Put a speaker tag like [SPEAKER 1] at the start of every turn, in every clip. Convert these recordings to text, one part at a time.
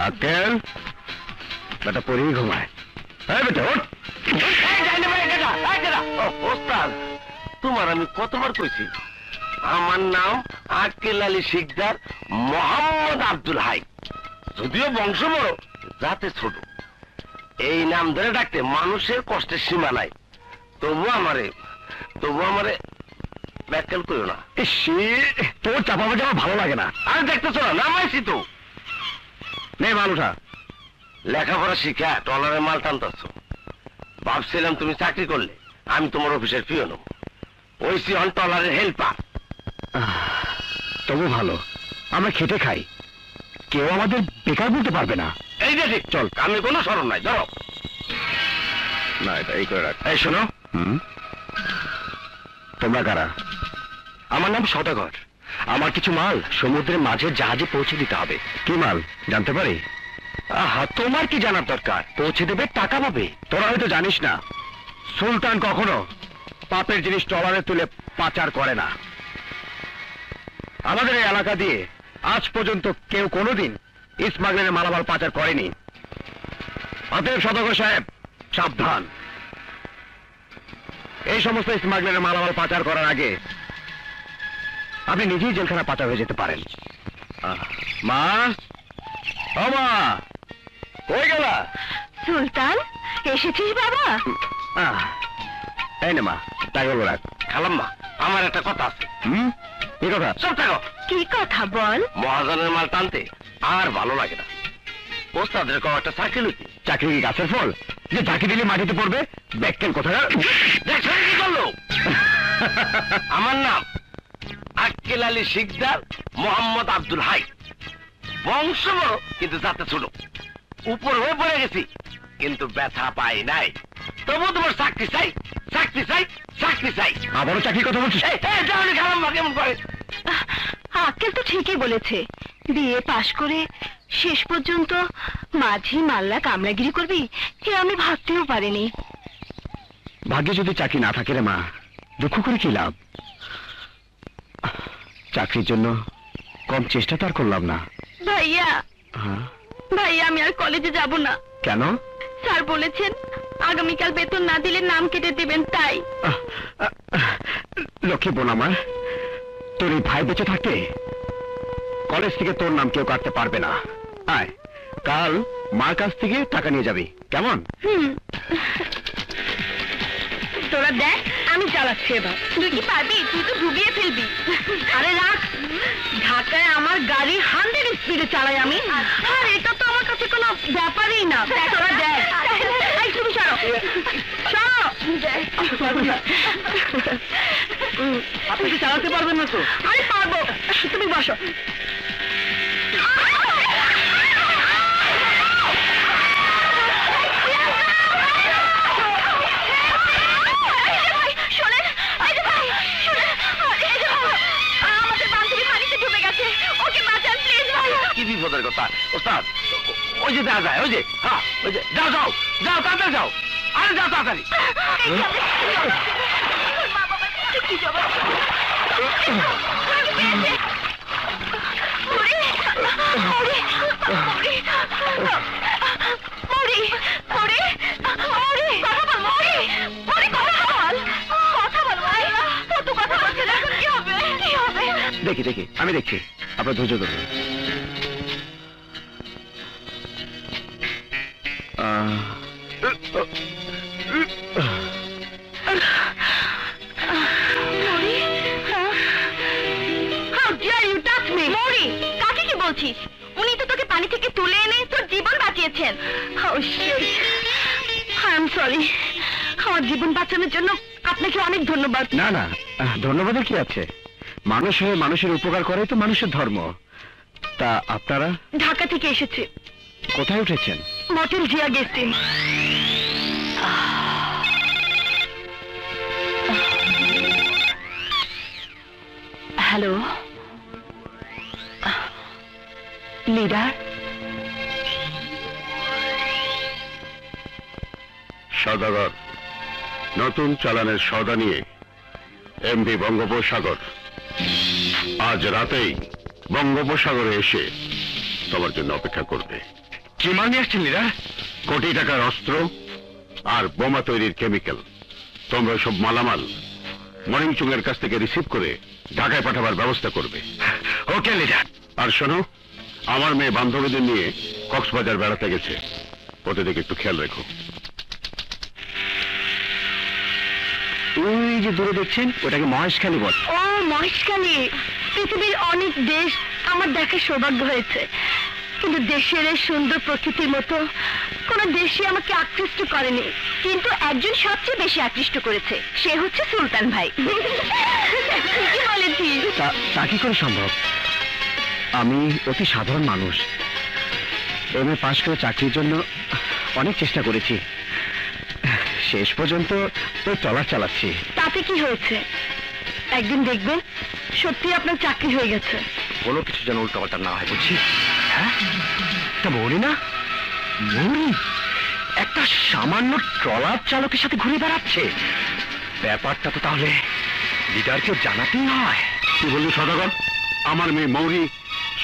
[SPEAKER 1] আকেল বেটা পরেই ঘুমায়। বেটা
[SPEAKER 2] ওস্তাদ, তোমার আমি কতবার কইছি আমার নাম আক্কেল আলী শিকদার মোহাম্মদ আব্দুল হাই। যদিও বংশ বড়, জাতে ছোট। এই নাম ধরে ডাকতে মানুষের কষ্টের সীমা নাই। তবু আমারে ব্যাখ্যান করো না।
[SPEAKER 1] তোর চাপাবাজি আমার ভালো লাগে না।
[SPEAKER 2] আরে দেখতেছো না, নামাইছি তো।
[SPEAKER 1] নে মাল উঠা।
[SPEAKER 2] লেখাপড়া শিখা টলারের মাল টানতেছ। ভাবছিলাম তুমি চাকরি করলে আমি তোমার অফিসের পিয়ন হব। ওই সিহন টলারের হেল্পার।
[SPEAKER 1] তবু ভালো, আমরা খেটে খাই, কেউ আমাদের বেকার বলতে পারবে না।
[SPEAKER 2] এই যে ঠিক, চল, আমি কোনো স্মরণ নাই। ধরো
[SPEAKER 1] না, এটা এই করে রাখ। এই শোনো, তোমরা কারা? আমার নাম সদাগর। আমার কিছু মাল সমুদ্রের মাঝে জাহাজে পৌঁছে দিতে হবে। কি মাল জানতে পারি? আহা, তোমার কি জানার দরকার? পৌঁছে দেবে, টাকা পাবে। তোরা হয়তো জানিস না, সুলতান কখনো পাপের জিনিস ট্রলারে তুলে পাচার করে না। আমাদের এই এলাকা দিয়ে আজ পর্যন্ত কেউ কোনোদিন স্মাগলারের মালামাল পাচার করেনি। অতএব সদাগর সাহেব, সাবধান। এই সমস্ত স্মাগলারের মালামাল পাচার করার আগে আপনি নিজেই জেলখানা পাচার হয়ে যেতে পারেন। মা, ও মা, কই গেলা?
[SPEAKER 3] সুলতান, এসেছিস বাবা?
[SPEAKER 1] এই নে মা, তাই বলো রাখ।
[SPEAKER 2] খালাম্মা, আমার একটা কথা আছে।
[SPEAKER 1] কি কথা?
[SPEAKER 2] সব থাকো।
[SPEAKER 3] কি কথা বল?
[SPEAKER 2] মহাজনের মাল টানতে আর ভালো লাগে না। ওস্তাদের কও একটা চাকরি লইতে।
[SPEAKER 1] চাকরি কি গাছের ফল যে ঝাঁকি দিলে মাটিতে পড়বে? ব্যাককেল কোথায়?
[SPEAKER 2] দেখছেন কি করলো? আমার নাম আক্কেল আলী শিকদার মোহাম্মদ আব্দুল হাই। বংশ বড়, কিন্তু জাতে ছোট। উপর হয়ে পড়ে গেছি, কিন্তু ব্যথা পাই নাই। তবু তোমার চাকরি চাই, চাকরি চাই, চাকরি চাই।
[SPEAKER 1] আবারও চাকরির কথা বলছিস?
[SPEAKER 2] খালাম্মা কেমন করে?
[SPEAKER 3] আক্কেল তো ঠিকই বলেছে। বিয়ে পাশ করে শেষ পর্যন্ত মাঝি মাল্লা কামলাগিরি করবি, এ আমি ভাবতেও পারিনি।
[SPEAKER 1] ভাগ্যে যদি চাকরি না থাকে রে মা, দুঃখ করে কি লাভ? চাকরির জন্য কম চেষ্টা তো আর করলাম না।
[SPEAKER 3] ভাইয়া, ভাইয়া, আমি আর কলেজে যাব না।
[SPEAKER 1] কেন?
[SPEAKER 3] স্যার বলেছেন আগামীকাল বেতন না দিলে নাম কেটে দেবেন, তাই।
[SPEAKER 1] লক্ষ্মী বোন আমার, তোর এই ভাই বেঁচে থাকতে কলেজ থেকে তোর নাম কেউ কাটতে পারবে না। আয়, কাল মার কাছ থেকে টাকা নিয়ে যাবি, কেমন?
[SPEAKER 3] তোরা দেখ, আমি চালাচ্ছি এবার। তুই কি পারবি? তুই তো ডুবিয়ে ফেলবি। আরে রাখ, ঢাকায় আমার গাড়ি 100 স্পিডে চালাই আমি, আর এটা তো আমার কাছে কোনো ব্যাপারই না। তোরা দেখ। এই তুমি সরো, সরো।
[SPEAKER 1] আপনি কি চালাতে পারবেন না তো?
[SPEAKER 3] আরে পারবো, তুমি বসো।
[SPEAKER 2] কি বিপদের কথা ওস্তাদ? ওই যে দেখা যায়, ওই যে, হ্যাঁ, ওই যে, যাও যাও যাও, তাড়াতাড়ি যাও। আরে যাও তাড়াতাড়ি।
[SPEAKER 1] দেখি দেখি, আমি দেখছি, আপনার ধৈর্য ধরুন।
[SPEAKER 3] উনি তো তোকে পানি থেকে তুলে এনে তোর জীবন বাঁচিয়েছেন। সরি, আমার জীবন বাঁচানোর জন্য আপনাকে অনেক ধন্যবাদ।
[SPEAKER 1] না না, ধন্যবাদের কি আছে? মানুষ হয়ে মানুষের উপকার করে তো মানুষের ধর্ম। তা আপনারা?
[SPEAKER 3] ঢাকা থেকে এসেছে।
[SPEAKER 1] কোথায় উঠেছেন?
[SPEAKER 3] Motel Zia guest inn. Hello leader.
[SPEAKER 1] সদাগর, নতুন চালানের সওদা নিয়ে এমভি বঙ্গোপসাগর আজ রাতেই বঙ্গোপসাগরে এসে
[SPEAKER 4] তোমার জন্য অপেক্ষা করবে।
[SPEAKER 1] কি মাল নিয়ে আসছেন লিডার?
[SPEAKER 4] কোটি টাকার অস্ত্র আর বোমা তৈরির কেমিক্যাল। তোমরা সব মালামাল মরিংচুং এর কাছ থেকে রিসিভ করে ঢাকায় পাঠাবার ব্যবস্থা করবে।
[SPEAKER 1] ওকে লিডার।
[SPEAKER 4] আর শোনো, আমার মেয়ে বান্ধবীদের নিয়ে কক্সবাজার বেড়াতে গেছে, ওদের দিকে একটু খেয়াল রেখো।
[SPEAKER 1] ওই যে দূরে দেখছেন, ওটাকে মহেশখালী বল।
[SPEAKER 3] ও মহেশখালী। পৃথিবীর অনেক দেশ আমার দেখার সৌভাগ্য হয়েছে, কিন্তু দেশের এই সুন্দর প্রকৃতির মতো কোন দেশই আমাকে আকৃষ্ট করেনি। কিন্তু একজন সবচেয়ে বেশি আকৃষ্ট করেছে, সে হচ্ছে সুলতান ভাই। কি বলেছিস?
[SPEAKER 1] তা কি করে সম্ভব? আমি অতি সাধারণ মানুষ, এমএ পাশ করে চাকরির জন্য অনেক চেষ্টা করেছি, শেষ পর্যন্ত তো ট্রলার চালাচ্ছি।
[SPEAKER 3] তাতে কি হয়েছে? একদিন দেখবেন সত্যি আপনার চাকরি হয়ে গেছে।
[SPEAKER 1] কোনো কিছু যেন উল্টাপাল্টা না হয়, বুঝছি? হ্যাঁ, তা মৌরি না? মৌরি একটা সামান্য ট্রলার চালকের সাথে ঘুরে বেড়াচ্ছে। ব্যাপারটা তো তাহলে লিডারকে জানাতেই হয়।
[SPEAKER 4] কি বললি সদাগর? আমার মেয়ে মৌরি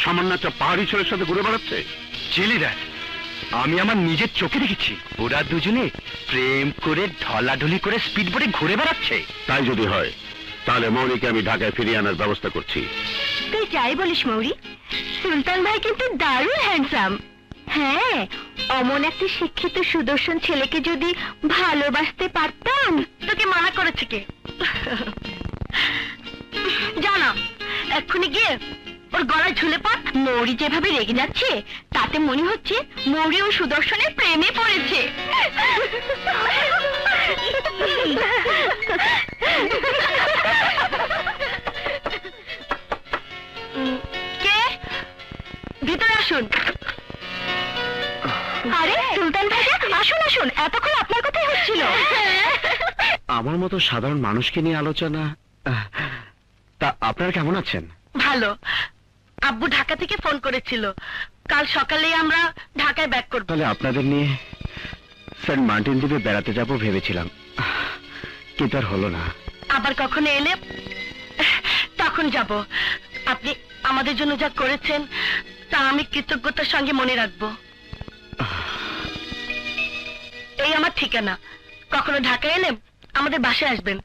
[SPEAKER 4] সামান্য একটা পাহাড়ি ছেলের সাথে ঘুরে বেড়াচ্ছে?
[SPEAKER 1] জি লিডার, আমি আমার নিজের চোখে দেখেছি, ওরা দুজনে প্রেম করে ঢলাঢলি করে স্পিড বোটে ঘুরে বেড়াচ্ছে।
[SPEAKER 4] তাই যদি হয় তাহলে মৌরিকে আমি ঢাকায় ফিরিয়ে আনার ব্যবস্থা করছি।
[SPEAKER 3] তুই যাই বলিস মৌরি, সুলতান ভাই কিন্তু দারুণ হ্যান্ডসাম। হ্যাঁ, অমন একটা শিক্ষিত সুদর্শন ছেলেকে যদি ভালোবাসতে পারতাম। তোকে মানা করেছে কে? জানা, এক্ষুনি গিয়ে ওর গলায় ঝুলে পড়। মৌরি যেভাবে রেগে যাচ্ছে তাতে মনে হচ্ছে মৌরি ও সুদর্শনের প্রেমে পড়েছে। কে? ভিতরে আসুন। আরে সুলতান ভাইয়া, আসুন আসুন, এতক্ষণ আপনার কথাই হচ্ছিল।
[SPEAKER 1] আমার মতো সাধারণ মানুষকে নিয়ে আলোচনা। তা আপনারা কেমন আছেন?
[SPEAKER 3] ভালো। আব্বু ঢাকা থেকে ফোন করেছিল, কাল সকালে আমরা ঢাকায় ব্যাক করব।
[SPEAKER 1] তাহলে আপনাদের নিয়ে সেন্ট মার্টিন দ্বীপে বেড়াতে যাব ভেবেছিলাম, কিন্তু আর হলো না।
[SPEAKER 3] আবার কখনো এলে তখন যাব। আপনি আমাদের জন্য যা করেছেন তা আমি কৃতজ্ঞতার সঙ্গে মনে রাখবো। এই আমার ঠিকানা, কখনো ঢাকায় এলে আমাদের বাসায় আসবেন।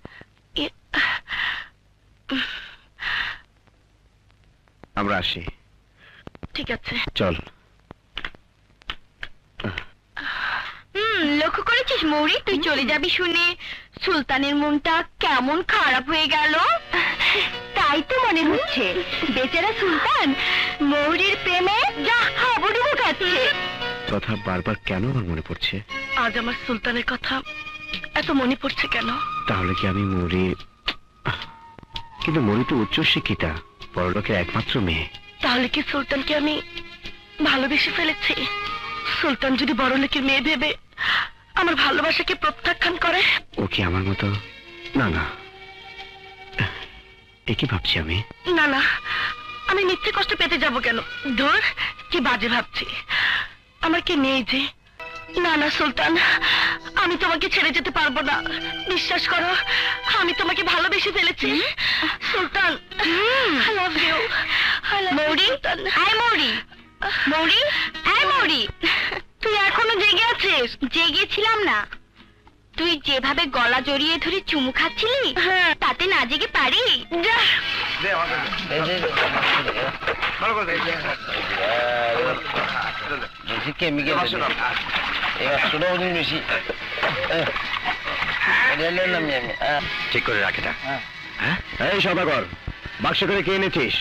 [SPEAKER 1] আমরা আসি।
[SPEAKER 3] ঠিক আছে,
[SPEAKER 1] চল।
[SPEAKER 3] লক্ষ্য করেছিস মৌরি, তুই চলে যাবি শুনে সুলতানের মনটা কেমন খারাপ হয়ে গেল। তাই তো মনে হচ্ছে বেচারা সুলতান মৌরির প্রেমে যা হাবুডুবু খাচ্ছে।
[SPEAKER 1] কথা বারবার কেন আমার মনে পড়ছে?
[SPEAKER 3] আজ আমার সুলতানের কথা এত মনে পড়ছে কেন?
[SPEAKER 1] তাহলে কি আমি মৌরি? কিন্তু মৌরি তো উচ্চ শিক্ষিতা, বড়লোকের একমাত্র মেয়ে।
[SPEAKER 3] তাহলে কি সুলতানকে আমি ভালোবেসে ফেলেছি? সুলতান যদি বড়লোকের মেয়ে ভেবে আমার ভালোবাসাকে প্রত্যাখ্যান করে?
[SPEAKER 1] ও কি আমার মতো? না না, একই ভাবছি আমি।
[SPEAKER 3] না না, আমি মিথ্যে কষ্ট পেতে যাব কেন? ধর, কি বাজে ভাবছি, আমার কি নেই যে। না না সুলতান, আমি তোমাকে ছেড়ে যেতে পারবো না। বিশ্বাস করো, আমি তোমাকে ভালোবেসে ফেলেছি। সুলতান, I love you. মৌরি, আয় মৌরি, মৌরি, আয় মৌরি। তুই এখনো জেগে আছিস? জেগেছিলাম না, তুই যেভাবে গলা জড়িয়ে ধরে চুমু খাচ্ছিলি তাতে না জেগে পারি? যা
[SPEAKER 2] বেশি কেমিক্যাল বেশি
[SPEAKER 1] ঠিক করে রাখ এটা। এই সদাগর, বাক্স করে কে এনেছিস?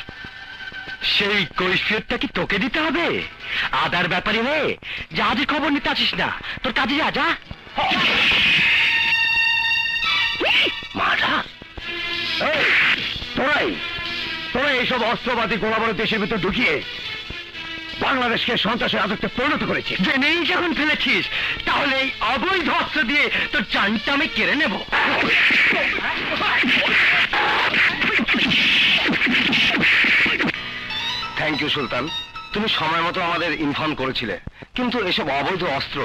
[SPEAKER 1] সেই কৈফিয়তটা কি তোকে দিতে হবে? আদার ব্যাপারে হয়ে জাহাজে খবর নিতে আসিস না, তোর কাজে যা। যা। তোরা এইসব অস্ত্রবাদী গোলাবারু দেশের ভিতর ঢুকিয়ে বাংলাদেশকে সন্ত্রাসের রাজত্বে পরিণত করেছিস। জেনেই যখন ফেলেছিস তাহলে এই অবৈধ অস্ত্র দিয়ে তোর জানটা আমি কেড়ে নেব। থ্যাংক ইউ সুলতান, তুমি সময় মতো আমাদের ইনফর্ম করেছিলে। কিন্তু এসব অবৈধ অস্ত্র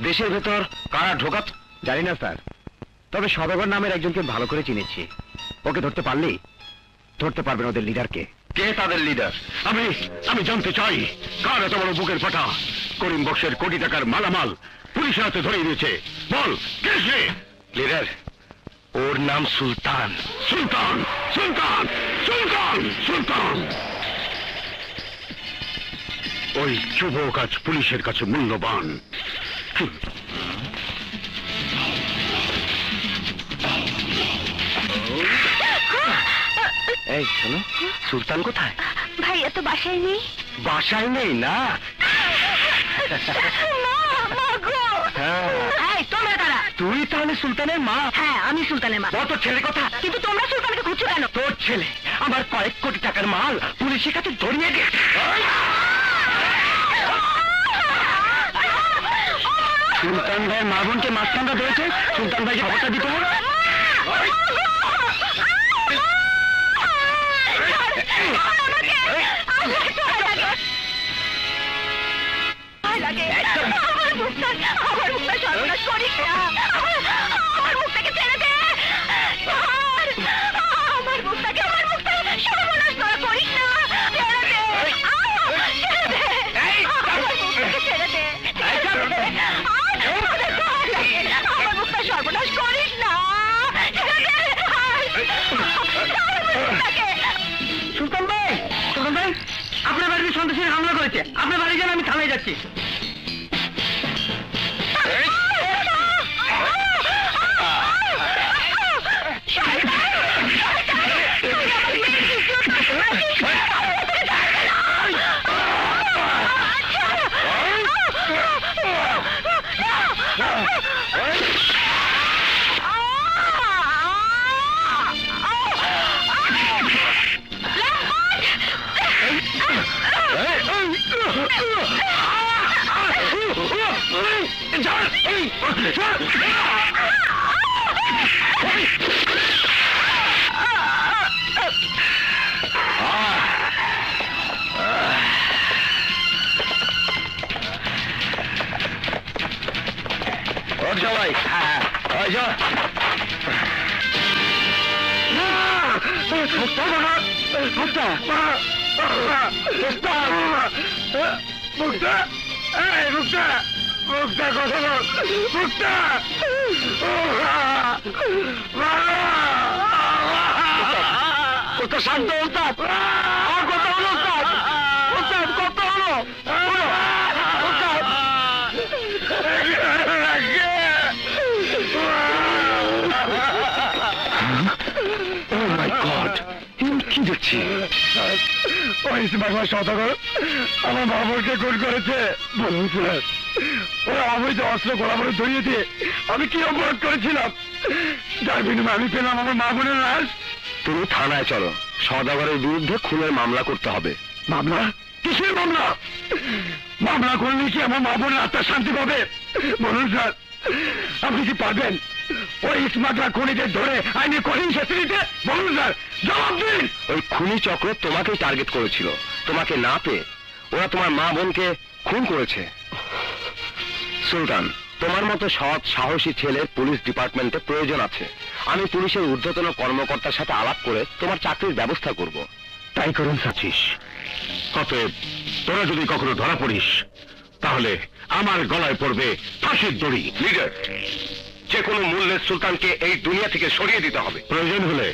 [SPEAKER 1] দেশের ভেতর কারা ঢোকাত জানি না স্যার, তবে সদাগর নামের একজনকে ভালো করে চিনেছি। ওকে ধরতে পারলেই ধরতে পারবেন ওদের লিডারকে। কে তাদের লিডার?
[SPEAKER 4] আমি আমি জানতে চাই কার এত বড় বুকের ফাটা করিম বক্সের কোটি টাকার মালামাল পুলিশের হাতে ধরিয়ে দিয়েছে। বল কে সে?
[SPEAKER 1] লিডার, ওর নাম সুলতান।
[SPEAKER 4] সুলতান, সুলতান, সুলতান, সুলতান। ওই যুবক আজ পুলিশের কাছে মূল্যবান।
[SPEAKER 1] এই শোনো, সুলতান কোথায়?
[SPEAKER 3] ভাইয়া তো বাসায় নেই।
[SPEAKER 1] বাসায় নেই না? হ্যাঁ।
[SPEAKER 3] তোমরা কারা?
[SPEAKER 1] তুই তাহলে সুলতানের মা?
[SPEAKER 3] হ্যাঁ, আমি সুলতানের মা।
[SPEAKER 1] কত ছেলে কথা।
[SPEAKER 3] কিন্তু তোমরা সুলতানকে খুঁজছো কেন?
[SPEAKER 1] তোর ছেলে আমার কয়েক কোটি টাকার মাল পুলিশের কাছে ধরিয়ে দিয়েছে। সুলতান ভাইয়ের মা বোনকে মাঝখানটা ধরেছে, সুলতান ভাইকে খবরটা দিতে হবে।
[SPEAKER 3] আমার মুখটা সর্বনাশ করিস না। আমার মুখটাকে ছেড়ে দে। আমার মুখটাকে সর্বনাশ করিস না। ছেড়ে দে। আমার মুখটাকে ছেড়ে দে। আমার মুখটা সর্বনাশ করিস না।
[SPEAKER 1] সুলতান ভাই, সুলতান ভাই, আপনার বাড়িতে সন্ত্রাসীরা হামলা করেছে। আপনার বাড়ি যান, আমি থানায় যাচ্ছি। সবাই শান্ত ওস্তাদ, আমার কথা হলো ওস্তাদ, ওস্তাদ কত হলো ওস্তাদ। Oh my God! কি দেখছি? ওই স্মাগলার সদাগর আমার বাবাকে খুন করেছে। বলুন স্যার, ওরা অবৈধ অস্ত্র গোলাবারুদ ধরিয়ে দিয়ে আমি কি অপরাধ করেছিলাম যার বিনিময়ে আমি পেলাম আমার মা বোনের লাশ? তুমি থানায় চলো, সদাগরের বিরুদ্ধে খুনের মামলা করতে হবে। মামলা? কিসের মামলা? মামলা করলে কি আমার মা বোনের আত্মার শান্তি পাবে? বলুন স্যার, আপনি কি পারবেন ওই স্মাগলার খুনিদের ধরে আইনে কঠিন শাস্তি দিতে? বলুন স্যার, জবাব দিন। ওই খুনি চক্র তোমাকেই টার্গেট করেছিল। তোমাকে না পেয়ে ওরা তোমার মা বোনকে খুন করেছে। সুলতান, তোমার মতো সৎ সাহসী ছেলের পুলিশ ডিপার্টমেন্টে প্রয়োজন আছে। আমি পুলিশের ঊর্ধ্বতন কর্মকর্তার সাথে আলাপ করে তোমার চাকরির ব্যবস্থা করব।
[SPEAKER 4] তাই করুন সাচিস। অতএব তোরা যদি কখনো ধরা পড়িস তাহলে আমার গলায় পড়বে ফাঁসির দড়ি।
[SPEAKER 1] লিডার, যে কোনো মূল্যে সুলতানকে এই দুনিয়া থেকে সরিয়ে দিতে হবে।
[SPEAKER 4] প্রয়োজন হলে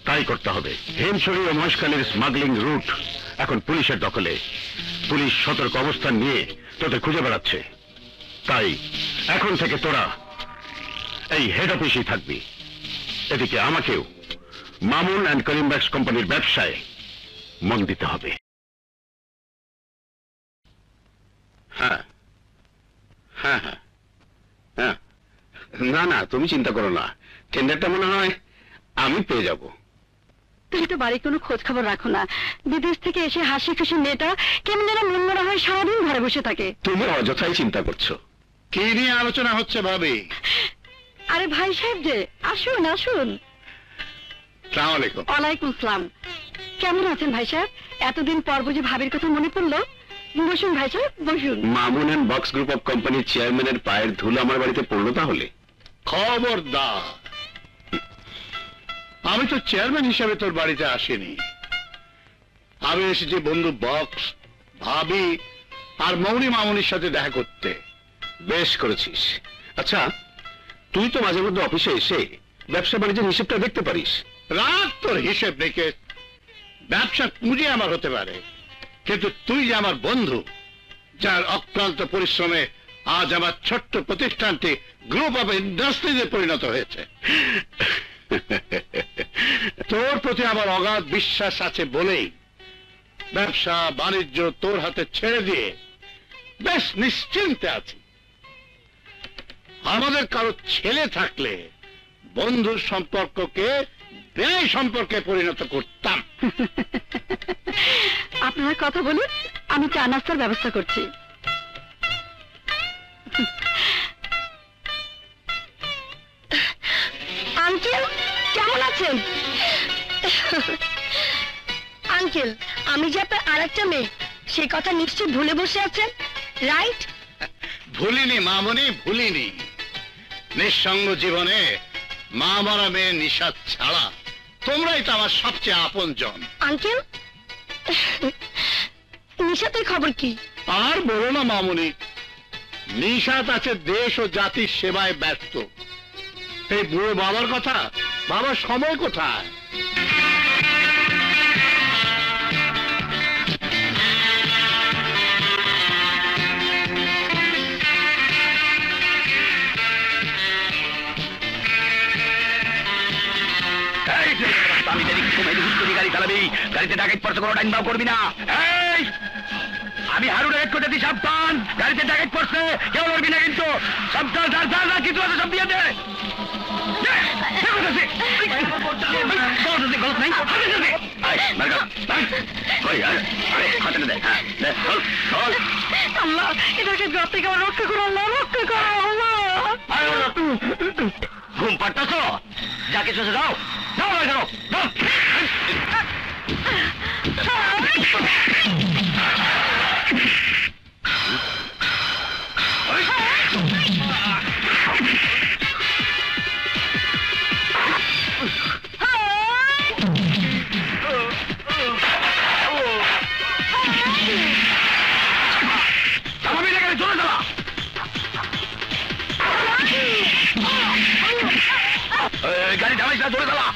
[SPEAKER 4] তাই করতে হবে। হেমছড়ি ও মহেশখালীর স্মাগলিং রুট এখন পুলিশের দখলে। পুলিশ সতর্ক অবস্থান নিয়ে তোদের খুঁজে বেড়াচ্ছে। তাই এখন থেকে তোরা এই হেড অফিসেই থাকবি। এদিকে আমাকেও মামুন অ্যান্ড করিমব্যাক্স কোম্পানির ব্যবসায় মন দিতে হবে। হ্যাঁ হ্যাঁ হ্যাঁ হ্যাঁ, না না তুমি চিন্তা করো না, টেন্ডারটা মনে হয় আমি পেয়ে যাব।
[SPEAKER 3] তুমি তো বাড়ি কোনো খোঁজ খবর রাখো না। বিদেশ থেকে এসে হাসি খুশি মেয়েটা কেমন যেন মন মরা হয়, সারাদিন ঘরে বসে থাকে।
[SPEAKER 4] তুমি অযথাই চিন্তা করছো। কি নিয়ে আলোচনা হচ্ছে ভাবি?
[SPEAKER 3] আরে ভাই সাহেব যে, আসুন আসুন।
[SPEAKER 4] আসসালামু আলাইকুম।
[SPEAKER 3] ওয়ালাইকুম আসসালাম। কেমন আছেন ভাই সাহেব? এতদিন পর বুঝি ভাবির কথা মনে পড়লো? বসুন ভাই সাহেব, বসুন।
[SPEAKER 4] Mamun and box group of কোম্পানির চেয়ারম্যানের পায়ের ধুলো আমার বাড়িতে পড়লো তাহলে?
[SPEAKER 5] খবরদার, আমি তো চেয়ারম্যান হিসাবে তোর বাড়িতে আসিনি।
[SPEAKER 4] আমি এসেছি বন্ধু বক্স, ভাবি আর মৌনি মামুনির সাথে দেখা করতে। বেশ করেছিস। আচ্ছা, তুই তো মাঝে মধ্যে অফিসে এসে ব্যবসা বাণিজ্যের হিসেবটা দেখতে পারিস। রাত তোর হিসেব দেখে, ব্যবসার পুঁজি আমার হতে পারে, কিন্তু তুই যে আমার বন্ধু, যার অক্লান্ত পরিশ্রমে আজ আমার ছোট্ট প্রতিষ্ঠানটি গ্রুপ অফ ইন্ডাস্ট্রিজে পরিণত হয়েছে। তোর প্রতি আমার অগাধ বিশ্বাস আছে বলেই ব্যবসা বাণিজ্য তোর হাতে ছেড়ে দিয়ে বেশ নিশ্চিন্তে আছি। আমাদের কারো ছেলে থাকলে বন্ধুর সম্পর্ককে ব্যয় সম্পর্কে পরিণত করতাম।
[SPEAKER 3] আপনারা কথা বলুন, আমি চা নাস্তার ব্যবস্থা করছি। আঙ্কেল কেমন আছেন? আঙ্কেল, আমি যে আপনার আরেকটা মেয়ে, সে কথা নিশ্চয় ভুলে বসে আছেন, রাইট?
[SPEAKER 4] ভুলিনি মামনি, ভুলিনি। নিঃসঙ্গ জীবনে মা মরা মেয়ে নিশাদ ছাড়া তোমরাই তো আমার সবচেয়ে আপন জন।
[SPEAKER 3] আঙ্কেল, নিশাতের খবর কি?
[SPEAKER 4] আর বলো না মামনি, নিশাত আছে দেশ ও জাতির সেবায় ব্যস্ত। এই বুড়ো বাবার কথা, বাবার সময় কোথায়?
[SPEAKER 1] আমি দেখি সময় গাড়ি চালাবি, গাড়িতে ডাকাত পড়ছে, কোনো টাইম দাও করবি না। এই আমি হারু ডাকাত করতে সাবধান, গাড়িতে ডাকাত পড়ছে, কেউ লড়বি না কিন্তু। সাবধান, কিছু আছে সব দিয়ে দে।
[SPEAKER 3] আল্লাহ, এটাকে গ্রাম থেকে আমার রক্ষা করো, আল্লাহ রক্ষা করো, আল্লাহ।
[SPEAKER 1] ঘুম পাড়তাছ, যা কিছু আছে যাও, যাও যাও যাও। গাড়ি ঢালাইস না, ধরে চালা।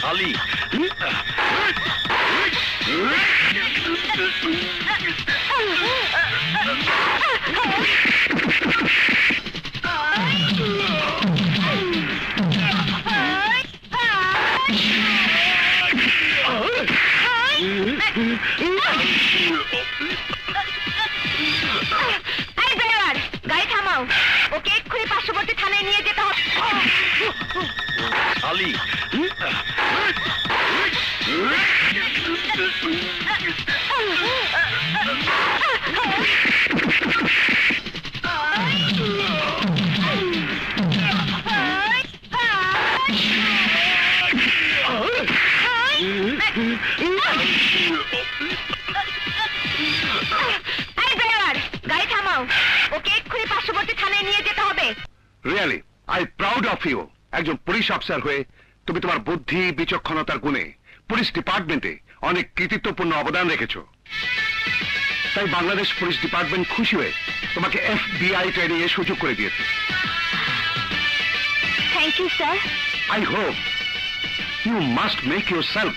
[SPEAKER 1] শালি
[SPEAKER 3] গাড়ি থামাও, ওকে এক্ষুনি পার্শ্ববর্তী থানায় নিয়ে যেতে হবে।
[SPEAKER 1] শালি
[SPEAKER 3] গাড়ি থামাও, ওকে এক্ষুনি পার্শ্ববর্তী থানায় নিয়ে যেতে হবে।
[SPEAKER 4] Really I proud of you. একজন পুলিশ অফিসার হয়ে তুমি তোমার বুদ্ধি বিচক্ষণতার গুণে পুলিশ ডিপার্টমেন্টে অনেক কৃতিত্বপূর্ণ অবদান রেখেছো। তাই বাংলাদেশ পুলিশ ডিপার্টমেন্ট খুশি হয়ে তোমাকে FBI ট্রেনিং এর সুযোগ করে দিয়েছে।
[SPEAKER 3] Thank you sir.
[SPEAKER 4] I hope you must make yourself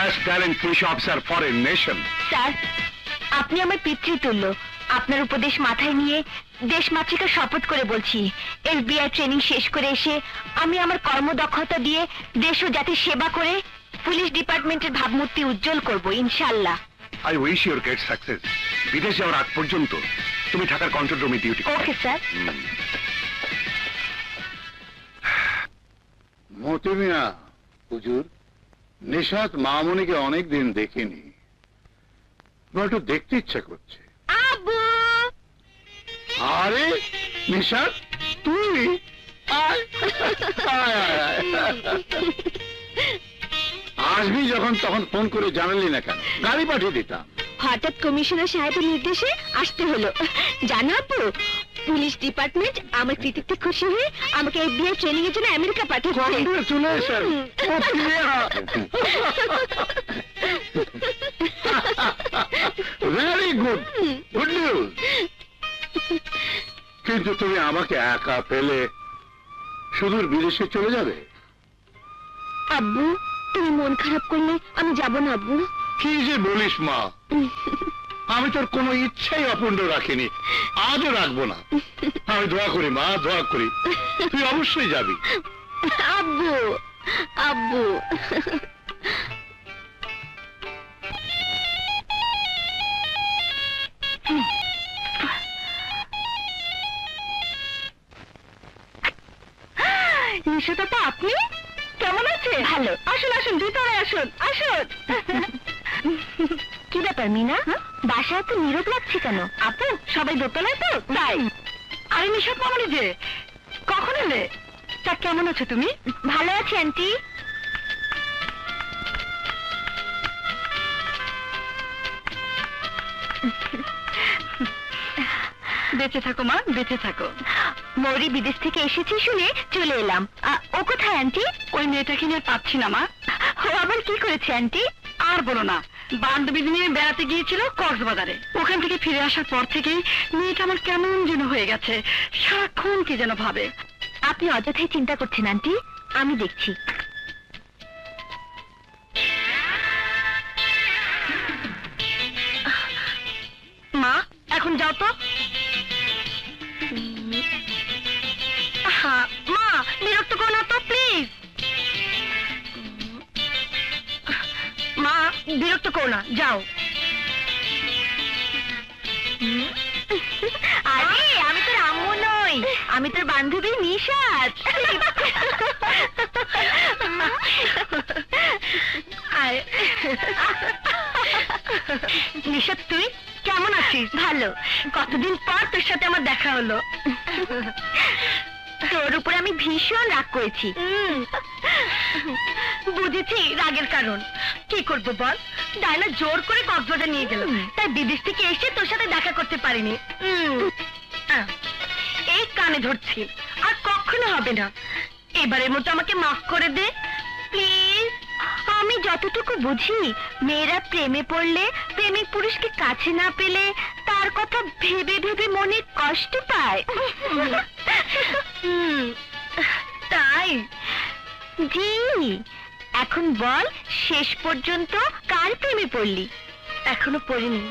[SPEAKER 4] as talent police officer for a nation.
[SPEAKER 3] Sir, আপনি আমার পিতৃতুল্য। আপনার উপদেশ মাথায় নিয়ে দেশ মাতৃকার শপথ করে বলছি, FBI ট্রেনিং শেষ করে এসে আমি আমার কর্মদক্ষতা দিয়ে দেশ ও জাতির সেবা করে পুলিশ ডিপার্টমেন্টের ভাবমূর্তি উজ্জ্বল করব ইনশাআল্লাহ।
[SPEAKER 4] I wish you great success. বিদেশ যাওয়ার আগ পর্যন্ত তুমি ঢাকার কন্ট্রোল রুমে ডিউটি করো।
[SPEAKER 3] Okay sir.
[SPEAKER 4] মতি মিয়া, হুজুর, নিশাত মামুনিকে অনেক দিন দেখিনি, একটু দেখতে ইচ্ছা করছে।
[SPEAKER 3] আব্বু!
[SPEAKER 4] আরে নিশাত, তুই আয়, আয়, আয়, আয়। আসবি যখন তখন ফোন করে জানালি না কেন? গাড়ি পাঠিয়ে দিতাম।
[SPEAKER 3] হঠাৎ কমিশনার সাহেবের নির্দেশে আসতে হলো। জানো আব্বু, পুলিশ ডিপার্টমেন্ট আমার কৃতিত্বে খুশি হয়ে আমাকে FBI ট্রেনিং এর জন্য আমেরিকা পাঠিয়েছে।
[SPEAKER 4] Congratulation. Very good, good news. কিন্তু তুমি আমাকে একা পেলে সুদূর বিদেশে চলে যাবে?
[SPEAKER 3] আব্বু, তুমি মন খারাপ করলে আমি যাব না আব্বু।
[SPEAKER 4] কি যে বলিস মা, আমি তোর কোনো ইচ্ছাই অপূর্ণ রাখিনি, আজও রাখবো না। আমি দোয়া করি মা, দোয়া করি তুই অবশ্যই যাবি।
[SPEAKER 3] আব্বু, আব্বু। নিশাতা, আপনি কেমন আছেন? ভালো। আসুন আসুন, ভিতরে আসুন, আসুন। কি ব্যাপার মিনা, বাসায় তো নীরব লাগছে কেন? আপু, সবাই দোতলায় তো তাই। আরে নিশাত মামনি যে, কখন এলে? তা কেমন আছো তুমি? ভালো আছি আন্টি। বেঁচে থাকো মা, বেঁচে থাকো। মৌরি বিদেশ থেকে এসেছি শুনে চলে এলাম। ও কোথায় আন্টি? ওই মেয়েটাকে নিয়ে পাচ্ছি না মা। ও আবার কি করেছে আন্টি? আর বলো না, বান্ধবীদের নিয়ে বেড়াতে গিয়েছিল কক্সবাজারে। ওখান থেকে ফিরে আসার পর থেকেই মেয়েটা আমার কেমন যেন হয়ে গেছে, সারাক্ষণ কি যেন ভাবে। আপনি অযথাই চিন্তা করছেন আন্টি, আমি দেখছি। মা, এখন যাও তো। মা, বিরক্ত করো না তো প্লিজ। মা, বিরক্ত করো না, যাও। আরে আমি তোর আম্মু নই, আমি তোর বান্ধবী নিশাত। নিশাত, তুই কেমন আছিস? ভালো। কতদিন পর তোর সাথে আমার দেখা হলো। তোর উপর আমি ভীষণ রাগ করেছি। বুঝেছি রাগের কারণ। কি করব বল, ডায়না জোর করে কক্সবাজার নিয়ে গেল, তাই বিদেশ থেকে এসে তোর সাথে দেখা করতে পারিনি। এই কানে ধরছি, আর কখনো হবে না। এবারের মতো আমাকে মাফ করে দে প্লিজ। আমি যতটুকু বুঝি, মেয়েরা প্রেমে পড়লে প্রেমিক পুরুষকে কাছে না পেলে তার কথা ভেবে ভেবে মনে কষ্ট পায়। তাই? জি। এখন বল, শেষ পর্যন্ত কার প্রেমে পড়লি? এখনো পড়িনি,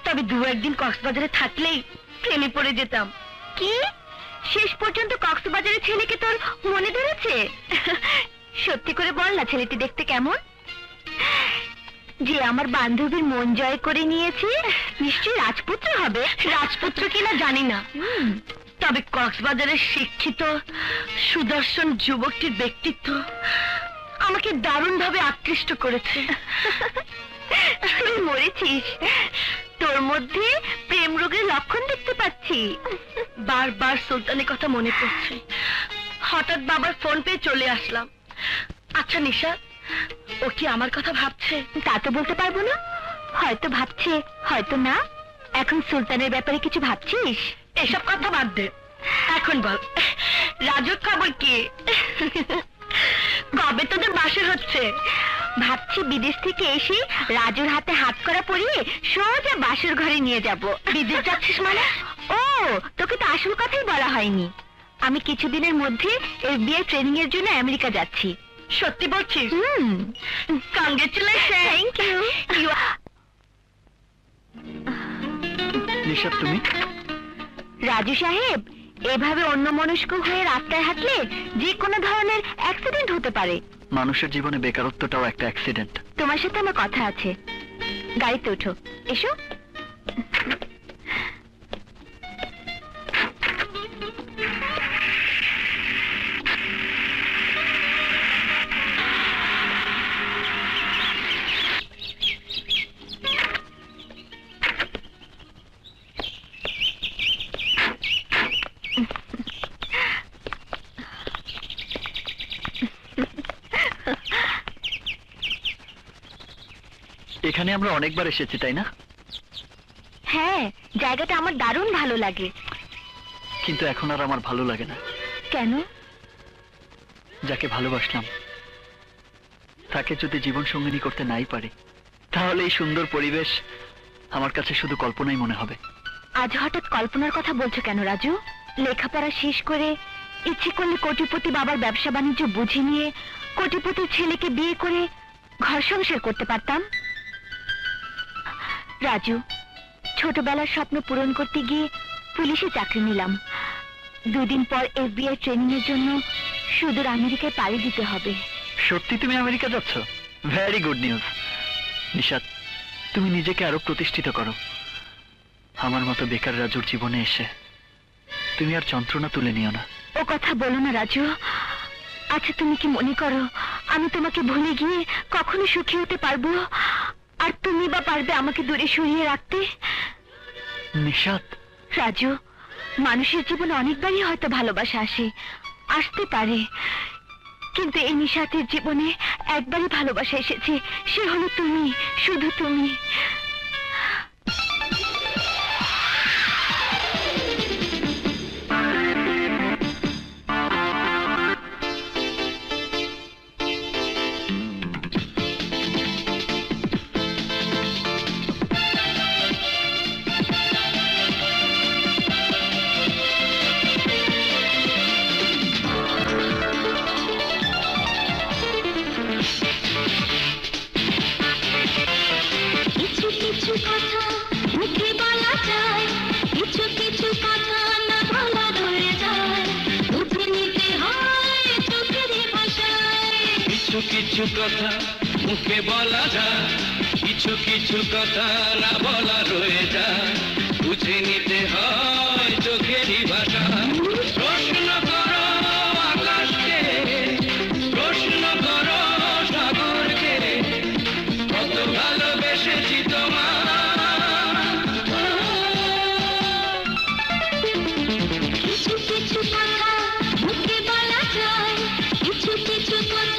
[SPEAKER 3] তবে দু একদিন কক্সবাজারে থাকলেই প্রেমে পড়ে যেতাম। কি? শেষ পর্যন্ত কক্সবাজারের ছেলেকে তোর মনে ধরেছে? সত্যি করে বল না, ছেলেটি দেখতে কেমন? যে আমার বান্ধবীর মন জয় করে নিয়েছে, নিশ্চয়ই রাজপুত্র হবে। রাজপুত্র কিনা জানি না, তবে কক্সবাজারের শিক্ষিত সুদর্শন যুবকটির ব্যক্তিত্ব আমাকে দারুণভাবে আকৃষ্ট করেছে। তুই মরেছিস, তোর মধ্যে প্রেম রোগের লক্ষণ দেখতে পাচ্ছি। বারবার সুলতানের কথা মনে পড়ছে, হঠাৎ বাবার ফোন পেয়ে চলে আসলাম। আচ্ছা নিশা, ও কি আমার কথা ভাবছে? তা তো বলতে পারবো না, হয়তো ভাবছে, হয়তো না। এখন সুলতানের ব্যাপারে কিছু ভাবছিস? এসব কথা বাদ দে, এখন বল রাজুর খবর কি? কবে তোদের বাসর হচ্ছে? ভাবছি বিদেশ থেকে এসে রাজুর হাতে হাত করা পরিয়ে সোজা বাসর ঘরে নিয়ে যাব। বিদেশ যাচ্ছিস মানে? ও, তোকে তো আসল কথাই বলা হয়নি। আমি কিছুদিনের মধ্যে FBI ট্রেনিং এর জন্য আমেরিকা যাচ্ছি। সত্যি বলছিস? কংগ্রেচুলেশন। Thank you.
[SPEAKER 1] নিশাত, তুমি?
[SPEAKER 3] রাজু সাহেব, এভাবে অন্যমনস্ক হয়ে রাস্তায় হাঁটলে যে কোনো ধরনের অ্যাক্সিডেন্ট হতে পারে।
[SPEAKER 1] মানুষের জীবনে বেকারত্বটাও একটা অ্যাক্সিডেন্ট।
[SPEAKER 3] তোমার সাথে আমার কথা আছে, গাড়িতে ওঠো, এসো।
[SPEAKER 1] এখানে আমরা অনেকবার এসেছি, তাই না?
[SPEAKER 3] হ্যাঁ, জায়গাটা আমার দারুণ ভালো লাগে।
[SPEAKER 5] কিন্তু এখন আর আমার ভালো লাগে না।
[SPEAKER 3] কেন?
[SPEAKER 5] যাকে ভালোবাসলাম তাকে যদি জীবন সঙ্গিনী করতে নাই পারি, তাহলে এই সুন্দর পরিবেশ আমার কাছে শুধু কল্পনাই মনে হবে।
[SPEAKER 3] আজ হঠাৎ কল্পনার কথা বলছো কেন রাজু? লেখাপড়া শেষ করে ইচ্ছে করলে কোটিপতি বাবার ব্যবসা বাণিজ্য বুঝে নিয়ে কোটিপতির ছেলেকে বিয়ে করে ঘর সংসার করতে পারতাম। রাজু, ছোটবেলার স্বপ্ন পূরণ করতে গিয়ে পুলিশে চাকরি নিলাম। 2 দিন পর FBI ট্রেনিং এর জন্য সুদূর আমেরিকায় পাড়ি দিতে হবে।
[SPEAKER 5] সত্যি তুমি আমেরিকা যাচ্ছ? Very good news. নিশাত, তুমি নিজেকে আরো প্রতিষ্ঠিত করো। আমার মতো বেকার রাজুর জীবনে এসে তুমি আর যন্ত্রণা তুলে নিও না।
[SPEAKER 3] ও কথা বলো না রাজু। আচ্ছা, তুমি কি মনে করো আমি তোমাকে ভুলে গিয়ে কখনো সুখী হতে পারবো? আর তুমি বা পারবে আমাকে দূরে সরিয়ে রাখতে?
[SPEAKER 5] নিশাত।
[SPEAKER 3] রাজু, মানুষের জীবনে অনেকবারই হয়তো ভালোবাসা আসতে পারে, কিন্তু এই নিশাতের জীবনে একবারই ভালোবাসা এসেছে, সে হলো তুমি, শুধু তুমি।
[SPEAKER 6] কিছু কথা মুখে বলা যায়, কিছু কিছু কথা না বলা রয়ে যায়, বুঝে নিতে হয় চোখেরই ভাষা। প্রশ্ন করো আকাশকে, প্রশ্ন করো সাগরকে, কত ভালোবেসেছি তোমার।
[SPEAKER 7] কিছু কিছু কথা মুখে বলা যায়, কিছু কিছু কথা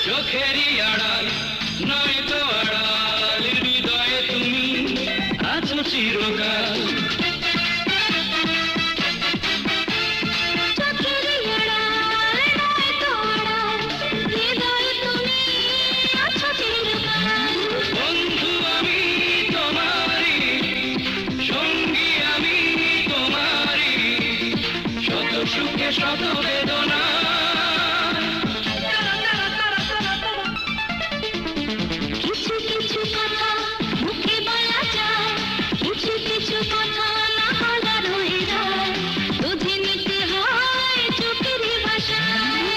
[SPEAKER 6] চোখেরই আড়াল নয় তো আড়াল, হৃদয়ে তুমি আছো চিরকাল। বন্ধু আমি তোমারি, সঙ্গী আমি তোমারি, শত সুখে শত বেদনা।
[SPEAKER 7] কিছু কিছু কথা মুখে বলা যায়, কিছু কিছু কথা না বলা রয়ে যায়, বুঝে নিতে হয় চোখেরই ভাষায়।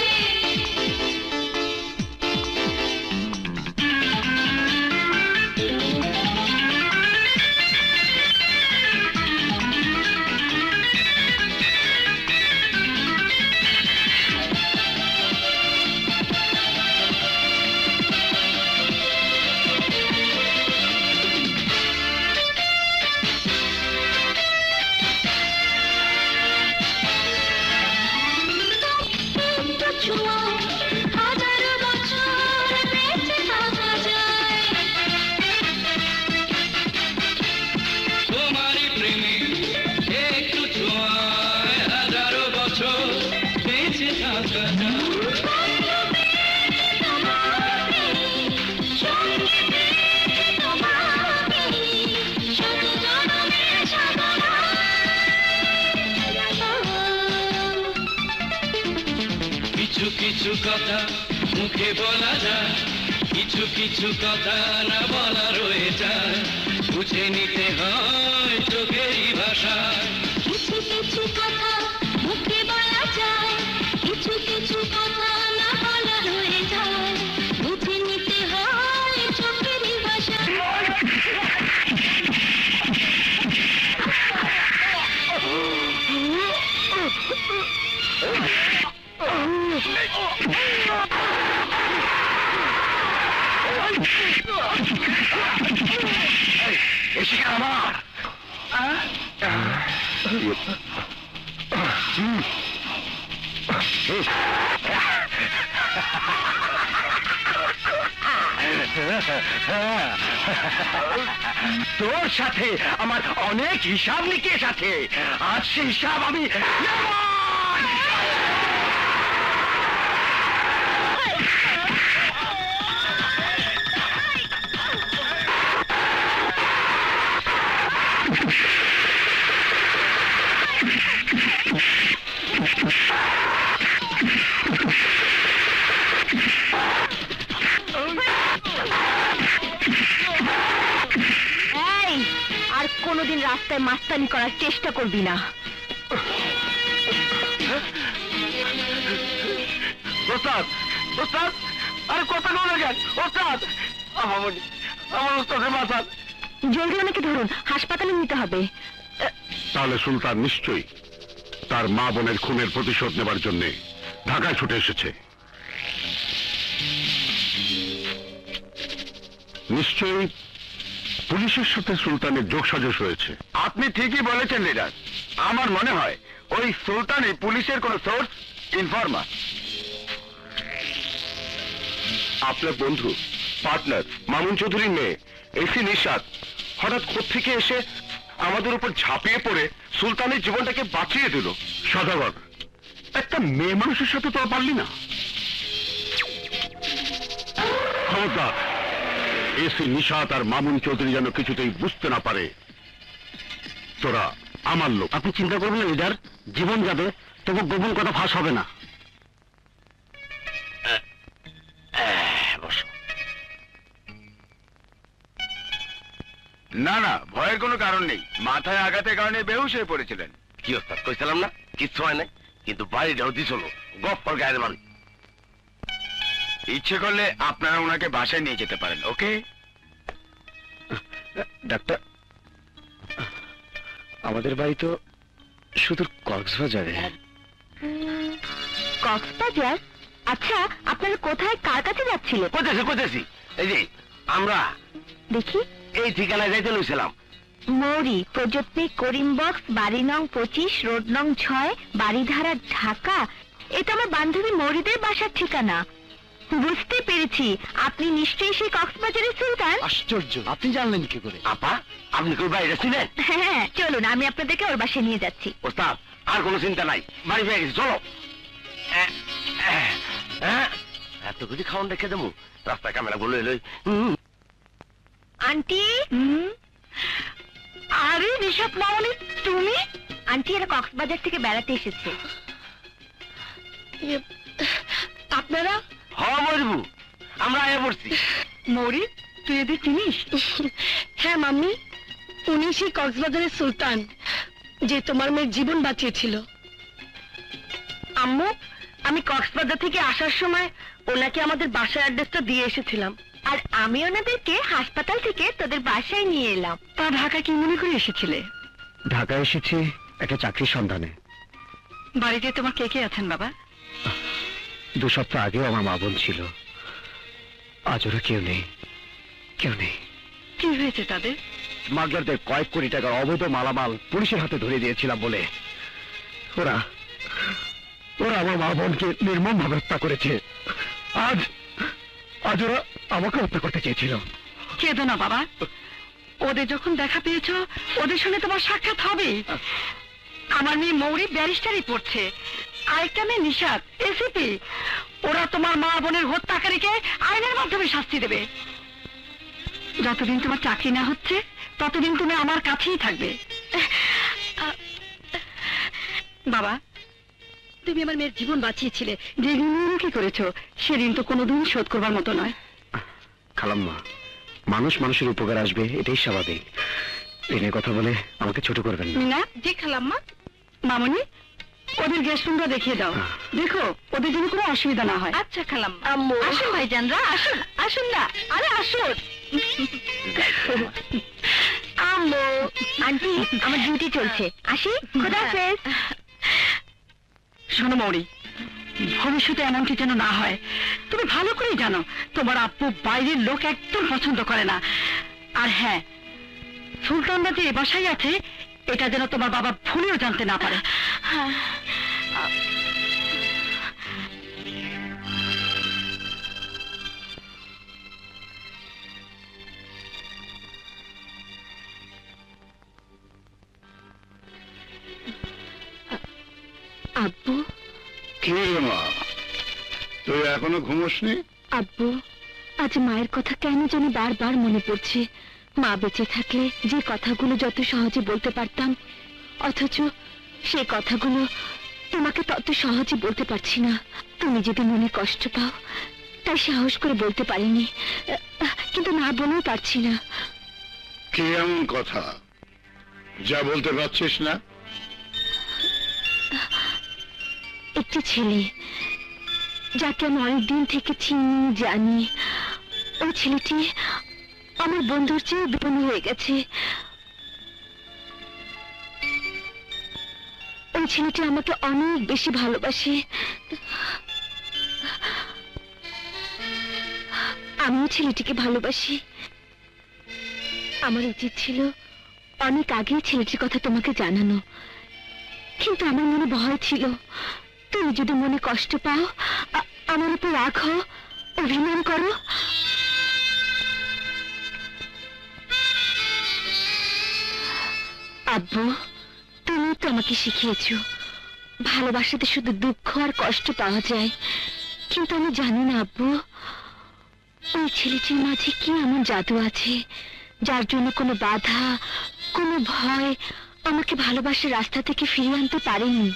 [SPEAKER 7] হাজারো বছর বেঁচে থাকা যায়,
[SPEAKER 6] তোমারই প্রেমে একটু ছোঁয়ায় হাজারো বছর বেঁচে থাকা যায়। কিছু কিছু কথা মুখে বলা যায়, কিছু কিছু কথা না বলা রয়ে যায়, বুঝে নিতে হয় চোখেরই ভাষা।
[SPEAKER 7] কিছু কিছু কথা মুখে বলা যায়, কিছু কিছু কথা না বলা রয়ে যায়, বুঝে নিতে হয় চোখেরই ভাষা।
[SPEAKER 1] এই শিকার আমার। তোর সাথে আমার অনেক হিসাব নিকেশ আছে, আজ সে হিসাব আমি নেব।
[SPEAKER 3] এই, আর কোনোদিন রাস্তায় মাস্তানি করার চেষ্টা করবি না।
[SPEAKER 1] ওস্তাদ, ওস্তাদ, আরে কথা বলে গেল ওস্তাদ। আমার ওস্তাদের মাথা।
[SPEAKER 3] জলদি ওনাকে ধরুন, হাসপাতালে নিতে হবে।
[SPEAKER 4] তাহলে সুলতান নিশ্চয়ই তার মা বোনের খুনের প্রতিশোধ নেবার জন্য ঢাকায় ছুটে এসেছে। নিশ্চয়ই পুলিশের সাথে সুলতানের যোগসাজশ হয়েছে।
[SPEAKER 1] আপনি ঠিকই বলেছেন লিডার, আমার মনে হয় ওই সুলতানই পুলিশের কোন সোর্স ইনফরমার। আপনার বন্ধু পার্টনার মামুন চৌধুরীর মেয়ে এসি নিশাত হঠাৎ কোত্থেকে এসে আমাদের উপর ঝাঁপিয়ে পড়ে সুলতানের জীবনটাকে বাঁচিয়ে দিল।
[SPEAKER 4] সদাগর, একটা মেয়ে মানুষের সাথে তো আর পারলি না। খবরদার, এসি নিশাত আর মামুন চৌধুরী যেন কিছুতেই বুঝতে না পারে তোরা আমার লোক।
[SPEAKER 1] আপনি চিন্তা করবেন না লিডার, জীবন যাবে তবু গোপন কথা ফাঁস হবে না। না না, ভয়ের কোনো কারণ নেই, মাথায় আঘাতের কারণে বেহুশ হয়ে পড়েছিলেন।
[SPEAKER 2] কি ওস্তাদ কইছিলাম না কিচ্ছু হয় নাই, কিন্তু বাড়িটাও দিছিল গপ্পর গায়ের বাড়ি।
[SPEAKER 1] ইচ্ছে করলে আপনারা ওনাকে বাসায় নিয়ে যেতে পারেন। ওকে ডাক্তার, আমাদের বাড়ি তো শুধু কক্সবাজারে।
[SPEAKER 3] কক্সবাজার? আচ্ছা, আপনারা কোথায় কার কাছে যাচ্ছিলেন?
[SPEAKER 2] কোথাছি এই যে আমরা
[SPEAKER 3] দেখি।
[SPEAKER 2] এই ঠিকানায় যাইতে লইছিলাম।
[SPEAKER 3] মৌরি প্রযত্নে করিম বক্স, বাড়ি নং 25, রোড নং 6, বাড়িধারা, ঢাকা। এটা আমার বান্ধবী মৌরিদের বাসার ঠিকানা। বুঝতে পেরেছি, আপনি নিশ্চয়ই সেই কক্সবাজারের সুলতান।
[SPEAKER 1] আশ্চর্য, আপনি জানলেন কি করে?
[SPEAKER 2] আপা, আপনি কই বাইরে ছিলেন?
[SPEAKER 3] হ্যাঁ, চলুন আমি আপনাদেরকে ওর বাসায় নিয়ে যাচ্ছি।
[SPEAKER 2] ওস্তাদ, আর কোনো চিন্তা নাই, বাড়ি পেয়ে গেছি, চলো। এত কিছু খাওয়ান রেখে দেবো, রাস্তায় ক্যামেরা গুলো এলোই।
[SPEAKER 3] আন্টি। আরে নিশাত মামনি, তুমি? আন্টি এরা কক্সবাজার থেকে বেড়াতে এসেছে। আপনারা?
[SPEAKER 2] হ্যাঁ মরবু, আমরা আয়া পড়ছি।
[SPEAKER 3] মৌরি, তুই এদের চিনিস? হ্যাঁ মাম্মি, উনি সেই কক্সবাজারের সুলতান যে তোমার মেয়ের জীবন বাঁচিয়েছিল। আম্মু, আমি কক্সবাজার থেকে আসার সময় ওনাকে আমাদের বাসার অ্যাড্রেসটা দিয়ে এসেছিলাম, আর আমি ওনাদেরকে হাসপাতাল থেকে তোদের বাসায় নিয়ে এলাম। তা ঢাকা কি মনে করে এসেছিলে?
[SPEAKER 1] ঢাকায় এসেছি একটা চাকরির সন্ধানে।
[SPEAKER 3] বাড়িতে তোমার কে কে আছেন বাবা?
[SPEAKER 1] 2 সপ্তাহ আগেও আমার মা বোন ছিল, আজ ওরা কেউ নেই, কেউ নেই।
[SPEAKER 3] কি হয়েছে তাদের?
[SPEAKER 1] স্মাগলারদের কয়েক কোটি টাকার অবৈধ মালামাল পুলিশের হাতে ধরে দিয়েছিলাম বলে ওরা আমার মা বোনকে নির্মমভাবে হত্যা করেছে। আজ ওরা আমাকে হত্যা করতে চেয়েছিল।
[SPEAKER 3] কেঁদো না বাবা, ওদের যখন দেখা পেয়েছো ওদের সঙ্গে তোমার সাক্ষাৎ হবে। আমার মেয়ে মৌরি ব্যারিস্টারি পড়ছে, আরেকটা মেয়ে নিশাত এসিপি। ওরা তোমার মা বোনের হত্যাকারীকে আইনের মাধ্যমে শাস্তি দেবে। যতদিন তোমার চাকরি না হচ্ছে ততদিন তুমি আমার কাছেই থাকবে। বাবা, তুমি আমার মেয়ের জীবন বাঁচিয়েছিলে, যে ঋণ কি করেছো সে ঋণ তো কোনোদিন শোধ করবার মতো নয়।
[SPEAKER 1] খালাম্মা, মানুষ মানুষের উপকার আসবে, এটাই স্বাভাবিক। ঋণের কথা বলে আমাকে ছোট করবেন না।
[SPEAKER 3] না জি খালাম্মা। মামনি, ওদের গেস্ট রুমটা দেখিয়ে দাও, দেখো ওদের জন্য কোনো অসুবিধা না হয়। আচ্ছা খালাম্মা। আম্মু, আসুন ভাইজানরা, আসুন। আসুন না, আরে আসুন। আম্মু, আন্টি আমার ডিউটি চলছে, আসি। খোদা হাফেজ। শোনো মৌরি, ভবিষ্যতে এমনটি যেন না হয়। তুমি ভালো করেই জানো তোমার আব্বু বাইরের লোক একদম পছন্দ করে না। আর হ্যাঁ, সুলতানরা যে এ বাসায় আছে এটা যেন তোমার বাবা ভুলেও জানতে না পারে।
[SPEAKER 7] আব্বু,
[SPEAKER 4] কি রে মা, তুই এখনো ঘুমোসনি?
[SPEAKER 7] আব্বু, আজ মায়ের কথা কেন জানি বারবার মনে পড়ছে। মা বেঁচে থাকলে যে কথাগুলো যত সহজে বলতে পারতাম, অথচ সেই কথাগুলো তোমাকে তত সহজে বলতে পারছি না। তুমি যদি মনে কষ্ট পাও তাই সাহস করে বলতে পারিনি, কিন্তু না বলেও পারছি না।
[SPEAKER 4] কি এমন কথা যা বলতে পারছিস না?
[SPEAKER 7] একটি ছেলে যাকে আমি অনেকদিন থেকে চিনি, জানি, ওই ছেলেটি আমার বন্ধুর চেয়ে বিপন্ন হয়ে গেছে। ওই ছেলেটি আমাকে অনেক বেশি ভালোবাসে। আমিও ছেলেটিকে ভালোবাসি। আমার উচিত ছিল অনেক আগে ছেলেটির কথা তোমাকে জানানো, কিন্তু আমার মনে ভয় ছিল তুমি যদি মনে কষ্ট পাও, আমার উপর রাগ হও, অভিমান করো। আব্বু, তুমি তো আমাকে শিখিয়েছো ভালোবাসাতে শুধু দুঃখ আর কষ্ট পাওয়া যায়, কিন্তু আমি জানি না আব্বু, ওই ছেলেটির মাঝে কি এমন জাদু আছে যার জন্য কোনো বাধা, কোনো ভয় আমাকে ভালোবাসার রাস্তা থেকে ফিরিয়ে আনতে পারেনি।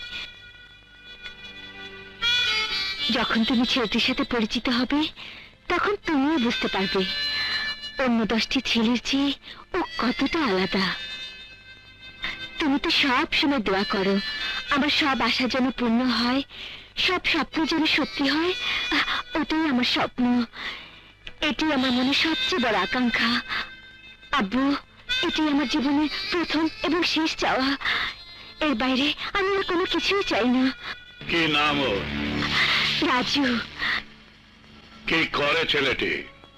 [SPEAKER 7] যখন তুমি ছেলেটির সাথে পরিচিত হবে তখন তুমিও বুঝতে পারবে অন্য 10টি ছেলের চেয়ে ও কতটা আলাদা। তুমি তো সব সময় দোয়া করো আমার সব আশা যেন পূর্ণ হয়, সব স্বপ্ন যেন সত্যি হয়। ওটাই আমার স্বপ্ন, এটি আমার মনে সবচেয়ে বড় আকাঙ্ক্ষা। আব্বু, এটি আমার জীবনের প্রথম এবং শেষ চাওয়া। এর বাইরে আমি আর কোনো কিছুই চাই না।
[SPEAKER 4] কি নাম ওর?
[SPEAKER 7] রাজু।
[SPEAKER 4] কি করে ছেলেটি?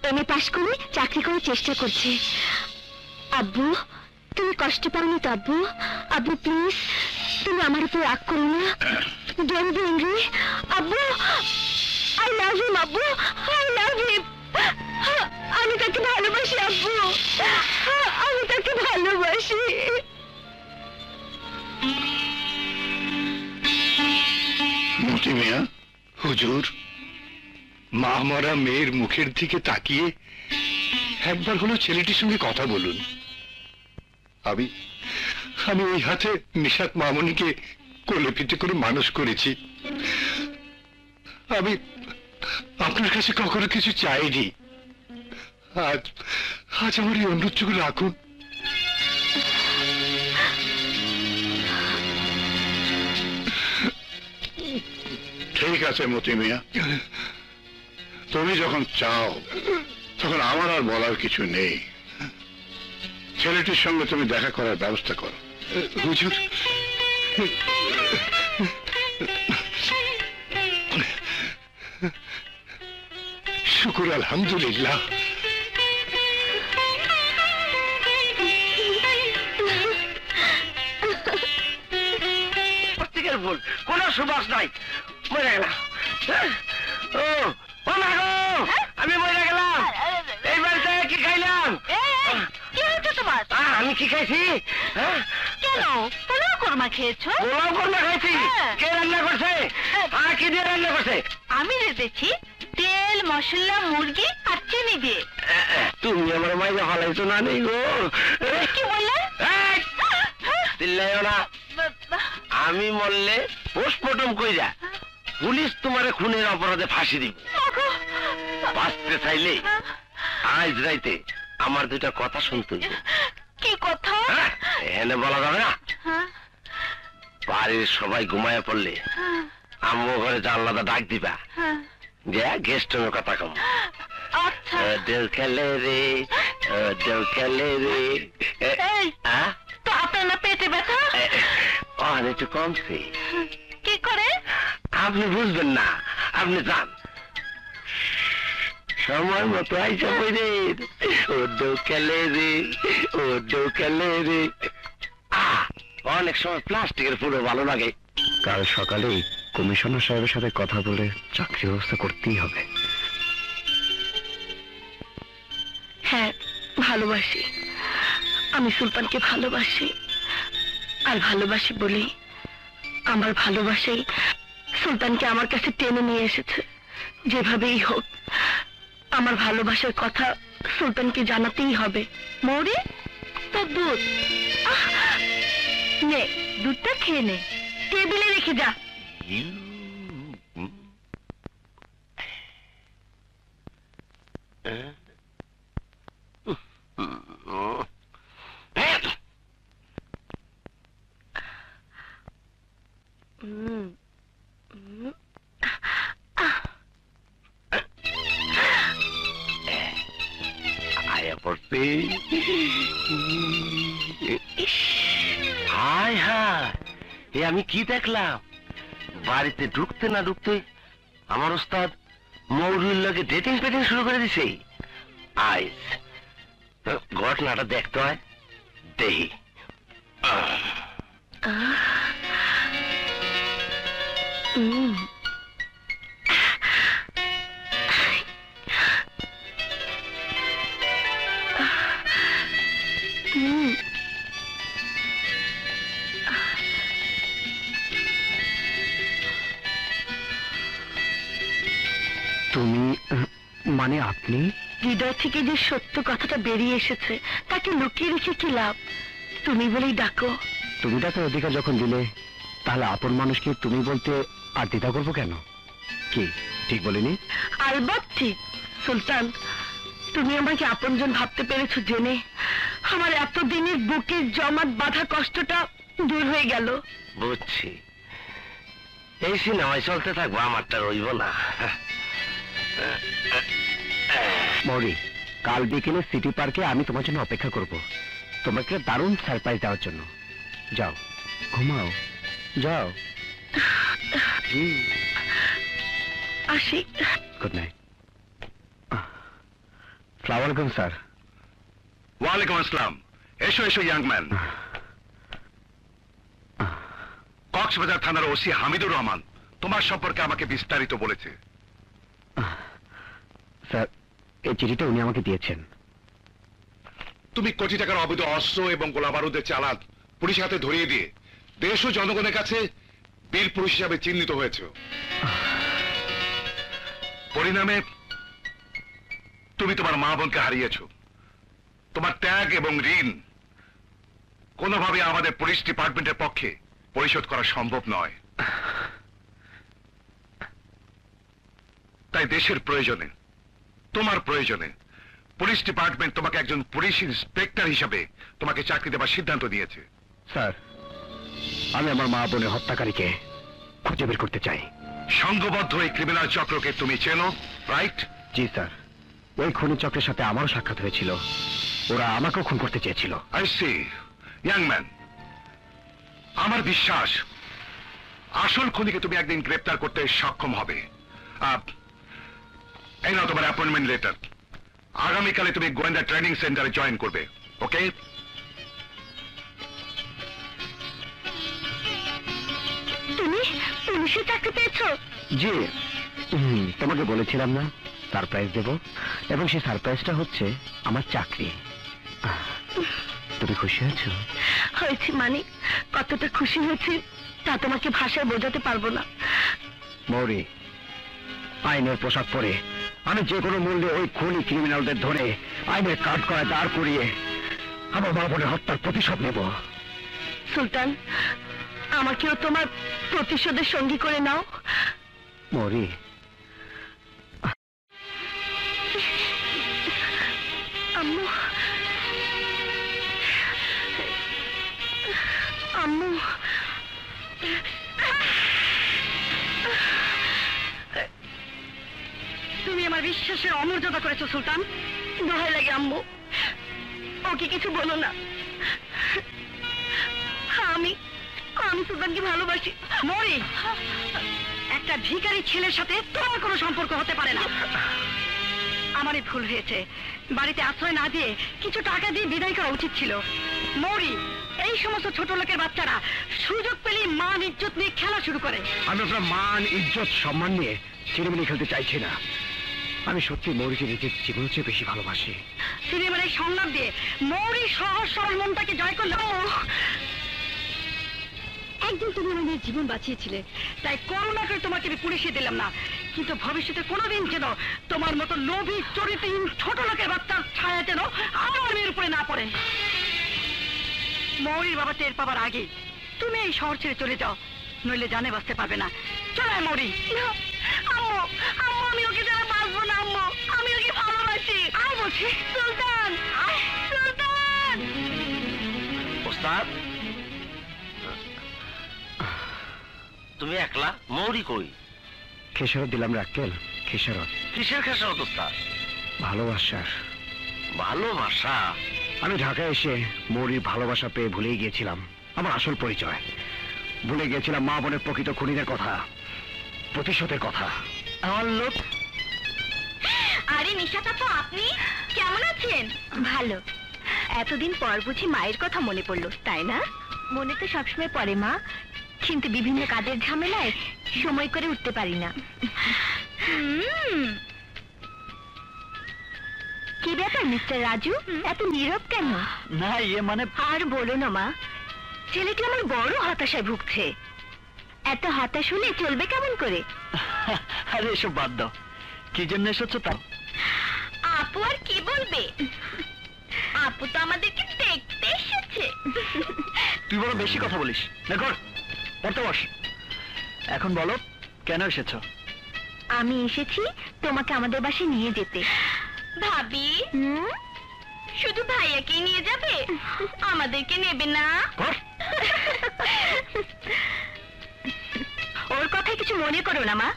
[SPEAKER 7] এমএ পাশ করে চাকরি করে চেষ্টা করছে। আব্বু, তুমি কষ্ট পাওনি তো আব্বু? আব্বু প্লিজ, তুমি আমার উপর রাগ করো না। ডোন্ট বি অ্যাংরি আব্বু। আই লাভ হিম আব্বু, আই লাভ হিম। আমি তাকে ভালোবাসি আব্বু, আমি তাকে ভালোবাসি।
[SPEAKER 4] মতি মিয়া, হুজুর, মা মরা মেয়ের মুখের দিকে তাকিয়ে একবার হলো ছেলেটির সঙ্গে কথা বলুন। আমি ওই হাতে নিশাত মামনিকে কোলে পিঠে করে মানুষ করেছি। আমি আপনার কাছে কখনো কিছু চাইনি। আজ আমার এই অনুরোধটুকু রাখুন। ঠিক আছে মতি মিয়া, তুমি যখন চাও তখন আমার আর বলার কিছু নেই। ছেলেটির সঙ্গে তুমি দেখা করার ব্যবস্থা করো। হুজুর, শুকুর আলহামদুলিল্লাহ।
[SPEAKER 2] কোন সুবাস নাই, মরে গেলাম। আমি মরে গেলাম। এই বাড়িতে কি খাইলাম?
[SPEAKER 3] কি হয়েছে তোমার?
[SPEAKER 2] আমি কি খাইছি?
[SPEAKER 3] কেন পোলাও কোরমা খেয়েছো?
[SPEAKER 2] পোলাও কোরমা খাইছি? কে রান্না করছে? কি দিয়ে রান্না করছে?
[SPEAKER 3] আমি রেঁধেছি তেল, মশলা, মুরগি আর চিনি দিয়ে।
[SPEAKER 2] তুমি আমার মাইকে হলাইছো না নেই গো।
[SPEAKER 3] কি বললে?
[SPEAKER 2] চিল্লাইও না। আমি মরলে পোস্টমর্টম কইরা পুলিশ তোমারে খুনের অপরাধে ফাঁসি দিব। বাঁচতে চাইলে আজ রাইতে আমার দুটা কথা শুনতে হইবে।
[SPEAKER 3] কি কথা?
[SPEAKER 2] এখানে বলা যাবে না। বাড়ির সবাই ঘুমায় পড়লে আম্মু ঘরে জানলাটা ডাক দিবা, গেস্ট কথা কম। দেউ খেলে রে, দেউ খেলে রে।
[SPEAKER 3] তো আপনার না পেটে ব্যথা?
[SPEAKER 2] একটু কমছে।
[SPEAKER 3] কি করে?
[SPEAKER 2] আপনি বুঝবেন না, আপনি যান। সময় মতো আইসা বইরে ও দোকালে রে, ও দোকালে রে। অনেক সময় প্লাস্টিকের ফুলও ভালো লাগে।
[SPEAKER 1] কাল সকালে কমিশনার সাহেবের সাথে কথা বলে চাকরি ব্যবস্থা করতেই হবে।
[SPEAKER 3] হ্যাঁ, ভালোবাসি। আমি সুলতানকে ভালোবাসি, আর ভালোবাসি বলেই আমার ভালোবাসাই সুলতানকে আমার কাছে টেনে নিয়ে এসেছে। যেভাবেই হোক আমার ভালোবাসার কথা সুলতানকে জানাতেই হবে। মৌরি, তোর দুধ নে, দুধটা খেয়ে নে, টেবিলে রেখে যা।
[SPEAKER 2] আয়া পড়তে। হায় হায়, এ আমি কি দেখলাম? বাড়িতে ঢুকতে না ঢুকতে আমার ওস্তাদ মৌরির লগে ডেটিং পেটিং শুরু করে দিছে। আইস ঘটনাটা দেখতে হয়, দেহি।
[SPEAKER 1] তুমি মানে আপনি?
[SPEAKER 3] হৃদয় থেকে যে সত্য কথাটা বেরিয়ে এসেছে তাকে লুকিয়ে রেখে কি লাভ? তুমি বলেই ডাকো।
[SPEAKER 1] তুমি তাকে অধিকার যখন দিলে, তাহলে আপন মানুষকে তুমি বলতে আর দ্বিধা করবো কেন? কি ঠিক বলিনি?
[SPEAKER 3] আলবাত ঠিক। সুলতান, তুমি আমাকে আপনজন ভাবতে পেরেছো জেনে আমার এতদিনের বুকের জমাট বাঁধা কষ্টটা দূর হয়ে গেল।
[SPEAKER 2] বুঝছি, এই সিনেমায় চলতে থাকবো, আমারটা রইব না।
[SPEAKER 1] মৌরি, কাল বিকেলে সিটি পার্কে আমি তোমার জন্য অপেক্ষা করব, তোমাকে দারুণ সারপ্রাইজ দেওয়ার জন্য। যাও, ঘুমাও, যাও।
[SPEAKER 3] আসি।
[SPEAKER 1] Good night. সালাম আলাইকুম স্যার।
[SPEAKER 4] ওয়ালাইকুম আসসালাম। এসো এসো ইয়াং ম্যান। কক্সবাজার থানার ওসি হামিদুর রহমান তোমার সম্পর্কে আমাকে বিস্তারিত বলেছে।
[SPEAKER 1] স্যার, এই চিঠিটা উনি আমাকে দিয়েছেন।
[SPEAKER 4] তুমি কোটি টাকার অবৈধ অস্ত্র এবং গোলাবারুদের চালান পুলিশের হাতে ধরিয়ে দিয়ে দেশ ও জনগণের কাছে বীর পুরুষ হিসাবে চিহ্নিত হয়েছে। পরিণামে তুমি তোমার মা বোনকে হারিয়েছ। তোমার ত্যাগ এবং ঋণ কোনোভাবে আমাদের পুলিশ ডিপার্টমেন্টের পক্ষে পরিশোধ করা সম্ভব নয়। তাই দেশের প্রয়োজনে, তোমার প্রয়োজনে পুলিশ ডিপার্টমেন্ট তোমাকে একজন পুলিশ ইন্সপেক্টর হিসাবে তোমাকে চাকরি দেওয়ার সিদ্ধান্ত নিয়েছে।
[SPEAKER 1] স্যার, আমি আমার মা বোনের হত্যাকারীকে খুঁজে বের করতে চাই।
[SPEAKER 4] সংঘবদ্ধ এই ক্রিমিনাল চক্রকে তুমি চেনো, রাইট?
[SPEAKER 1] জি স্যার, ওই খুনি চক্রের সাথে আমারও সাক্ষাৎ হয়েছিল। ওরা আমাকেও খুন করতে চেয়েছিল।
[SPEAKER 4] I C. ইয়াং ম্যান, আমার বিশ্বাস আসল খুনিকে তুমি একদিন গ্রেপ্তার করতে সক্ষম হবে। এই নাও তোমার অ্যাপয়েন্টমেন্ট লেটার। আগামীকালে তুমি গোয়েন্দা ট্রেনিং সেন্টারে জয়েন করবে, ওকে?
[SPEAKER 3] তুমি পুলিশে চাকরি পেয়েছো?
[SPEAKER 1] জি, তোমাকে বলেছিলাম না সারপ্রাইজ দেব, এবং সেই সারপ্রাইজটা হচ্ছে আমার চাকরি। তুমি খুশি হয়েছো?
[SPEAKER 3] হয়েছি মানে কতটা খুশি হয়েছি তা তোমাকে ভাষায় বোঝাতে পারবো না।
[SPEAKER 1] মৌরি, আইনের পোশাক পরে আমি যে কোনো মূল্যে ওই খুনি ক্রিমিনালদের ধরে আইনের কাঠ করা দাঁড় করিয়ে আমার মা বোনের হত্যার প্রতিশোধ নেব।
[SPEAKER 3] সুলতান, আমাকেও তোমার প্রতিশোধের সঙ্গী করে নাও।
[SPEAKER 1] মৌরি,
[SPEAKER 3] আম্মু, আম্মু, তুমি আমার বিশ্বাসের অমর্যাদা করেছো সুলতান। দোহাই লাগে আম্মু, ওকে কিছু বলো না। আমি সুলতানকে ভালোবাসি। মরি, একটা ভিখারি ছেলের সাথে তোমার কোনো সম্পর্ক হতে পারে না। আমারই ভুল হয়েছে, বাড়িতে আশ্রয় না দিয়ে কিছু টাকা দিয়ে বিদায় করা উচিত ছিল। মৌরি, এই সমস্ত ছোট লোকের বাচ্চারা সুযোগ পেলে মান ইজ্জত নিয়ে খেলা শুরু করে।
[SPEAKER 1] আমি আপনার মান ইজ্জত সম্মান নিয়ে ছেলেমেলে খেলতে চাইছি না। আমি সত্যি মৌরিকে নিজের জীবনের চেয়ে বেশি ভালোবাসি।
[SPEAKER 3] সিনেমার এই সংলাপ দিয়ে মৌরি সহজ সরল মনটাকে জয় করল। একদিন তুমি আমাদের জীবন বাঁচিয়েছিলে, তাই করোনা করে তোমাকে আমি পুলিশে দিলাম না, কিন্তু ভবিষ্যতে কোনোদিন যেন তোমার মতো লোভী চরিত্রহীন ছোট লোকের বাচ্চার ছায়া যেন আমার মেয়ের উপরে না পড়ে। মৌরির বাবা টের পাবার আগে তুমি এই শহর ছেড়ে চলে যাও, নইলে জানে বাঁচতে পারবে না। চলে মৌরি। আম্মু, আম্মু, আমি ওকে যারা বাঁচবো না আম্মু, আমি ওকে ভালোবাসি। আমি বলছি সুলতান, সুলতান।
[SPEAKER 2] ওস্তাদ, তুমি একলা? মৌরি কই?
[SPEAKER 1] খেসারত দিলাম রে আক্কেল, খেসারত।
[SPEAKER 2] কিসের খেসারত ওস্তাদ?
[SPEAKER 1] ভালোবাসার।
[SPEAKER 2] ভালোবাসা?
[SPEAKER 1] আমি ঢাকায় এসে মৌরির ভালোবাসা পেয়ে ভুলেই গিয়েছিলাম আমার আসল পরিচয়। ভুলে গিয়েছিলাম মা বোনের প্রকৃত খুনিদের কথা, প্রতিশোধের কথা।
[SPEAKER 5] আমার লোক।
[SPEAKER 3] আরে নিশা কাকু, আপনি কেমন আছেন? ভালো। এতদিন পর বুঝি মায়ের কথা মনে পড়লো, তাই না? মনে তো সবসময় পড়ে মা, কিন্তু বিভিন্ন কাজের ঝামেলায় সময় করে উঠতে পারি না। কি ব্যাপার মিস্টার রাজু, এত নীরব কেন?
[SPEAKER 5] না মানে
[SPEAKER 3] আর বলো না মা, ছেলেটি আমার বড় হতাশায় ভুগছে। এত হতাশ হলে চলবে কেমন করে?
[SPEAKER 5] আরে এসব বাদ দাও, কি জন্য এসেছো তাও?
[SPEAKER 3] আপু আর কি বলবে, আপু তো আমাদেরকে দেখতে এসেছে।
[SPEAKER 5] তুই বড় বেশি কথা বলিস। দেখো, পড়তে বস। এখন বলো কেন এসেছো?
[SPEAKER 3] আমি এসেছি তোমাকে আমাদের বাসায় নিয়ে যেতে। ভাবি, শুধু ভাইয়াকে নিয়ে যাবে, আমাদেরকে নেবে না? ওর কথায় কিছু মনে করো না মা।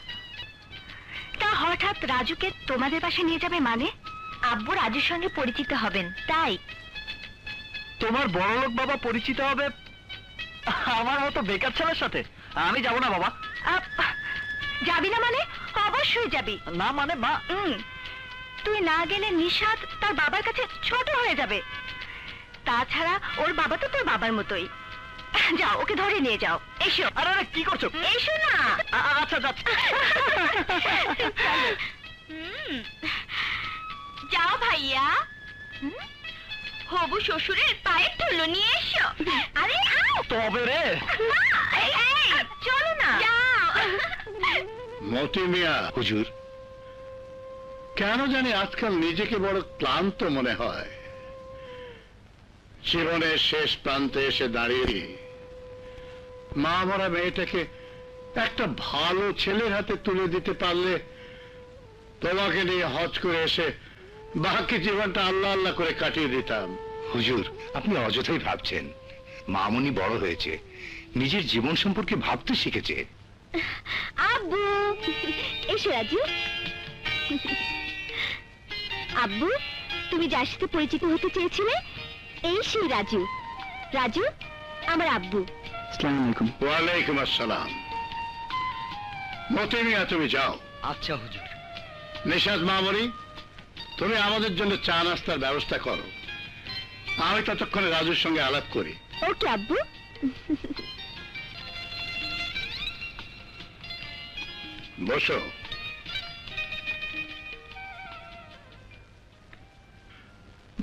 [SPEAKER 3] তা হঠাৎ রাজুকে তোমাদের বাসায় নিয়ে যাবে মানে? আব্বু রাজুর সঙ্গে পরিচিত হবেন তাই।
[SPEAKER 5] তোমার বড়লোক বাবা পরিচিত হবে আমার মতো বেকার ছেলের সাথে? আমি যাব না বাবা।
[SPEAKER 3] যাবি না মানে? অবশ্যই যাবি।
[SPEAKER 5] না মানে মা,
[SPEAKER 3] তুই না গেলে নিশাদ তার বাবার কাছে ছোট হয়ে যাবে। তাছাড়া ওর বাবা তো তোর বাবার মতোই। যাও, ওকে ধরে নিয়ে যাও। এসো।
[SPEAKER 5] আরে আরে কি করছো?
[SPEAKER 3] এসো না।
[SPEAKER 5] আচ্ছা যাচ্ছি।
[SPEAKER 3] যাও ভাইয়া, হবু শ্বশুরের পায়ের ধুলো নিয়ে এসো। আরে
[SPEAKER 5] তবে রে,
[SPEAKER 3] চলো না। যাও।
[SPEAKER 4] মতি মিয়া।
[SPEAKER 1] হুজুর,
[SPEAKER 4] কেন জানি আজকাল নিজেকে বড় ক্লান্ত মনে হয়। জীবনের শেষ প্রান্তে এসে দাঁড়িয়ে মা মরা মেয়েটাকে একটা ভালো ছেলের হাতে তুলে দিতে পারলে তোমাকে নিয়ে হজ করে এসে বাকি জীবনটা আল্লাহ আল্লাহ করে কাটিয়ে দিতাম।
[SPEAKER 1] হুজুর, আপনি অযথাই ভাবছেন। মামুনি বড় হয়েছে, নিজের জীবন সম্পর্কে ভাবতে শিখেছে।
[SPEAKER 3] আব্বু, এসো রাজু। আব্বু, তুমি যার সাথে পরিচিত হতে চেয়েছিলে এই সেই রাজু। রাজু আমার আব্বু।
[SPEAKER 5] আসসালামু আলাইকুম।
[SPEAKER 4] ওয়ালাইকুম আসসালাম। মতি মিয়া, তুমি যাও।
[SPEAKER 5] আচ্ছা হুজুর।
[SPEAKER 4] নিশাদ মামনি, তুমি আমাদের জন্য চা নাস্তার ব্যবস্থা করো, আমি ততক্ষণে রাজুর সঙ্গে আলাপ করি।
[SPEAKER 3] ওকে আব্বু।
[SPEAKER 4] বসো।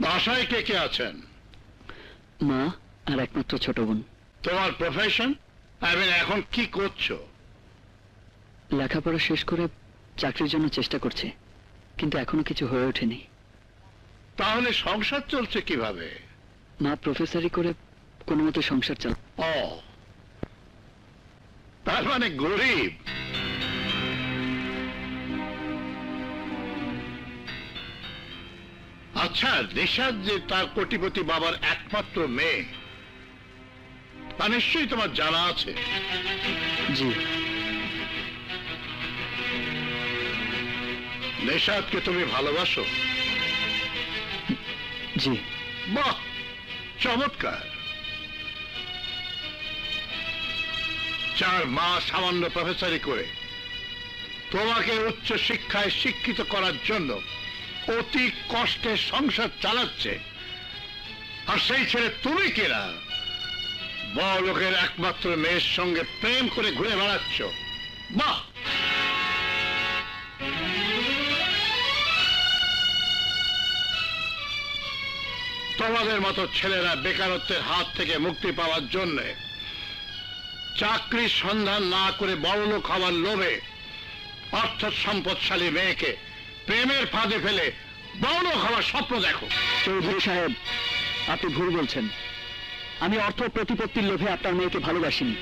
[SPEAKER 4] বাসায় কে কে আছেন?
[SPEAKER 5] মা আর একমাত্র ছোট বোন।
[SPEAKER 4] তোমার প্রফেশন? এখন কি করছো?
[SPEAKER 5] লেখাপড়া শেষ করে চাকরির জন্য চেষ্টা করছে, কিন্তু এখনো কিছু হয়ে ওঠেনি।
[SPEAKER 4] তাহলে সংসার চলছে কিভাবে?
[SPEAKER 5] মা প্রফেসরি করে কোনো মতো সংসার চাল।
[SPEAKER 4] ও, তার মানে গরিব। আচ্ছা, নিশাদ যে তার কোটিপতি বাবার একমাত্র মেয়ে, তা নিশ্চয়ই তোমার জানা আছে।
[SPEAKER 5] জি।
[SPEAKER 4] নিশাদকে তুমি ভালোবাসো?
[SPEAKER 5] জি।
[SPEAKER 4] বাহ, চমৎকার। 4 মাস সামান্য প্রফেসরি করে তোমাকে উচ্চ শিক্ষায় শিক্ষিত করার জন্য অতি কষ্টে সংসার চালাচ্ছে, আর সেই ছেলে তুমি কিনা বড় লোকের একমাত্র মেয়ের সঙ্গে প্রেম করে ঘুরে বেড়াচ্ছ। বাহ! তোমাদের মতো ছেলেরা বেকারত্বের হাত থেকে মুক্তি পাওয়ার জন্য চাকরির সন্ধান না করে বড়লোক হওয়ার লোভে অর্থ সম্পদশালী মেয়েকে প্রেমের ফাঁদে ফেলে বড়লোক হওয়ার স্বপ্ন দেখো।
[SPEAKER 5] চৌধুরী সাহেব, আপনি ভুল বলছেন। আমি অর্থ প্রতিপত্তির লোভে আপনার মেয়েকে ভালোবাসিনি।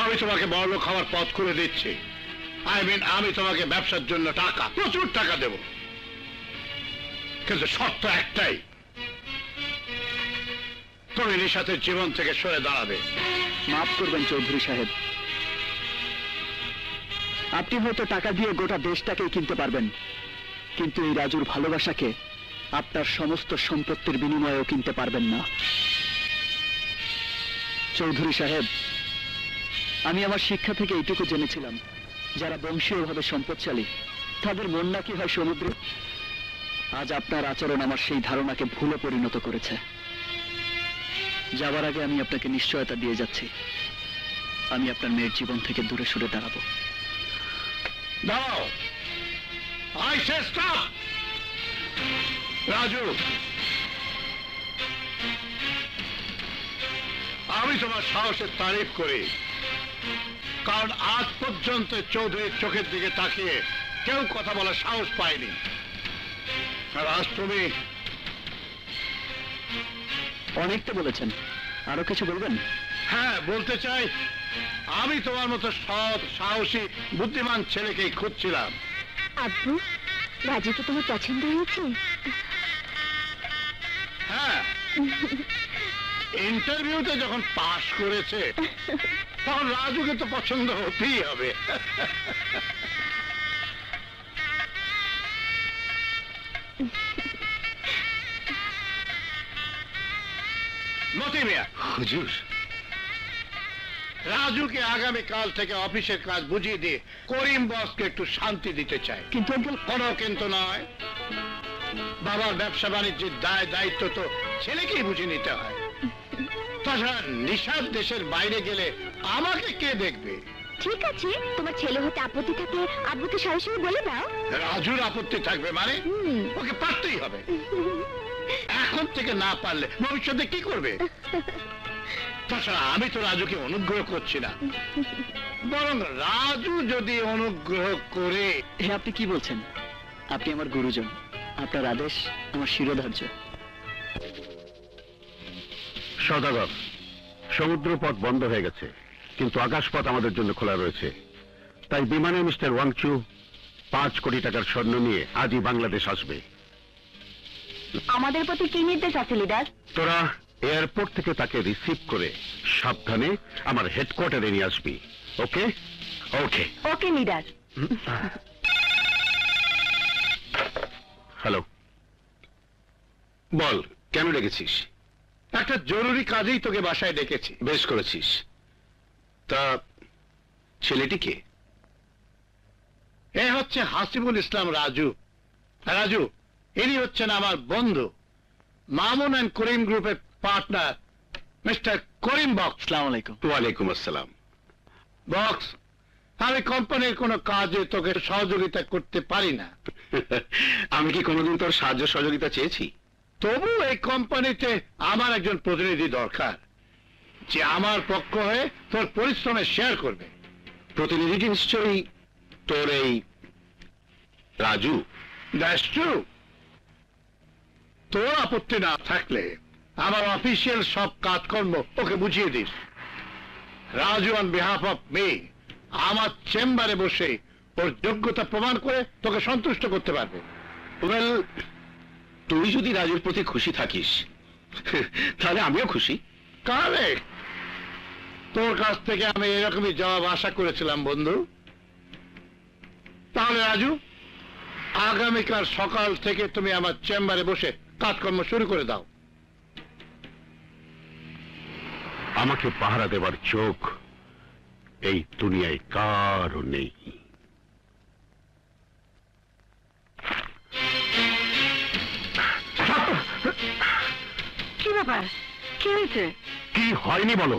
[SPEAKER 4] আমি তোমাকে বড়লোক হওয়ার পথ করে দিচ্ছি। আমি তোমাকে ব্যবসার জন্য টাকা, প্রচুর টাকা দেব, কিন্তু শর্ত একটাই, তুমি নিশাতের জীবন থেকে সরে দাঁড়াবে।
[SPEAKER 5] মাফ করবেন চৌধুরী সাহেব, আপনি হয়তো টাকা দিয়ে গোটা দেশটাকেই কিনতে পারবেন, কিন্তু এই রাজুর ভালোবাসাকে আপনার সমস্ত সম্পত্তির বিনিময়েও কিনতে পারবেন না। চৌধুরী সাহেব, আমি আমার শিক্ষা থেকে এইটুকু জেনেছিলাম, যারা বংশীয়ভাবে সম্পদশালী তাদের মন নাকি হয় সমুদ্রে। আজ আপনার আচরণ আমার সেই ধারণাকে ভুলে পরিণত করেছে। যাবার আগে আমি আপনাকে নিশ্চয়তা দিয়ে যাচ্ছি, আমি আপনার মেয়ের জীবন থেকে দূরে সরে দাঁড়াবো।
[SPEAKER 4] দাও, আই সে স্টপ। রাজু, আমি তোমার সাহসের তারিফ করি, কারণ আজ পর্যন্ত চৌধুরীর চোখের দিকে তাকিয়ে কেউ কথা বলার সাহস পায়নি। আর আজ তুমি
[SPEAKER 5] অনেকটা বলেছেন, আরো কিছু বলবেন?
[SPEAKER 4] হ্যাঁ, বলতে চাই, আমি তোমার মতো সৎ, সাহসী, বুদ্ধিমান ছেলেকেই খুঁজছিলাম।
[SPEAKER 3] আব্বু, রাজুকে তোমার পছন্দ হয়েছে?
[SPEAKER 4] হ্যাঁ, ইন্টারভিউতে যখন পাশ করেছে তখন রাজুকে তো পছন্দ হতেই হবে। মতি মিয়া,
[SPEAKER 1] হুজুর,
[SPEAKER 4] রাজুকে আগামীকাল থেকে অফিসের কাজ বুঝিয়ে দিয়ে করিম বসকে একটু শান্তি দিতে চাই।
[SPEAKER 5] কিন্তু আঙ্কেল,
[SPEAKER 4] কোনো কিন্তু নয়, বাবার ব্যবসা বাণিজ্যের দায় দায়িত্ব তো ছেলেকেই বুঝে নিতে হয়। তাছাড়া নিশাদ দেশের বাইরে গেলে আমাকে কে দেখবে?
[SPEAKER 3] ঠিক আছে, তোমার ছেলে হতে আপত্তি থাকলে আব্বুকে সরাসরি বলে দাও।
[SPEAKER 4] রাজুর আপত্তি থাকবে মানে? ওকে পারতেই হবে। এখন থেকে না পারলে ভবিষ্যতে কি করবে? তাছাড়া আমি তো রাজুকে অনুগ্রহ করছি না, বরং রাজু যদি অনুগ্রহ করে।
[SPEAKER 5] হ্যাঁ, আপনি কি বলছেন? আপনি আমার গুরুজন, আপনার আদেশ আমার শিরোধার্য।
[SPEAKER 4] সদাগর, সমুদ্র পথ বন্ধ হয়ে গেছে, কিন্তু আকাশপথ আমাদের জন্য খোলা রয়েছে। তাই বিমানে মিস্টার ওয়াংচু 5 কোটি টাকার স্বর্ণ নিয়ে আজই বাংলাদেশ আসবে।
[SPEAKER 3] আমাদের প্রতি কি নির্দেশ আছে লিডার?
[SPEAKER 4] তোরা এয়ারপোর্ট থেকে তাকে রিসিভ করে সাবধানে আমার হেডকোয়ার্টারে নিয়ে আসবি। ওকে?
[SPEAKER 1] ওকে।
[SPEAKER 3] ওকে লিডার।
[SPEAKER 4] হ্যালো,
[SPEAKER 1] বল, কেন ডেকেছিস?
[SPEAKER 4] একটা জরুরি কাজেই তোকে বাসায় ডেকেছি।
[SPEAKER 1] বেশ করেছিস। তা ছেলেটি কে?
[SPEAKER 4] এ হচ্ছে হাসিবুল ইসলাম রাজু। রাজু, ইনি হচ্ছেন আমার বন্ধু, মামুন অ্যান্ড করিম গ্রুপের পার্টনার মিস্টার করিম বক্স।
[SPEAKER 5] আসসালামু আলাইকুম।
[SPEAKER 1] ওয়ালাইকুম আসসালাম।
[SPEAKER 4] বক্স, আমি কোম্পানির কোনো কাজে তোকে সহযোগিতা করতে পারি না।
[SPEAKER 1] আমি কি কোনোদিন তোর সাহায্য সহযোগিতা চেয়েছি?
[SPEAKER 4] তবু এই কোম্পানিতে আমার একজন প্রতিনিধি দরকার, যে আমার পক্ষ হয়ে তোর পরিশ্রমে শেয়ার করবে।
[SPEAKER 1] প্রতিনিধিটি নিশ্চয়ই তোর এই রাজু।
[SPEAKER 4] That's true. তোর আপত্তি না থাকলে আমার অফিসিয়াল সব কাজকর্ম ওকে বুঝিয়ে this. Raju on behalf of me আমার চেম্বারে বসে ওর যোগ্যতা প্রমাণ করে তোকে সন্তুষ্ট করতে পারবে।
[SPEAKER 1] ওয়েল, তুই যদি রাজুর প্রতি খুশি থাকিস তাহলে আমিও খুশি।
[SPEAKER 4] কারেক্ট। তোর কাছ থেকে আমি এরকমই জবাব আশা করেছিলাম বন্ধু। তাহলে রাজু, আগামীকাল সকাল থেকে তুমি আমার চেম্বারে বসে কাজকর্ম শুরু করে দাও।
[SPEAKER 8] আমাকে পাহারা দেবার চোখ
[SPEAKER 4] এই দুনিয়ায় কারও নেই।
[SPEAKER 3] কি ব্যাপার, কি হয়েছে?
[SPEAKER 4] কি হয়নি বলো?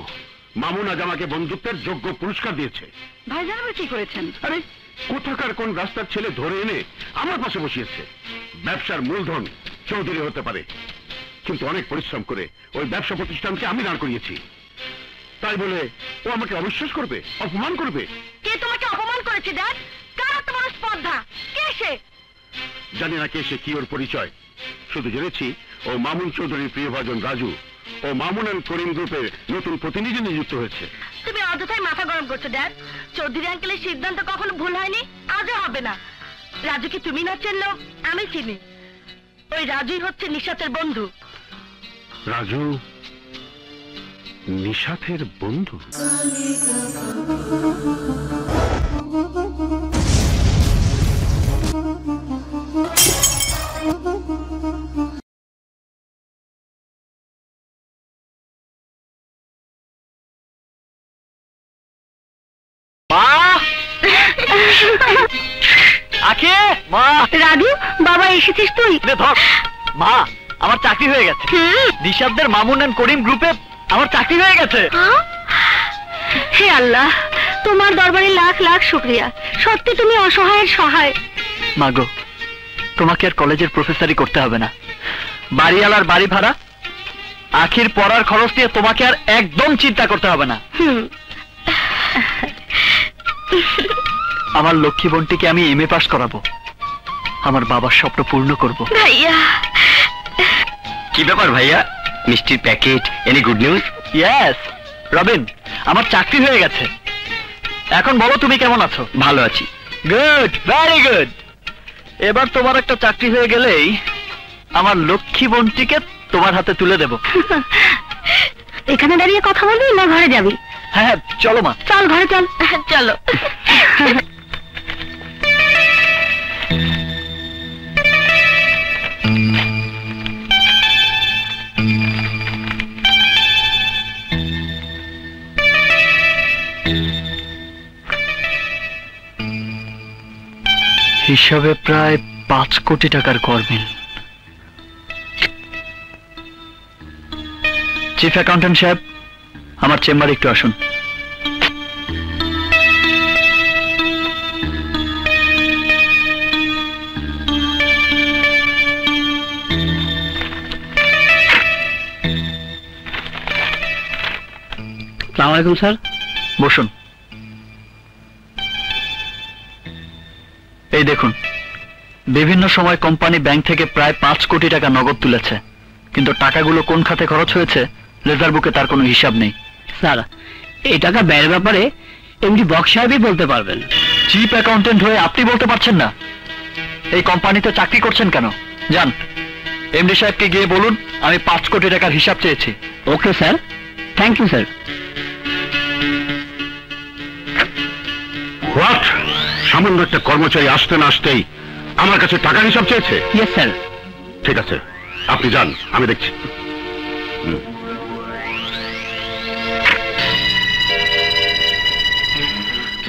[SPEAKER 4] মামুন আজ আমাকে বন্ধুত্বের যোগ্য পুরস্কার দিয়েছে।
[SPEAKER 3] ভাইজান আবার কি করেছেন?
[SPEAKER 4] আরে কোথাকার কোন রাস্তার ছেলে ধরে এনে আমার পাশে বসিয়েছে। ব্যবসার মূলধন চৌধুরী হতে পারে, কিন্তু অনেক পরিশ্রম করে ওই ব্যবসা প্রতিষ্ঠানকে আমি দাঁড় করিয়েছি। তাই বলে ও আমাকে অবিশ্বাস করবে, অপমান করবে?
[SPEAKER 3] কে তোমাকে অপমান করেছে ড্যাড? কার এত বড় স্পর্ধা? কে সে?
[SPEAKER 4] জানি না কে সে, কি ওর পরিচয়। শুধু জেনেছি ও মামুন চৌধুরীর প্রিয়ভাজন রাজু ও মামুন অ্যান্ড করিম গ্রুপের নতুন প্রতিনিধি নিযুক্ত হয়েছে।
[SPEAKER 3] তুমি অযথাই মাথা গরম করছো ড্যাড। চৌধুরী আঙ্কেলের সিদ্ধান্ত কখনো ভুল হয়নি, আজও হবে না। রাজুকে তুমি না চিনলেও আমি চিনি। ওই রাজুই হচ্ছে নিশাতের বন্ধু।
[SPEAKER 4] রাজু নিশাতের বন্ধু?
[SPEAKER 5] আখে মা,
[SPEAKER 3] রাজু বাবা এসেছিস তুই?
[SPEAKER 5] ধর মা, আমার চাকরি হয়ে গেছে। নিশাবদের মামুন অ্যান্ড করিম গ্রুপে আমার চাকরি হয়ে গেছে।
[SPEAKER 3] হে আল্লাহ, তোমার দরবারে লাখ লাখ শুকরিয়া। সত্যি তুমি অসহায়ের সহায়।
[SPEAKER 5] মাগো, তোমাকে আর কলেজের প্রফেসরই করতে হবে না। বাড়িওয়ালার বাড়ি ভাড়া, আখির পড়ার খরচ নিয়ে তোমাকে আর একদম চিন্তা করতে হবে না। আমার লক্ষ্মী বোনটিকে আমি এমএ পাস করাবো, আমার বাবার স্বপ্ন পূর্ণ করব।
[SPEAKER 3] ভাইয়া,
[SPEAKER 1] কি ব্যাপার ভাইয়া? মিষ্টির packet, any good news?
[SPEAKER 5] Yes Robin, আমার চাকরি হয়ে গেছে। এখন বলো তুমি কেমন আছো?
[SPEAKER 1] ভালো আছি।
[SPEAKER 5] Good, very good. এবার তোমার একটা চাকরি হয়ে গেলেই আমার লক্ষ্মী বোনটিকে তোমার হাতে তুলে দেব।
[SPEAKER 3] এখানে দাঁড়িয়ে কথা বলবি না ঘরে যাবি?
[SPEAKER 5] হ্যাঁ হ্যাঁ, চলো মা।
[SPEAKER 3] চল ঘরে চল। চলো।
[SPEAKER 5] হিসাবে প্রায় 5 কোটি টাকার গরমিল। চিফ অ্যাকাউন্টেন্ট সাহেব, আমার চেম্বারে একটু আসুন।
[SPEAKER 1] আসসালামু আলাইকুম স্যার।
[SPEAKER 5] বসুন। এই দেখুন, বিভিন্ন সময় কোম্পানি ব্যাংক থেকে প্রায় 5 কোটি টাকা নগদ তুলেছে, কিন্তু টাকাগুলো কোন খাতে খরচ হয়েছে লেজার বুকে তার কোনো হিসাব নেই।
[SPEAKER 1] স্যার, এই টাকা ব্যয়ের ব্যাপারে এমডি বক্স সাহেবই বলতে পারবেন।
[SPEAKER 5] চিফ অ্যাকাউন্টেন্ট হয়ে আপনি বলতে পারছেন না? এই কোম্পানিতে চাকরি করছেন কেন? যান, এমডি সাহেবকে গিয়ে বলুন আমি 5 কোটি টাকার হিসাব চেয়েছি।
[SPEAKER 1] Okay sir, thank you sir.
[SPEAKER 4] What? সামান্য একটা কর্মচারী আসতে না আসতেই আমার কাছে টাকার হিসাব চেয়েছে?
[SPEAKER 1] Yes sir.
[SPEAKER 4] ঠিক আছে, আপনি যান, আমি দেখছি।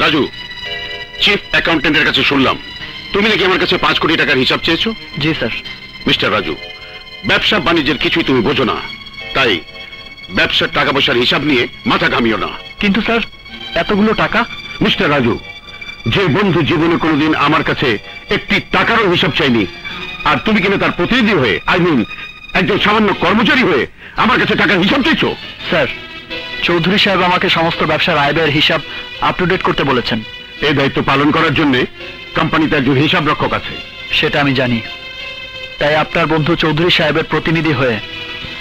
[SPEAKER 4] রাজু, চিফ অ্যাকাউন্টেন্টের কাছে শুনলাম তুমি নাকি আমার কাছে 5 কোটি টাকার হিসাব চেয়েছো।
[SPEAKER 5] জি স্যার।
[SPEAKER 4] মিস্টার রাজু, ব্যবসা বাণিজ্যের কিছুই তুমি বোঝো না, তাই ব্যবসার টাকা পয়সার হিসাব নিয়ে মাথা ঘামিও না।
[SPEAKER 5] কিন্তু স্যার, এতগুলো টাকা?
[SPEAKER 4] মিস্টার রাজু, যে বন্ধু জীবনে কোনোদিন আমার কাছে একটি টাকারও হিসাব চাইনি, আর তুমি কিনা তার প্রতিনিধি হয়ে, আই মিন একজন সামান্য কর্মচারী হয়ে আমার কাছে টাকার হিসাব চাইছো?
[SPEAKER 5] স্যার, চৌধুরী সাহেব আমাকে সমস্ত ব্যবসার আয় ব্যয়ের হিসাব আপ টু ডেট করতে বলেছেন।
[SPEAKER 4] এই দায়িত্ব পালন করার জন্য কোম্পানিতে একজন হিসাব রক্ষক আছে।
[SPEAKER 5] সেটা আমি জানি, তাই আপনার বন্ধু চৌধুরী সাহেবের প্রতিনিধি হয়ে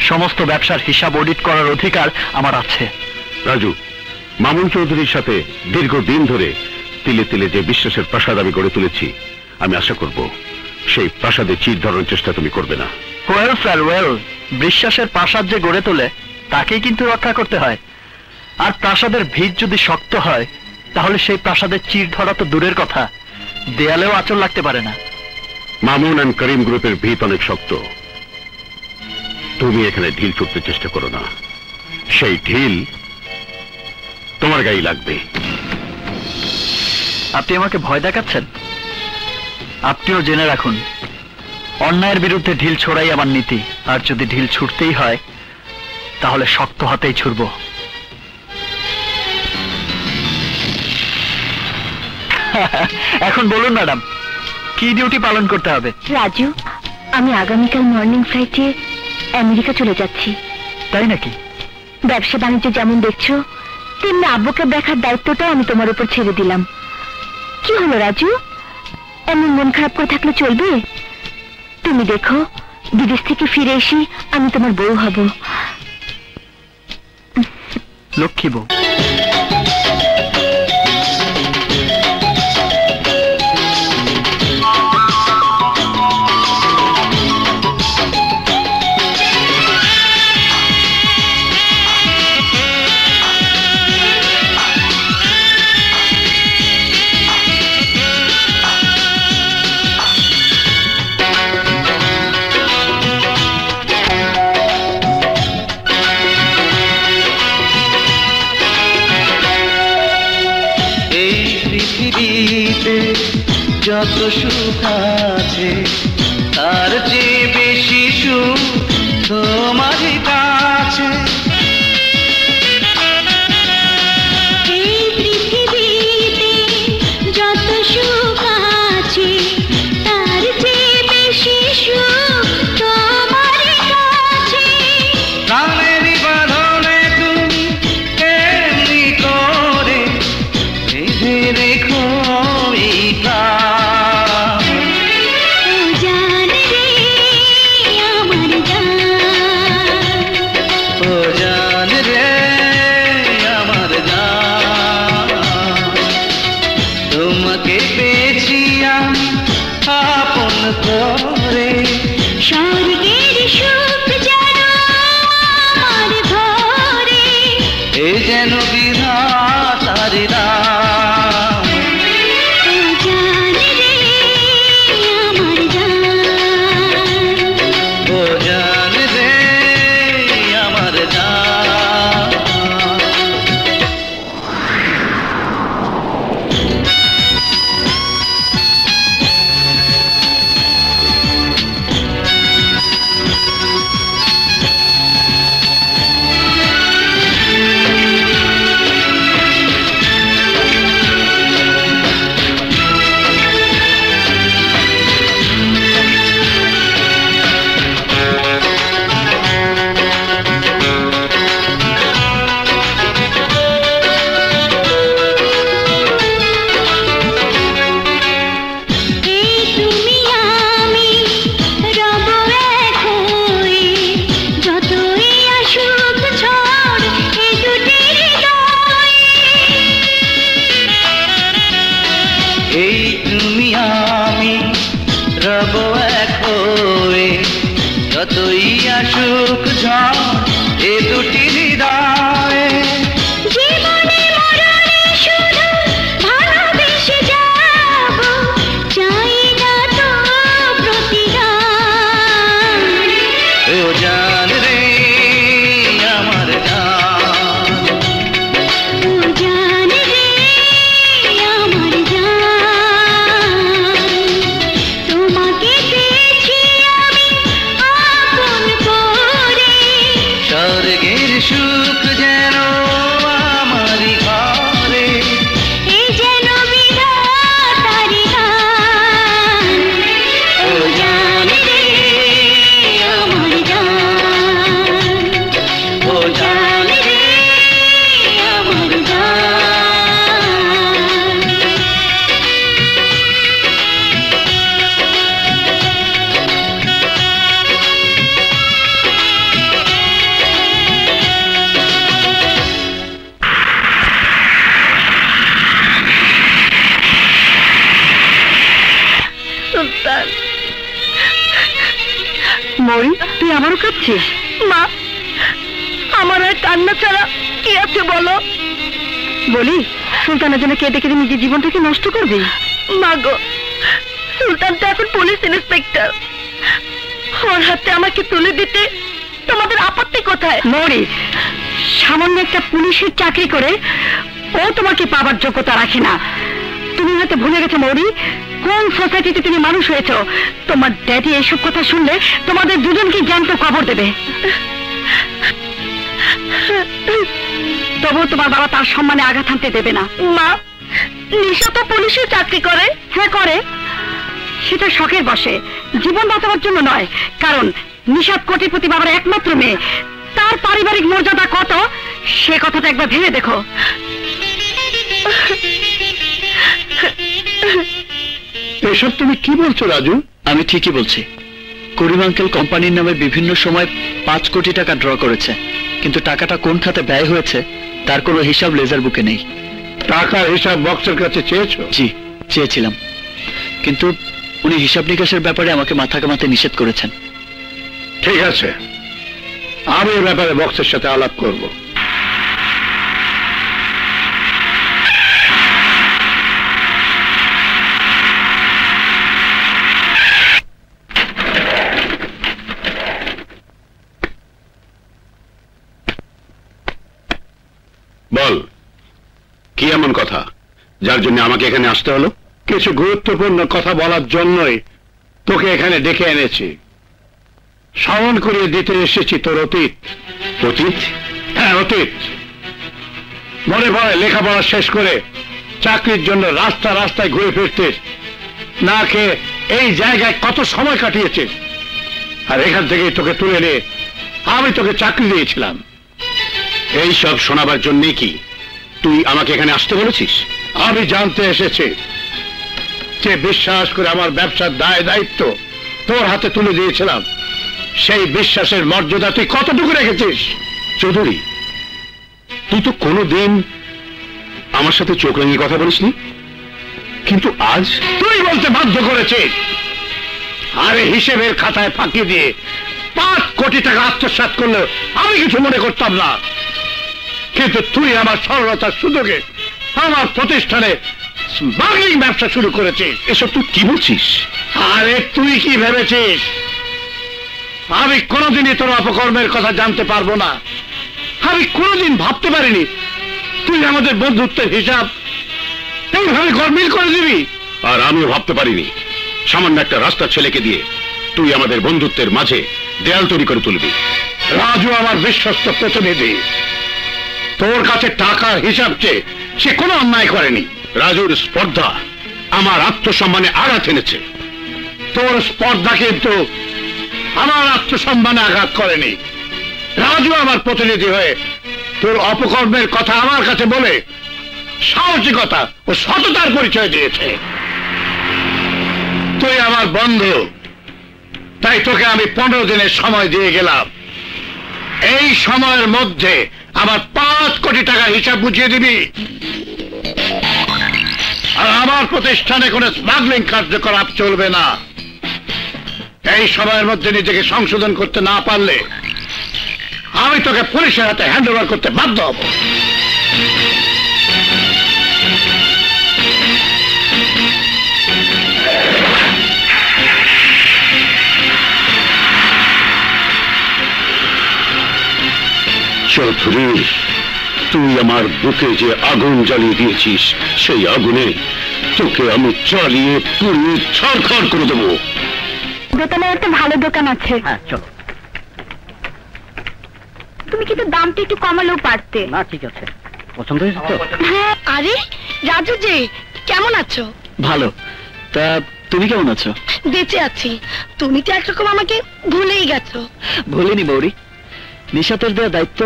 [SPEAKER 5] সমস্ত ব্যবসার হিসাব অডিট করার অধিকার আমার আছে।
[SPEAKER 4] রাজু, মামুন চৌধুরীর সাথে দীর্ঘদিন ধরে তিলে তিলে যে বিশ্বাসের প্রাসাদ আমি গড়ে তুলেছি, আমি আশা করব সেই প্রাসাদে চির ধরার চেষ্টা তুমি করবে না।
[SPEAKER 5] ওয়েল স্যার, ওয়েল, বিশ্বাসের প্রাসাদ যে গড়ে তোলে তাকেই কিন্তু রক্ষা করতে হয়। আর প্রাসাদের ভিত যদি শক্ত হয় তাহলে সেই প্রাসাদের চির ধরা তো দূরের কথা, দেয়ালেও আঁচড় লাগতে পারে না।
[SPEAKER 4] মামুন অ্যান্ড করিম গ্রুপের ভিত অনেক শক্ত। তুমি এখানে ঢিল ছুটতে চেষ্টা করো না, সেই ঢিল তোমার গায়ে লাগবে।
[SPEAKER 5] আপনি আমাকে ভয় দেখাচ্ছেন? আপনিও জেনে রাখুন, অন্যায়ের বিরুদ্ধে ঢিল ছোড়াই আমার নীতি। আর যদি ঢিল ছুটতেই হয় তাহলে শক্ত হাতেই ছুড়ব। এখন বলুন ম্যাডাম, কি ডিউটি পালন করতে হবে?
[SPEAKER 3] রাজু, আমি আগামীকাল মর্নিং ফ্লাইটে আমেরিকা চলে যাচ্ছি।
[SPEAKER 5] তাই নাকি?
[SPEAKER 3] ব্যবসা বাণিজ্য যেমন দেখছো, তেমনি আব্বুকে দেখার দায়িত্বটাও আমি তোমার উপর ছেড়ে দিলাম। কি হলো রাজু, এমন মন খারাপ করে থাকলে চলবে? তুমি দেখো, বিদেশ থেকে ফিরে এসে আমি তোমার বউ হব।
[SPEAKER 5] লক্ষ্মী বউ।
[SPEAKER 6] যত সুখ আছে তার চেয়ে বেশি সুখ তোমার কাছে।
[SPEAKER 7] এই পৃথিবীতে যত সুখ আছে তার চেয়ে বেশি সুখ তোমার কাছে।
[SPEAKER 6] প্রাণেরই বাঁধনে তুমি এমনি করে বেঁধে রেখো এই প্রাণ।
[SPEAKER 7] স্বর্গের সুখ যেন আমার ঘরে,
[SPEAKER 6] এ যেন বিধাতার দান।
[SPEAKER 7] ও জান রে আমার জান,
[SPEAKER 6] ও জান রে আমার জান। এই তুমি আমি রব এক হয়ে, যতই আসুক ঝড় এ দুটি হৃদয়ে।
[SPEAKER 7] জীবনে মরণে শুধু ভালোবেসে যাব, চাই না তো প্রতিদান।
[SPEAKER 6] ও জান রে আমার জান,
[SPEAKER 7] ও জান রে আমার জান, তোমাকে পেয়েছি আমি আপন করে।
[SPEAKER 6] স্বর্গের সুখ যেন আমারই ঘরে,
[SPEAKER 7] এ যেন বিধাতার দান। ও জান রে আমার জান,
[SPEAKER 6] ও জান
[SPEAKER 7] রে আমার জান।
[SPEAKER 3] সুলতান, মরি তুই আমারও কাঁদছিস? মা, আমার আর কান্না ছাড়া কি আছে বলো? বলি, সুলতানের জন্য কেঁদে কেঁদে নিজের জীবনটাকে নষ্ট করবি? মা গো, সুলতান তো এখন পুলিশ ইন্সপেক্টর, ওর হাতে আমাকে তুলে দিতে তোমাদের আপত্তি কোথায়? মরিস, সামান্য একটা পুলিশের চাকরি করে ও তোমাকে পাবার যোগ্যতা রাখে না। তুমি হয়তো ভুলে গেছো মৌরি, কোন সোসাইটিতে তুমি মানুষ হয়েছো। তোমার ড্যাডি এইসব কথা শুনলে তোমাদের দুজনকে জ্যান্ত কবর দেবে। তবু তোমার বাবা তার সম্মানে আঘাত হানতে দেবে না। মা, নিশা তো পুলিশে চাকরি করে। হ্যাঁ করে, সেটা শখের বসে, জীবন বাঁচাবার জন্য নয়। কারণ নিশাত কোটিপতি বাবার একমাত্র মেয়ে, তার পারিবারিক মর্যাদা কত সে কথাটা একবার ভেবে দেখো।
[SPEAKER 4] এসব তুমি কি বলছো রাজু?
[SPEAKER 5] আমি ঠিকই বলছি। করিম আঙ্কেল কোম্পানির নামে বিভিন্ন সময় 5 কোটি টাকা ড্র করেছে, কিন্তু টাকাটা কোন খাতে ব্যয় হয়েছে তার কোনো হিসাব লেজার বুকে নেই।
[SPEAKER 4] টাকার হিসাব বক্সের কাছে চেয়েছো?
[SPEAKER 5] জি, চেয়েছিলাম, কিন্তু উনি হিসাব নিকাশের ব্যাপারে আমাকে মাথা কামাতে নিষেধ করেছেন।
[SPEAKER 4] ঠিক আছে, আমি এ ব্যাপারে বক্সের সাথে আলাপ করব। বল, কি এমন কথা যার জন্য আমাকে এখানে আসতে হলো? কিছু গুরুত্বপূর্ণ কথা বলার জন্যই তোকে এখানে ডেকে এনেছি। স্মরণ করিয়ে দিতে এসেছি তোর অতীত। অতীত? হ্যাঁ, অতীত। মনে পড়ে লেখাপড়া শেষ করে চাকরির জন্য রাস্তা রাস্তায় ঘুরে ফিরতিস, না খেয়ে এই জায়গায় কত সময় কাটিয়েছিস। আর এখান থেকেই তোকে তুলে নিয়ে আমি তোকে চাকরি দিয়েছিলাম। এই সব শোনাবার জন্য কি তুই আমাকে এখানে আসতে বলেছিস? আমি জানতে এসেছি যে বিশ্বাস করে আমার ব্যবসার দায় দায়িত্ব তোর হাতে তুলে দিয়েছিলাম, সেই বিশ্বাসের মর্যাদা তুই কতটুকু রেখেছিস? চৌধুরী, তুই তো কোনোদিন আমার সাথে চোখ রাঙিয়ে কথা বলিসনি, কিন্তু আজ তুই বলতে বাধ্য করেছিস। আরে হিসেবের খাতায় ফাঁকি দিয়ে 5 কোটি টাকা আত্মসাৎ করলে আমি কিছু মনে করতাম না, কিন্তু তুই আমার সরলতার সুযোগে আমার প্রতিষ্ঠানে স্মাগলিং ব্যবসা শুরু করেছিস। এসব তুই কি বলছিস? আরে তুই কি ভেবেছিস আমি কোনোদিনই তোর অপকর্মের কথা জানতে পারবো না? আমি কোনোদিন ভাবতে পারিনি তুই আমাদের বন্ধুত্বের হিসাব এইভাবে গরমিল করে দিবি। আর আমিও ভাবতে পারিনি সামান্য একটা রাস্তার ছেলেকে দিয়ে তুই আমাদের বন্ধুত্বের মাঝে দেয়াল তৈরি করে তুলবি। রাজু আমার বিশ্বস্ত প্রতিনিধি, তোর কাছে টাকার হিসাব চেয়ে সে কোনো অন্যায় করেনি। রাজুর স্পর্ধা আমার আত্মসম্মানে আঘাত এনেছে, তোর স্পর্ধা কিন্তু আমার আত্মসম্মানে আঘাত করেনি। রাজু আমার প্রতিনিধি হয়ে তোর অপকর্মের কথা আমার কাছে বলে সাহসিকতা ও সততার পরিচয় দিয়েছে। তুই আমার বন্ধু, তাই তোকে আমি 15 দিনের সময় দিয়ে গেলাম। এই সময়ের মধ্যে আমার 5 কোটি টাকা হিসাব বুঝিয়ে দিবি, আর আমার প্রতিষ্ঠানে কোনো স্মাগলিং কার্যকলাপ চলবে না। এই সময়ের মধ্যে নিজেকে সংশোধন করতে না পারলে আমি তোকে পুলিশের হাতে হ্যান্ড ওভার করতে বাধ্য হব। চৌধুরী, তুই আমার বুকে যে আগুন জ্বালিয়ে দিয়েছিস, সেই আগুনে তোকে আমি জ্বালিয়ে পুড়িয়ে ছারখার করে দেবো।
[SPEAKER 3] দোকানে একটা ভালো দোকান আছে।
[SPEAKER 1] হ্যাঁ চলো।
[SPEAKER 3] তুমি কিন্তু দামটা একটু কমালেও পারতে।
[SPEAKER 1] না ঠিক আছে, পছন্দ হয়েছে তো?
[SPEAKER 3] হ্যাঁ। আরে রাজু যে, কেমন আছো?
[SPEAKER 5] ভালো। তা তুমি কেমন আছো?
[SPEAKER 3] বেঁচে আছি। তুমি তো একরকম আমাকে ভুলেই গেছো।
[SPEAKER 5] ভুলিনি বৌরি, নিশাতের দেওয়া দায়িত্ব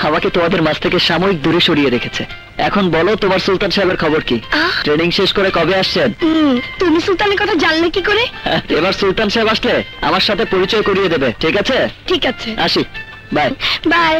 [SPEAKER 5] আমাকে তোমাদের মাঝ থেকে সাময়িক দূরে সরিয়ে রেখেছে। এখন বলো, তোমার সুলতান সাহেবের খবর কি? ট্রেনিং শেষ করে কবে আসছেন?
[SPEAKER 3] তুমি সুলতানের কথা জানলে কি করে?
[SPEAKER 5] এবার সুলতান সাহেব আসলে আমার সাথে পরিচয় করিয়ে দেবে, ঠিক আছে?
[SPEAKER 3] ঠিক আছে,
[SPEAKER 5] আসি, বাই।
[SPEAKER 3] বাই।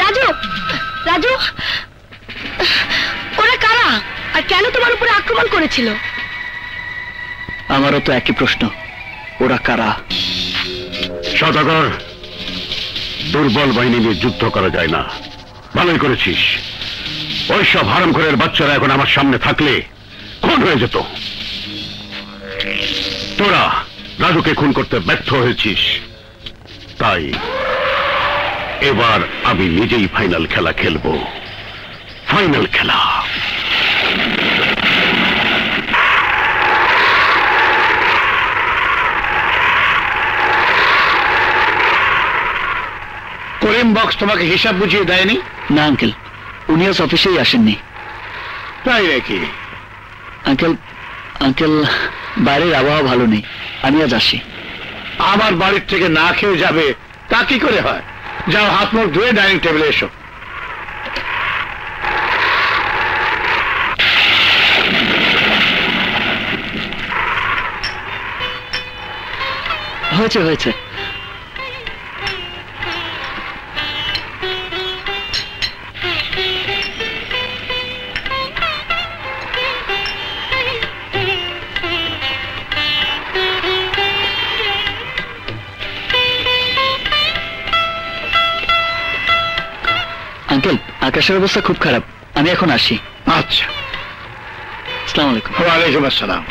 [SPEAKER 3] রাজু, রাজু, ওরা কারা আর কেন তোমার উপরে আক্রমণ করেছিল?
[SPEAKER 5] আমারও তো একই প্রশ্ন, ওরা কারা?
[SPEAKER 4] সদাগর, দুর্বল বাহিনী নিয়ে যুদ্ধ করা যায় না। ভালোই করেছিস, ওইসব হারামখোরের বাচ্চারা এখন আমার সামনে থাকলে খুন হয়ে যেত। তোরা রাজুকে খুন করতে ব্যর্থ হয়েছিস, তাই এবার আমি নিজেই ফাইনাল খেলা খেলবো। ফাইনাল খেলা।
[SPEAKER 1] করিম বক্স তোমাকে হিসাব বুঝিয়ে দেয়নি?
[SPEAKER 5] না আঙ্কেল, উনি আজ অফিসেই আসেননি।
[SPEAKER 1] তাই নাকি?
[SPEAKER 5] আঙ্কেল, আঙ্কেল বাইরের আবহাওয়া ভালো নেই, আমি আজ আসি।
[SPEAKER 1] আমার বাড়ির থেকে না খেয়ে যাবে তা কি করে হয়? যাও, হাত মুখ ধুয়ে ডাইনিং টেবিলে এসো।
[SPEAKER 5] হয়েছে হয়েছে। আঙ্কেল, আকাশের অবস্থা খুব খারাপ, আমি এখন আসি।
[SPEAKER 1] আচ্ছা,
[SPEAKER 5] আসসালামু আলাইকুম।
[SPEAKER 1] ওয়ালাইকুম আসসালাম।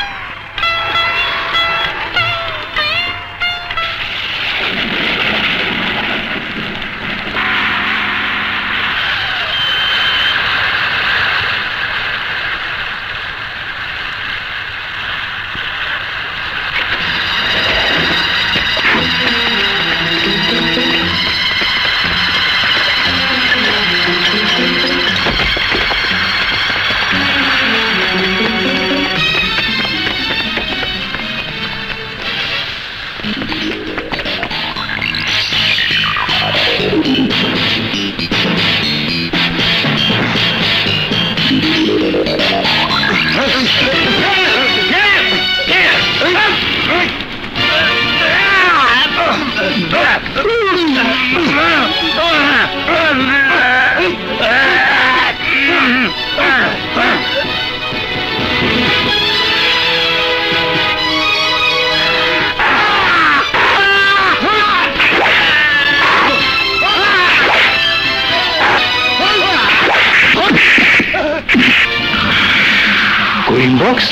[SPEAKER 4] করিম বক্স,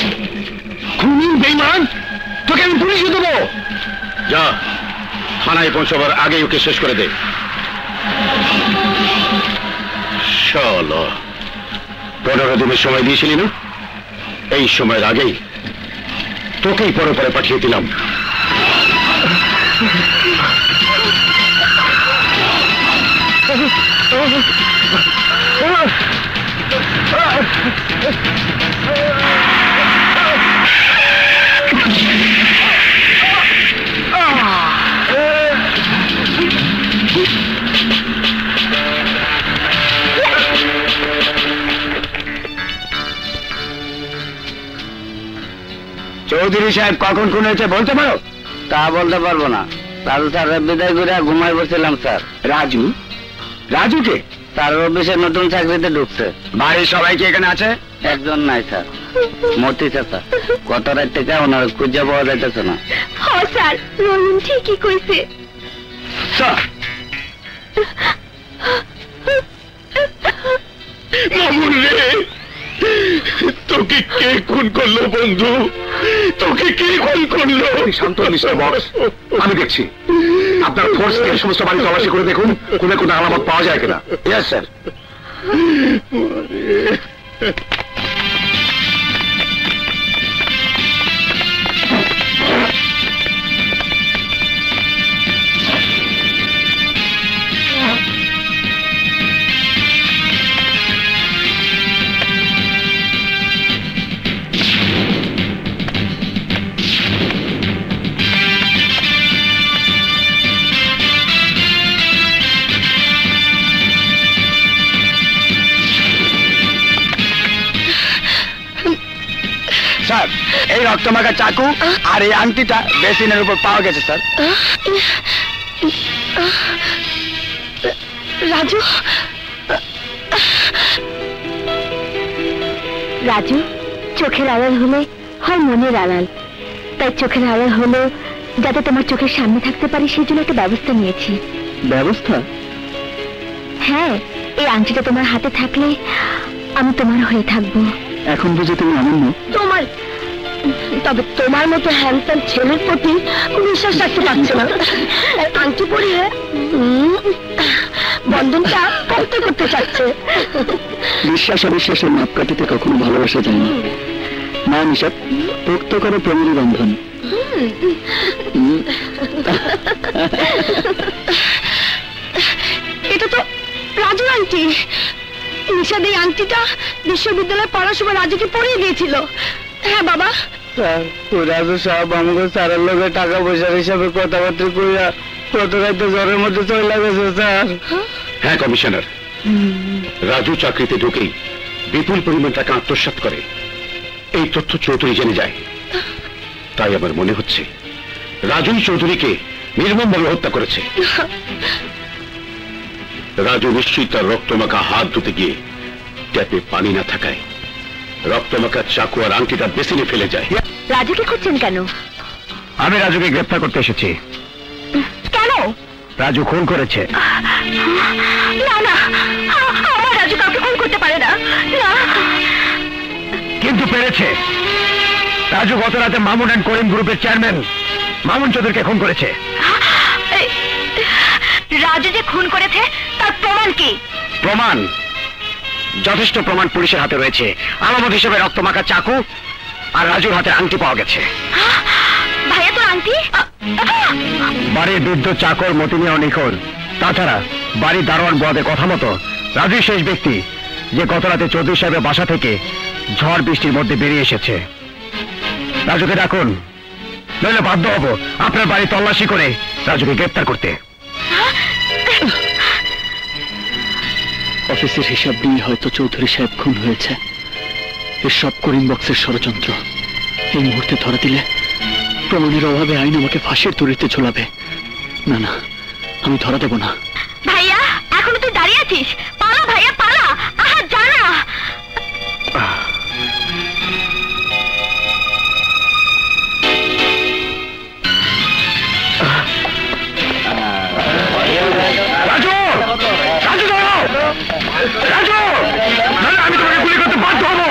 [SPEAKER 4] খুনি বেঈমান, তোকে আমি পুলিশে দেবো। যা, থানায় পৌঁছাবার আগে ওকে শেষ করে দে। শালা, 15 দিনের সময় দিয়েছিলি না? এই সময়ের আগেই তোকেই পরে পরে পাঠিয়ে দিলাম।
[SPEAKER 1] চৌধুরী সাহেব কখন খুন হয়েছে বলতে পারো? তা বলতে পারবো না। রাজু স্যার বিদায় করে ঘুমাই বসছিলাম স্যার। রাজু? রাজুকে? স্যার অফিসে নতুন চাকরিতে ঢুকছে। বাড়ির সবাই কি এখানে আছে? একজন নাই স্যার, মতি চাচা। গত রাত থেকে ওনার খুঁজে পাওয়া যাইতেছে না।
[SPEAKER 3] হ্যাঁ স্যার, রহিম ঠিকই কইছে।
[SPEAKER 1] স্যার,
[SPEAKER 4] মামুন রে, তোকে কে খুন করলো বন্ধু? তোকে কে খুন করলো?
[SPEAKER 1] শান্ত মিস্টার বক্স, আমি দেখছি। আপনার ফোর্স থেকে সমস্ত বাড়ি তল্লাশি করে দেখুন কোন কোন আলামত পাওয়া যায় কিনা। Yes sir. স্যার, এই রক্তমাখা চাকু আর এই আংটিটা বেসিনের উপর পাওয়া গেছে স্যার।
[SPEAKER 3] রাজু, রাজু, চোখের আড়াল হলে হয় মনের আড়াল, তাই চোখের আড়াল হলো যাতে তোমার চোখের সামনে থাকতে পারি, সেই জন্য একটা ব্যবস্থা নিয়েছি।
[SPEAKER 5] ব্যবস্থা?
[SPEAKER 3] হ্যাঁ, এই আংটিটা তোমার হাতে থাকলে আমি তোমার হয়ে থাকবো।
[SPEAKER 5] এখন বুঝে তুমি অনন্য?
[SPEAKER 3] তোমার, তবে তোমার মতো হ্যান্ডসাম ছেলের প্রতি বিশ্বাস রাখতে পারছে না। আংটি পরিয়ে বন্ধনটা পক্ত করতে চাচ্ছে।
[SPEAKER 5] বিশ্বাস অবিশ্বাসের মাপকাঠিতে কখনো ভালোবাসা যায় না। না নিশাত, পোক্ত করে প্রেমের বন্ধন।
[SPEAKER 3] এটা তো রাজুর আংটি। নিশাদ এই আংটিটা বিশ্ববিদ্যালয়ে পড়ার সময় রাজুকে পরিয়ে দিয়েছিল। হ্যাঁ বাবা।
[SPEAKER 5] রাজু সাহেব আমাকে স্যারের লোকের টাকা পয়সার হিসাবে কথাবার্তা কইয়া কত রাইতে জ্বরের মধ্যে চলে গেছে স্যার।
[SPEAKER 4] হ্যাঁ কমিশনার, রাজু চাকরিতে ঢুকেই বিপুল পরিমাণ টাকা আত্মসাৎ করে, এই তথ্য চৌধুরী জেনে যায়। তাই আমার মনে হচ্ছে রাজুই চৌধুরীকে নির্মমভাবে হত্যা করেছে। রাজু নিশ্চয়ই তার রক্তমাখা হাত ধুতে গিয়ে ট্যাপে পানি না থাকায় রক্তমাখা চাকু আর আংটিটা বেসিনে ফেলে যায়।
[SPEAKER 3] রাজুকে খুঁজছেন কেন?
[SPEAKER 1] আমি রাজুকে গ্রেফতার করতে এসেছি।
[SPEAKER 3] কেন?
[SPEAKER 1] রাজু খুন করেছে।
[SPEAKER 3] না না, আমার রাজু কাউকে খুন করতে পারে না। না।
[SPEAKER 1] কিন্তু পেরেছে। রাজু গত রাতে মামুন অ্যান্ড করিম গ্রুপের চেয়ারম্যান মামুন চৌধুরীকে খুন করেছে।
[SPEAKER 3] রাজু যে খুন করেছে তার প্রমাণ কি?
[SPEAKER 1] প্রমাণ? যথেষ্ট প্রমাণ পুলিশের হাতে রয়েছে। আলামত হিসেবে রক্তমাখা চাকু আর রাজুর হাতে আংটি পাওয়া গেছে।
[SPEAKER 3] ভাইয়া তোর আংটি?
[SPEAKER 1] বাড়ির বৃদ্ধ চাকর মতিনিয়াও নিখোঁজ। তাছাড়া বাড়ির দারোয়ান বদের কথা মতো রাজুই শেষ ব্যক্তি যে গত রাতে চৌধুরী সাহেবের বাসা থেকে ঝড় বৃষ্টির মধ্যে বেরিয়ে এসেছে। রাজুকে ডাকুন, নইলে বাধ্য হব আপনার বাড়ি তল্লাশি করে রাজুকে গ্রেফতার করতে।
[SPEAKER 5] অফিসের হিসাব নিয়ে হয়তো চৌধুরী সাহেব খুন হয়েছে। এসব করিম বক্সের ষড়যন্ত্র। এই মুহূর্তে ধরা দিলে প্রমাণের অভাবে আইন আমাকে ফাঁসির দড়িতে ঝোলাবে। না না, আমি ধরা দেব না।
[SPEAKER 3] ভাইয়া এখনো তুই দাঁড়িয়ে আছিস? পালা ভাইয়া পালা। আহা জানা।
[SPEAKER 1] রাজু, রাজু দাঁড়াও। রাজু, নাহলে আমি তোমাকে গুলি করতে বাধ্য হব।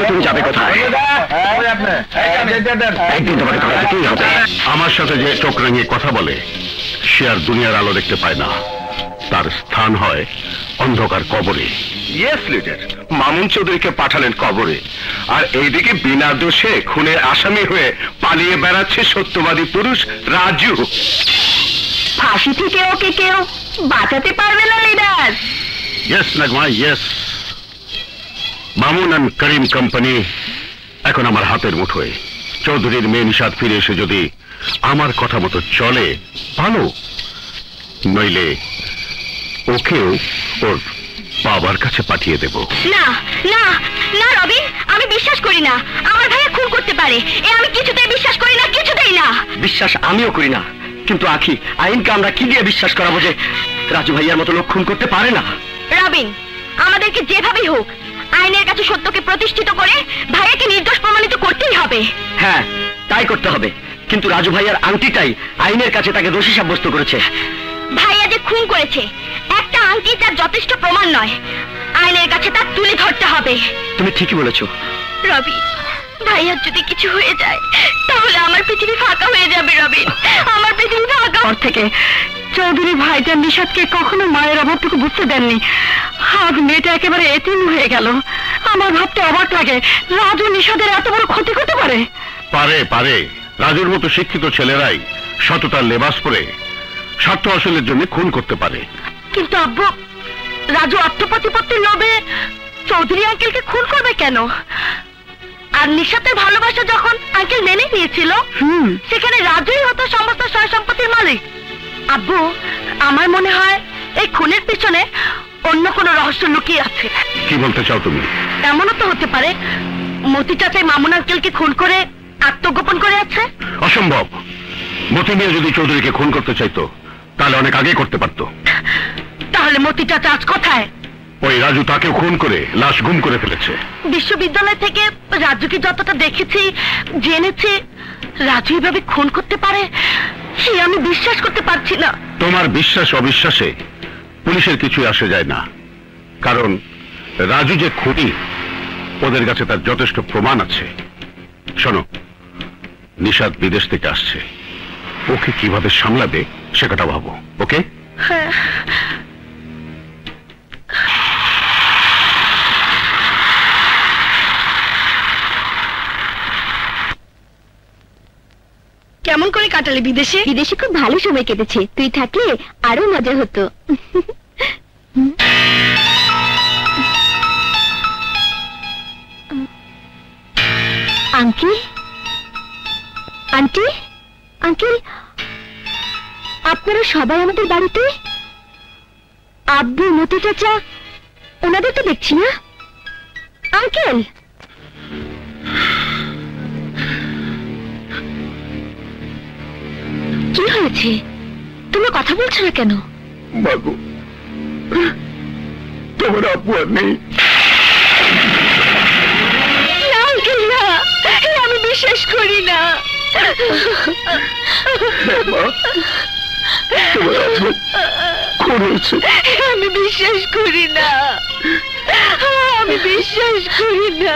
[SPEAKER 1] তুমি যাবে কোথায়? একদিন তোমাকে ধরা দিতেই হবে।
[SPEAKER 4] আমার সাথে যে চোখ রাঙিয়ে কথা বলে সে আর দুনিয়ার আলো দেখতে পায় না, তার স্থান হয় অন্ধকার কবরে। ইয়েস লিডার, মামুন চৌধুরীকে পাঠালেন কবরে, আর এইদিকে বিনা দোষে খুনের আসামি হয়ে পালিয়ে বেড়াচ্ছে সত্যবাদী পুরুষ রাজু।
[SPEAKER 3] ফাঁসি থেকে ওকে কেউ বাঁচাতে পারবে না leader.
[SPEAKER 4] Yes নাগমা, yes. Mamun and Karim company এখন আমার হাতের মুঠোয়। চৌধুরীর মেয়ে নিশাদ ফিরে এসে যদি আমার কথা মতো চলে ভালো, নইলে ওকেও ওর বাবার কাছে পাঠিয়ে দেব।
[SPEAKER 3] না না না রবিন, আমি বিশ্বাস করি না আমার ভাইয়া খুন করতে পারে। আমি কিছুতেই বিশ্বাস করি না, কিছুতেই না।
[SPEAKER 1] বিশ্বাস আমিও করি না, কিন্তু আখি আইনকে আমরা কি দিয়ে বিশ্বাস করাবো যে রাজু ভাইয়ার মতো লোক খুন করতে পারে না?
[SPEAKER 3] রবিন, আমাদেরকে যেভাবেই হোক আইনের কাছে সত্যকে প্রতিষ্ঠিত করে ভাইয়াকে নির্দোষ প্রমাণিত করতেই হবে।
[SPEAKER 1] হ্যাঁ, তাই করতে হবে। কিন্তু রাজু ভাইয়ার আংটিটাই আইনের কাছে তাকে দোষী সাব্যস্ত করেছে।
[SPEAKER 3] ভাইয়া যে খুন করেছে একটা আংটি তার যথেষ্ট প্রমাণ নয়। আইনের কাছে তার তুলে ধরতে হবে।
[SPEAKER 1] তুমি ঠিকই বলেছো
[SPEAKER 3] রবি। ভাইয়ার যদি কিছু হয়ে যায় তাহলে আমার পৃথিবী ফাঁকা হয়ে যাবে। রবি, আমার পৃথিবী ফাঁকা। ওর থেকে চৌধুরী ভাইজান নিশাদকে কখনো মায়ের অভাবটুকু বুঝতে দেননি। আজ মেয়েটা একেবারে এতিম হয়ে গেল। আমার ভাবতে অবাক লাগে রাজু নিশাদের এত বড় ক্ষতি করতে পারে।
[SPEAKER 4] পারে পারে, রাজুর মতো শিক্ষিত ছেলেরাই সততার লেবাস পরে স্বার্থ হাসিলের জন্য খুন করতে পারে।
[SPEAKER 3] কিন্তু আব্বু, রাজু অর্থপ্রতিপত্তির লোভে চৌধুরী আঙ্কেলকে খুন করবে কেন? আর নিশাতের ভালোবাসা যখন আঙ্কেল মেনে নিয়েছিল সেখানে রাজুই হতো সমস্ত সয় সম্পত্তির মালিক। আব্বু, আমার মনে হয় এই খুনের পিছনে অন্য কোনো রহস্য লুকিয়ে আছে।
[SPEAKER 4] কি বলতে চাও তুমি?
[SPEAKER 3] এমনও তো হতে পারে মতি চাচাই মামুন আঙ্কেলকে খুন করে আত্মগোপন করে আছে?
[SPEAKER 4] অসম্ভব। মতি মিয়া যদি চৌধুরীকে খুন করতে চাইতো তাহলে অনেক আগে করতে পারতো।
[SPEAKER 3] তাহলে মতি চাচা আজ কোথায়?
[SPEAKER 4] ওই রাজু তাকে খুন করে লাশ গুম করে ফেলেছে।
[SPEAKER 3] বিশ্ববিদ্যালয় থেকে রাজুকে যতটা দেখেছি জেনেছি, রাজু এভাবে খুন করতে পারে সে আমি বিশ্বাস করতে পারছি না।
[SPEAKER 4] তোমার বিশ্বাস অবিশ্বাসে পুলিশের কিছুই আসে যায় না, কারণ রাজু যে খুনি ওদের কাছে তার যথেষ্ট প্রমাণ আছে। শোনো, নিশাত বিদেশ থেকে আসছে, ওকে কিভাবে সামলাবে সে কথা ভাবো। ওকে?
[SPEAKER 3] হ্যাঁ। কেমন করে কাটালে বিদেশে?
[SPEAKER 7] বিদেশে খুব ভালো সময় কেটেছে, তুই থাকলে আরো মজা হতো। আঙ্কেল, আন্টি, আঙ্কেল, আপনারা সবাই আমাদের বাড়িতে? আব্বু, মতি চাচা, ওনাদের তো দেখছি না। আঙ্কেল, কি হয়েছে? তুমি কথা বলছো না কেন?
[SPEAKER 4] মাগো, তোমার আব্বু আর নেই।
[SPEAKER 3] না আঙ্কেল, না, আমি বিশ্বাস করি না।
[SPEAKER 4] তোমার আব্বু খুন হয়েছে।
[SPEAKER 3] আমি বিশ্বাস করি না, আমি বিশ্বাস করি না।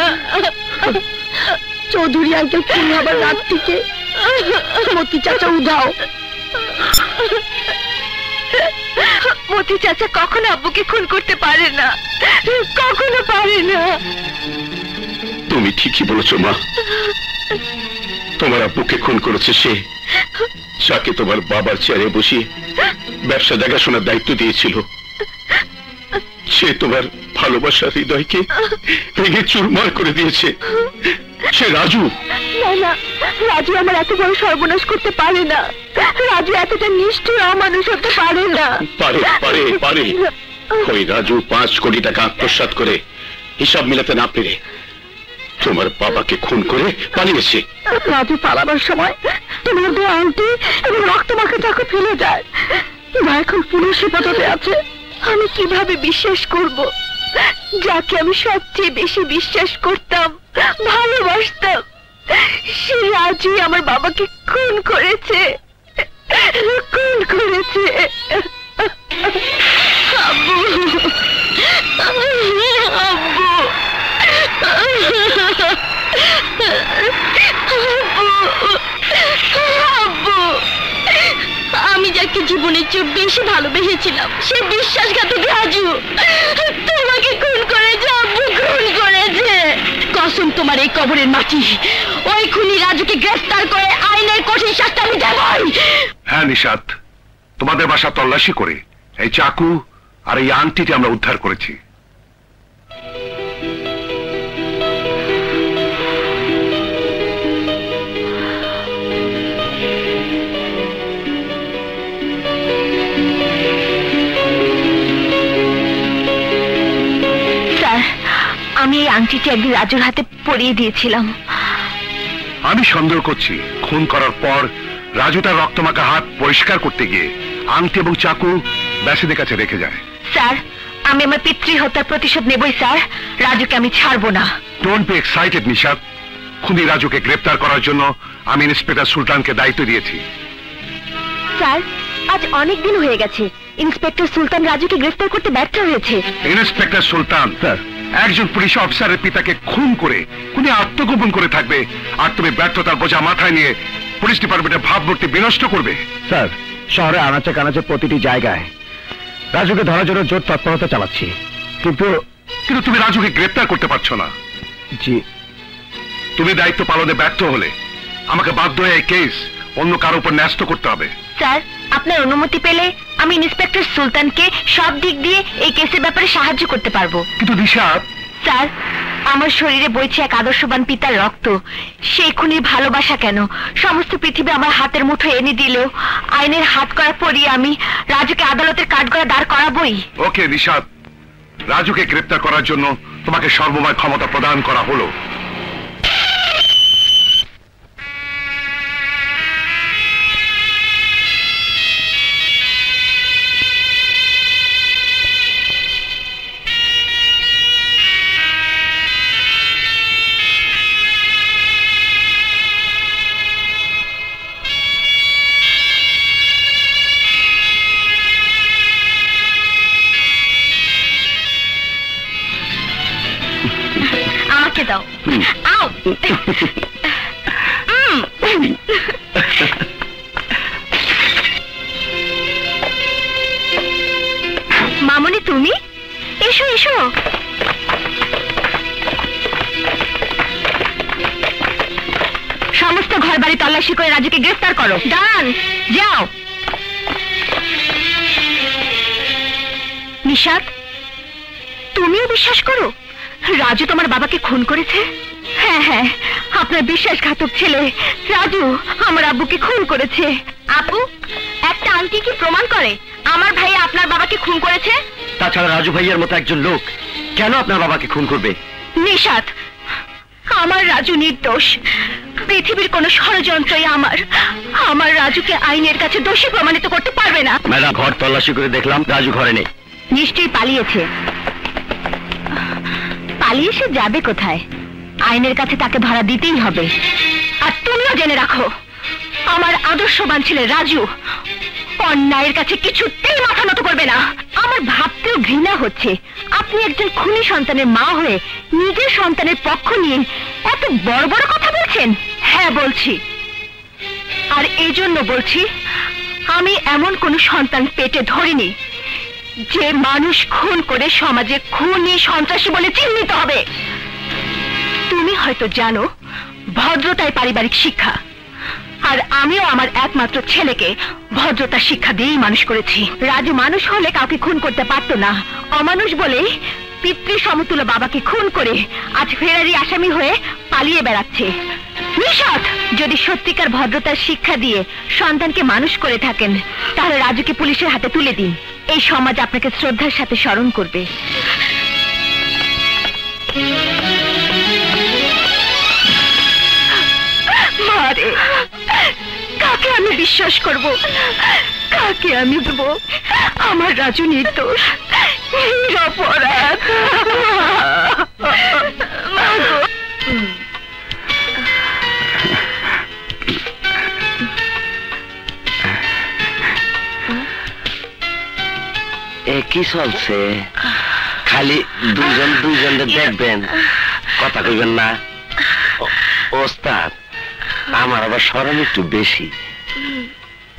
[SPEAKER 3] চৌধুরী আঙ্কেল খুন হবার রাত থেকে মতি চাচা উধাও। মতি চাচা কখনো আব্বুকে খুন করতে পারে না, কখনো পারে না।
[SPEAKER 4] তুমি ঠিকই বলেছো মা, তোমার আব্বুকে খুন করেছে সে যাকে তোমার বাবার চেয়ারে বসিয়ে ব্যবসা দেখাশোনার দায়িত্ব দিয়েছিল। সে তোমার ভালোবাসার হৃদয়কে ভেঙে চুরমার করে দিয়েছে। সে রাজু।
[SPEAKER 3] না না, রাজু আমার এত বড় সর্বনাশ করতে পারে না। রাজু এতটা নিষ্ঠুর অমানুষ হতে পারে না।
[SPEAKER 4] পারে পারে পারে। ওই রাজু 5 কোটি টাকা আত্মসাৎ করে হিসাব মিলাতে না পেরে তোমার বাবাকে খুন করে পালিয়েছে।
[SPEAKER 3] রাজু পালাবার সময় তোমার দু আন্টি এবং রক্তমাখা চাকু ফেলে যায়। এখন পুলিশ হেফাজতে আছে। আমি কিভাবে বিশ্বাস করব যাকে আমি সবচেয়ে বেশি বিশ্বাস করতাম, ভালোবাসতাম, সে রাজু আমার বাবাকে খুন করেছে, খুন করেছে। আব্বু, আব্বু, আব্বু, আমি যাকে জীবনের চেয়ে বেশি ভালোবেসেছিলাম সে বিশ্বাসঘাতক রাজু তোমাকে খুন করেছে। আব্বু খুন করেছে। কসম তোমার এই কবরের মাটি, ওই খুনি রাজুকে গ্রেফতার করে আইনের কঠিন শাস্তি আমি দেবই।
[SPEAKER 4] হ্যাঁ নিশাত, তোমাদের বাসা তল্লাশি করে এই চাকু আর এই আংটিটি আমরা উদ্ধার করেছি।
[SPEAKER 3] আমি এই আংটিটি একদিন রাজুর হাতে পরিয়ে দিয়েছিলাম।
[SPEAKER 4] আমি সন্দেহ করছি খুন করার পর রাজু তার রক্তমাখা হাত পরিষ্কার করতে গিয়ে আংটি এবং চাকু ব্যাসিদের কাছে রেখে যায়।
[SPEAKER 3] স্যার, আমি আমার পিতৃ হত্যার প্রতিশোধ নেবই স্যার। রাজুকে আমি ছাড়বো না।
[SPEAKER 4] Don't be excited Nishat. খুনি রাজুকে গ্রেফতার করার জন্য আমি ইন্সপেক্টর সুলতানকে দায়িত্ব দিয়েছি।
[SPEAKER 3] স্যার, আজ অনেক দিন হয়ে গেছে ইন্সপেক্টর সুলতান রাজুকে গ্রেফতার করতে ব্যর্থ হয়েছে।
[SPEAKER 4] ইন্সপেক্টর সুলতান স্যার একজন পুলিশ অফিসারের পিতাকে খুন করে খুনি আত্মগোপন করে থাকবে, আর তুমি ব্যর্থতার বোঝা মাথায় নিয়ে পুলিশ ডিপার্টমেন্টের ভাবমূর্তি বিনষ্ট করবে।
[SPEAKER 1] স্যার, শহরে আনাচে কানাচে প্রতিটি জায়গায় রাজুকে ধরার জন্য জোর তৎপরতা চালাচ্ছি, কিন্তু
[SPEAKER 4] তুমি রাজুকে গ্রেফতার করতে পারছো না।
[SPEAKER 1] জি,
[SPEAKER 4] তুমি দায়িত্ব পালনে ব্যর্থ হলে আমাকে বাধ্য হয়ে এই কেস অন্য কারো উপর ন্যস্ত করতে হবে।
[SPEAKER 3] স্যার, আপনার অনুমতি পেলে আমি ইন্সপেক্টর সুলতানকে সব দিক দিয়ে এই কেসের ব্যাপারে সাহায্য করতে পারবো।
[SPEAKER 4] কিন্তু নিশাত,
[SPEAKER 3] স্যার, আমার শরীরে বইছে এক আদর্শবান পিতার রক্ত। সেই খুনির ভালোবাসা কেন সমস্ত পৃথিবী আমার হাতের মুঠোয় এনে দিলেও আইনের হাত করা পরিয়ে আমি রাজুকে আদালতের কাঠগড়ায় দাঁড় করাবই।
[SPEAKER 4] ওকে নিশাত, রাজুকে গ্রেফতার করার জন্য তোমাকে সর্বময় ক্ষমতা প্রদান করা হলো,
[SPEAKER 3] মামনি, তুমি এসো এসো। সমস্ত ঘর বাড়ি তল্লাশি করে রাজুকে গ্রেফতার করো। ডান, যাও। নিশাত, তুমিও বিশ্বাস করো রাজু তোমার বাবাকে খুন করেছে? হ্যাঁ হ্যাঁ, আপনার বিশ্বাসঘাতক ছেলে রাজু আমার আব্বুকে খুন করেছে। আপু, একটা আংটি কি প্রমাণ করে আমার ভাই আপনার বাবাকে খুন করেছে?
[SPEAKER 1] তাছাড়া রাজু ভাইয়ের মতো একজন লোক কেন আপনার বাবাকে খুন করবে?
[SPEAKER 3] নিশাত, আমার রাজু নির্দোষ। পৃথিবীর কোন ষড়যন্ত্রই আমার রাজুকে আইনের কাছে দোষী প্রমাণিত করতে পারবে না।
[SPEAKER 1] ম্যাডাম, ঘর তল্লাশি করে দেখলাম রাজু ঘরে নেই।
[SPEAKER 3] নিশ্চয়ই পালিয়েছে। পালিয়ে সে যাবে কোথায়? আইনের কাছে তাকে ধরা দিতেই হবে। আর তুমিও জেনে রাখো, আমার আদর্শবান ছেলে রাজু অন্যায়ের কাছে কিছুতেই মাথা নত করবে না। আমার ভাবতেও ঘৃণা হচ্ছে আপনি একজন খুনি সন্তানের মা হয়ে নিজের সন্তানের পক্ষ নিয়ে এত বড় বড় কথা বলছেন। হ্যাঁ বলছি, আর এই জন্য বলছি আমি এমন কোন সন্তান পেটে ধরিনি যে মানুষ খুন করে সমাজে খুনি সন্ত্রাসী বলে চিহ্নিত হবে। তুমি হয়তো জানো ভদ্রতাই পারিবারিক শিক্ষা, আর আমিও আমার একমাত্র ছেলেকে ভদ্রতার শিক্ষা দিয়েই মানুষ করেছি। রাজু মানুষ হলে কাউকে খুন করতে পারত না। অমানুষ বলে পিতৃ সমতুল্য বাবাকে খুন করে আজ ফেরারি আসামি হয়ে পালিয়ে বেড়াচ্ছে। নিশাত, যদি সত্যিকার ভদ্রতার শিক্ষা দিয়ে সন্তানকে মানুষ করে থাকেন তাহলে রাজুকে পুলিশের হাতে তুলে দিন। এই সমাজ আপনাকে শ্রদ্ধার সাথে স্মরণ করবে। মারে, কাকে আমি বিশ্বাস করব? কাকে আমি দেবো আমার রাজু নির্দোষ, নিরপরাধ?
[SPEAKER 2] কি চলছে? খালি দুইজনকে দেখবেন, কথা কইবেন না। ওস্তাদ, আমার আবার শরম একটু বেশি,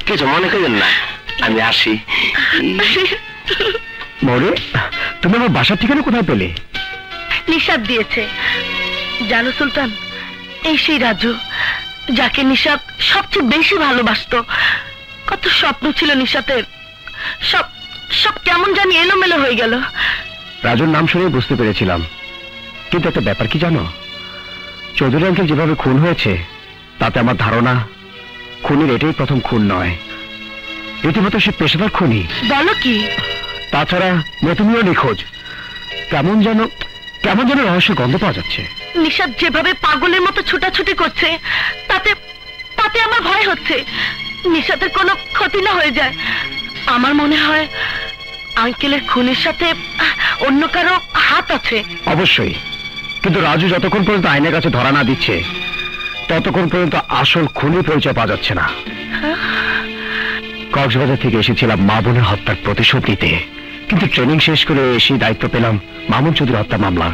[SPEAKER 2] কিছু মনে করেন না, আমি আসি।
[SPEAKER 1] মরে, তুমি আমার বাসার ঠিকানা কোথায় পেলে?
[SPEAKER 3] নিশাত দিয়েছে। জানো সুলতান, এই সেই রাজু যাকে নিশাত সবচেয়ে বেশি ভালোবাসতো। কত স্বপ্ন ছিল নিশাতের, সব সব কেমন জানি এলোমেলো হয়ে গেল।
[SPEAKER 1] রাজুর নাম শুনে বুঝতে পেরেছিলাম, কিন্তু একটা ব্যাপার কি জানো? চৌধুরী আঙ্কেল যেভাবে খুন হয়েছে তাতে আমার ধারণা খুনির এটাই প্রথম খুন নয়, রীতিমতো সে পেশাদার খুনি।
[SPEAKER 3] বলো কি?
[SPEAKER 1] তাছাড়া মেতুমিও নিখোঁজ। কেমন যেন রহস্যের গন্ধ পাওয়া যাচ্ছে।
[SPEAKER 3] নিশাত যেভাবে পাগলের মতো ছুটাছুটি করছে তাতে তাতে আমার ভয় হচ্ছে নিশাতের কোনো ক্ষতি না হয়ে যায়। আমার মনে হয় আঙ্কেলের খুনের সাথে অন্য কারো হাত আছে।
[SPEAKER 1] অবশ্যই, কিন্তু রাজু যতক্ষণ পর্যন্ত আইনের কাছে ধরা না দিচ্ছে ততক্ষণ পর্যন্ত আসল খুনি পরিচয় পাওয়া যাচ্ছে না। কক্সবাজার থেকে এসেছিলাম মা বোনের হত্যার প্রতিশোধ নিতে, কিন্তু ট্রেনিং শেষ করে এসে দায়িত্ব পেলাম মামুন চৌধুরী হত্যা মামলা।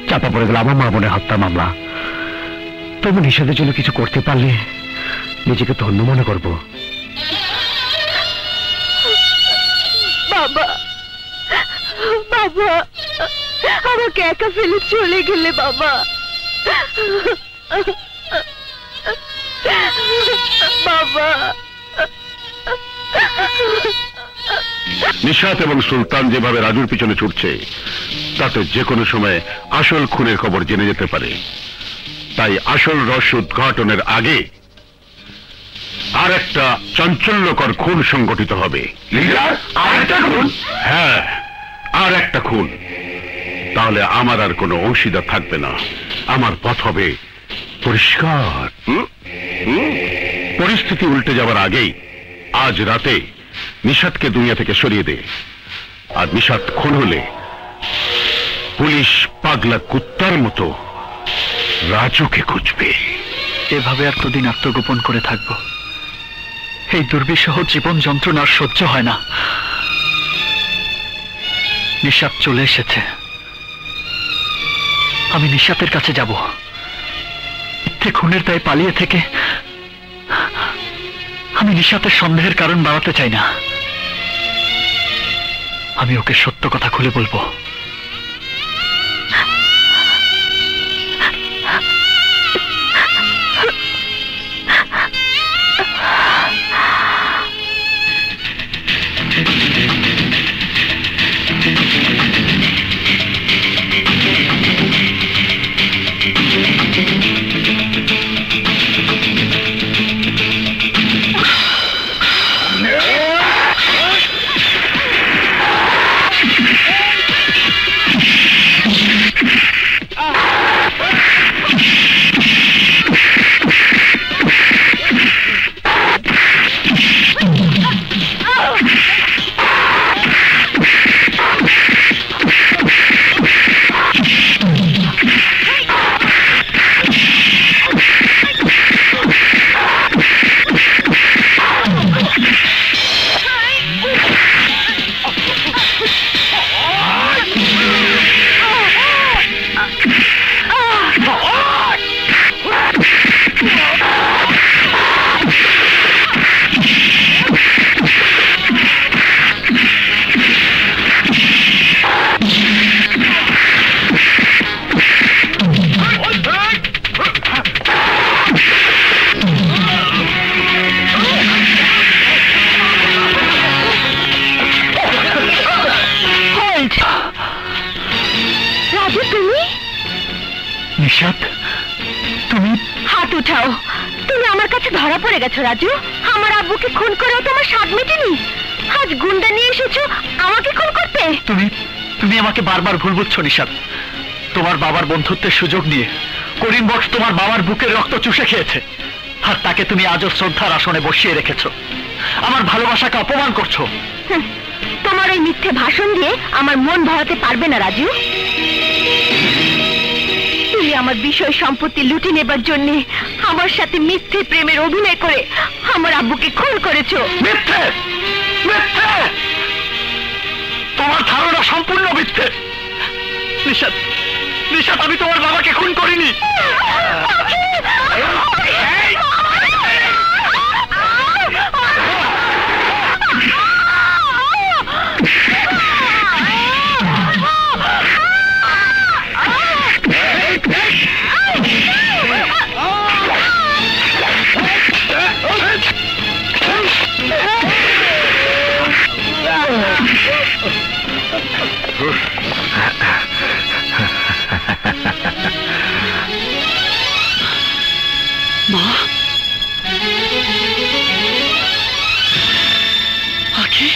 [SPEAKER 1] চাপা পড়ে গেল আমার মা বোনের হত্যা মামলা। তবু নিষেধের জন্য কিছু করতে পারলে নিজেকে ধন্য মনে করব।
[SPEAKER 3] বাবা, বাবা, আমাকে একা ফেলে চলে গেলে বাবা। বাবা।
[SPEAKER 4] নিশাত এবং সুলতান যেভাবে রাজুর পিছনে ছুটছে তাতে যে কোনো সময় আসল খুনের খবর জেনে যেতে পারে। তাই আসল রহস্য উদ্ঘাটনের আগে আর একটা চাঞ্চল্যকর খুন সংগঠিত হবে। হ্যাঁ, আর একটা খুন। তাহলে আমার আর কোনো অংশীদার থাকবে না, আমার পথ হবে পরিষ্কার। পরিস্থিতি উল্টে যাওয়ার আগেই আজ রাতে নিশাতকে দুনিয়া থেকে সরিয়ে দে। আর নিশাত খুন হলে পুলিশ পাগলা কুত্তার মতো রাজুকে খুঁজবে।
[SPEAKER 5] এভাবে আর কতদিন আত্মগোপন করে থাকবো? এই দুর্বিষহ জীবন যন্ত্রণা আর সহ্য হয় না। নিশাত চলে এসেছে, আমি নিশাতের কাছে যাব। মিথ্যে খুনের দায়ে পালিয়ে থেকে আমি নিশাতের সন্দেহের কারণ বাড়াতে চাই না। আমি ওকে সত্য কথা খুলে বলবো। নিশাত, তুমি
[SPEAKER 3] হাত উঠাও। তুমি আমার কাছে ধরা পড়ে গেছো রাজু। আমার আব্বুকে খুন করেও তোমার স্বাদ মেটেনি। আজ গুন্ডা নিয়ে এসেছো আমাকে খুন করতে।
[SPEAKER 5] তুমি আমাকে বারবার ভুল বুঝছো নিশাত। তোমার বাবার বন্ধুত্বের সুযোগ নিয়ে করিম বক্স তোমার বাবার বুকের রক্ত চুষে খেয়েছে, আর তাকে তুমি আজও শ্রদ্ধার আসনে বসিয়ে রেখেছো। আমার ভালোবাসাকে অপমান করছো।
[SPEAKER 3] তোমার ওই মিথ্যে ভাষণ দিয়ে আমার মন ভরাতে পারবে না রাজু। তুমি আমার বিষয় সম্পত্তি লুটে নেবার জন্য আমার সাথে মিথ্যে প্রেমের অভিনয় করে আমার আব্বুকে খুন করেছো।
[SPEAKER 5] মিথ্যে, মিথ্যে, তোমার ধারণা সম্পূর্ণ মিথ্যে। নিশাত, নিশাত, আমি তোমার বাবাকে খুন করিনি। মা, আখি,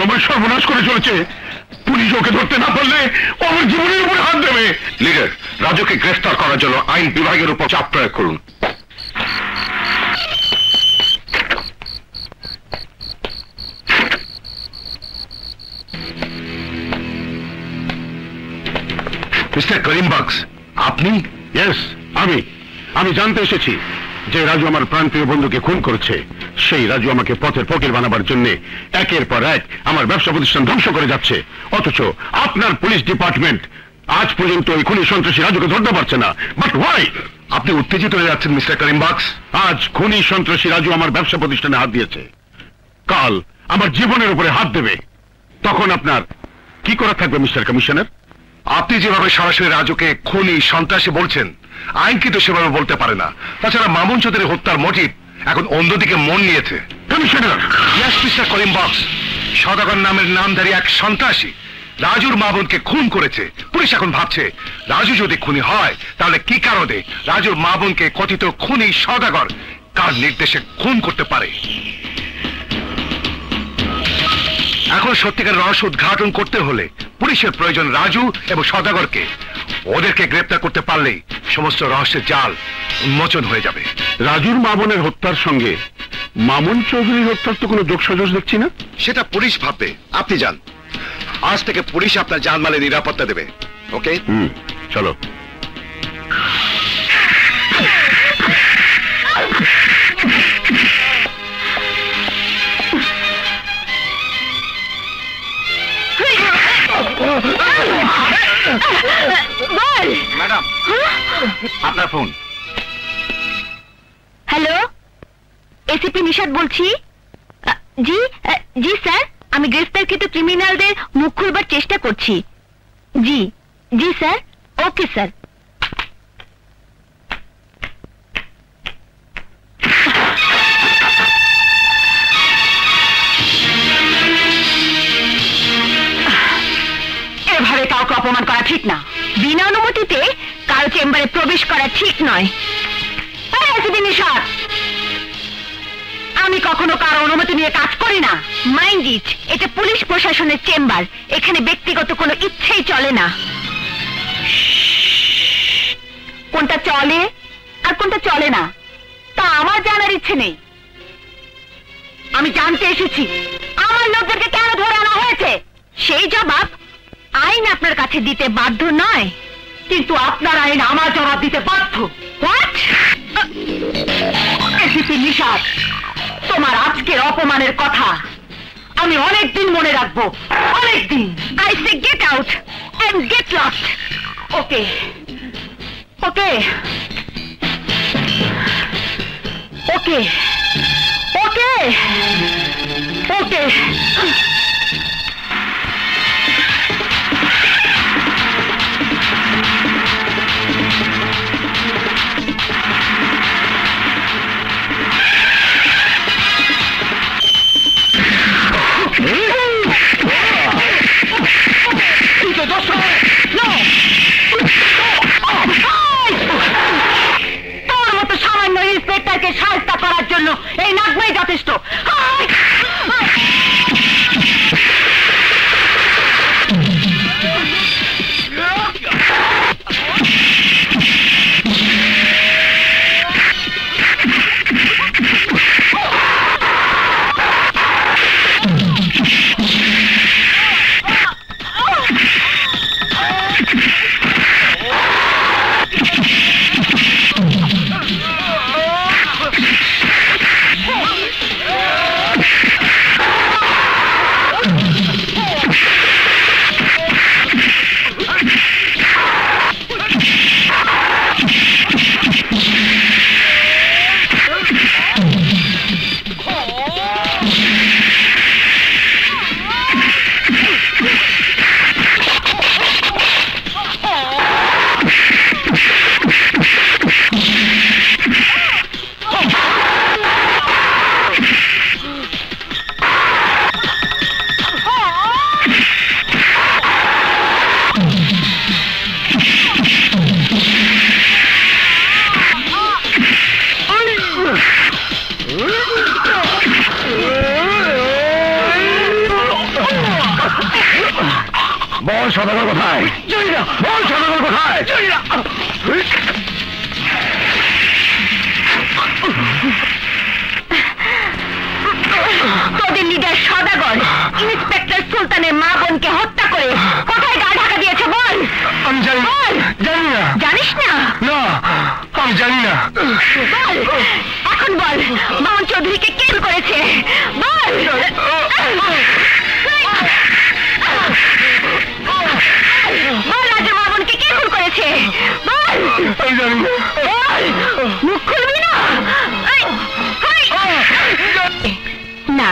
[SPEAKER 5] আমার সর্বনাশ করে চলেছে। পুলিশ ওকে ধরতে না পারলে ও আমার জীবনের উপরে হাত দেবে। লিডার, রাজুকে গ্রেফতার করার জন্য আইন বিভাগের উপর চাপ প্রয়োগ করুন। মিস্টার করিমবাক্স, আপনি? ইয়েস, আমি জানতে এসেছি যে রাজু আমার প্রাণপ্রিয় বন্ধুকে খুন করেছে। সেই রাজু আমাকে পথের ফকির বানাবার জন্য একের পর এক আমার ব্যবসা প্রতিষ্ঠান ধ্বংস করে যাচ্ছে, অথচ আপনার পুলিশ ডিপার্টমেন্ট
[SPEAKER 4] আজ পর্যন্ত ওই খুনি সন্ত্রাসী রাজুকে ধরতে পারছে না, বাট ওয়াই?
[SPEAKER 1] আপনি উত্তেজিত হয়ে যাচ্ছেন মিস্টার করিমবাক্স।
[SPEAKER 4] আজ খুনি সন্ত্রাসী রাজু আমার ব্যবসা প্রতিষ্ঠানে হাত দিয়েছে, কাল আমার জীবনের উপরে হাত দেবে, তখন আপনার কি করা থাকবে মিস্টার কমিশনার?
[SPEAKER 1] আপনি যেভাবে সরাসরি রাজুকে খুনি সন্ত্রাসী বলছেন, আইন কিন্তু সেভাবে বলতে পারে না। তাছাড়া মামুন চৌধুরী হত্যার মোটিভ এখন অন্যদিকে মন নিয়েছে।
[SPEAKER 4] কমিশনার!
[SPEAKER 1] ইয়েস মিস্টার করিমবাক্স, সদাগর নামের নামধারী এক সন্ত্রাসী রাজুর মা বোনকে খুন করেছে। পুলিশ এখন ভাবছে রাজু যদি খুনি হয় তাহলে কি কারণে রাজুর মা বোনকে কথিত খুনি সদাগর কার নির্দেশে খুন করতে পারে। এখন সত্যিকার রহস্য উদ্ঘাটন করতে হলে পুলিশের প্রয়োজন রাজু এবং সদাগরকে। ওদেরকে গ্রেপ্তার করতে পারলেই সমস্ত রহস্যের জাল উন্মোচন হয়ে যাবে।
[SPEAKER 4] রাজুর মা বোনের হত্যার সঙ্গে মামুন চৌধুরী হত্যার তো কোনো যোগসাজশ দেখছি না।
[SPEAKER 1] সেটা পুলিশ ভাববে, আপনি যান। আজ থেকে পুলিশ আপনার জানমালের নিরাপত্তা দেবে। ওকে?
[SPEAKER 4] চলো।
[SPEAKER 1] ম্যাডাম, আপনার ফোন।
[SPEAKER 3] হ্যালো, এসিপি নিশাত বলছি। জি জি স্যার, আমি গ্রেফতারকৃত ক্রিমিনালদের মুখ খুলবার চেষ্টা করছি। জি জি স্যার, ওকে স্যার। এভাবে কাউকে অপমান করা ঠিক না। বিনা অনুমতিতে কারো চেম্বারে প্রবেশ করা ঠিক নয়। আমি কখনো কারো অনুমতি নিয়ে কাজ করি না। মাইন্ড ইট, এটা পুলিশ প্রশাসনের চেম্বার, এখানে ব্যক্তিগত কোনো ইচ্ছেই চলে না। কোনটা চলে আর কোনটা চলে না তা আমার জানার ইচ্ছে নেই। আমি জানতে এসেছি আমার লোকদেরকে কেন ধরে আনা হয়েছে। সেই জবাব আইন আপনার কাছে দিতে বাধ্য নয়, কিন্তু আপনার আইন আমার জবাব দিতে বাধ্য। হোয়াট? এসিপি নিশাত, তোমার আজকের অপমানের কথা আমি অনেকদিন মনে রাখবো, অনেকদিন। I say get out and get lost. Okay okay okay okay okay. তোর মতো সামান্য ইন্সপেক্টরকে সাহায্য করার জন্য এই নাগমাই যথেষ্ট।
[SPEAKER 1] বল সদাগর কোথায়? বল সদাগর কোথায়?
[SPEAKER 3] তোদের লিডার সদাগর ইন্সপেক্টর সুলতানের মা বোনকে হত্যা করে কোথায় গা ঢাকা দিয়েছে বল।
[SPEAKER 1] আমি জানি জানি না।
[SPEAKER 3] জানিস না?
[SPEAKER 1] না, আমি জানি না।
[SPEAKER 3] বল এখন, বল মামুন চৌধুরীকে কে করেছে বল। বল রাজা মামুন মামনকে কে খুন করেছে? বল! বল! মুখ খুলবি না? না,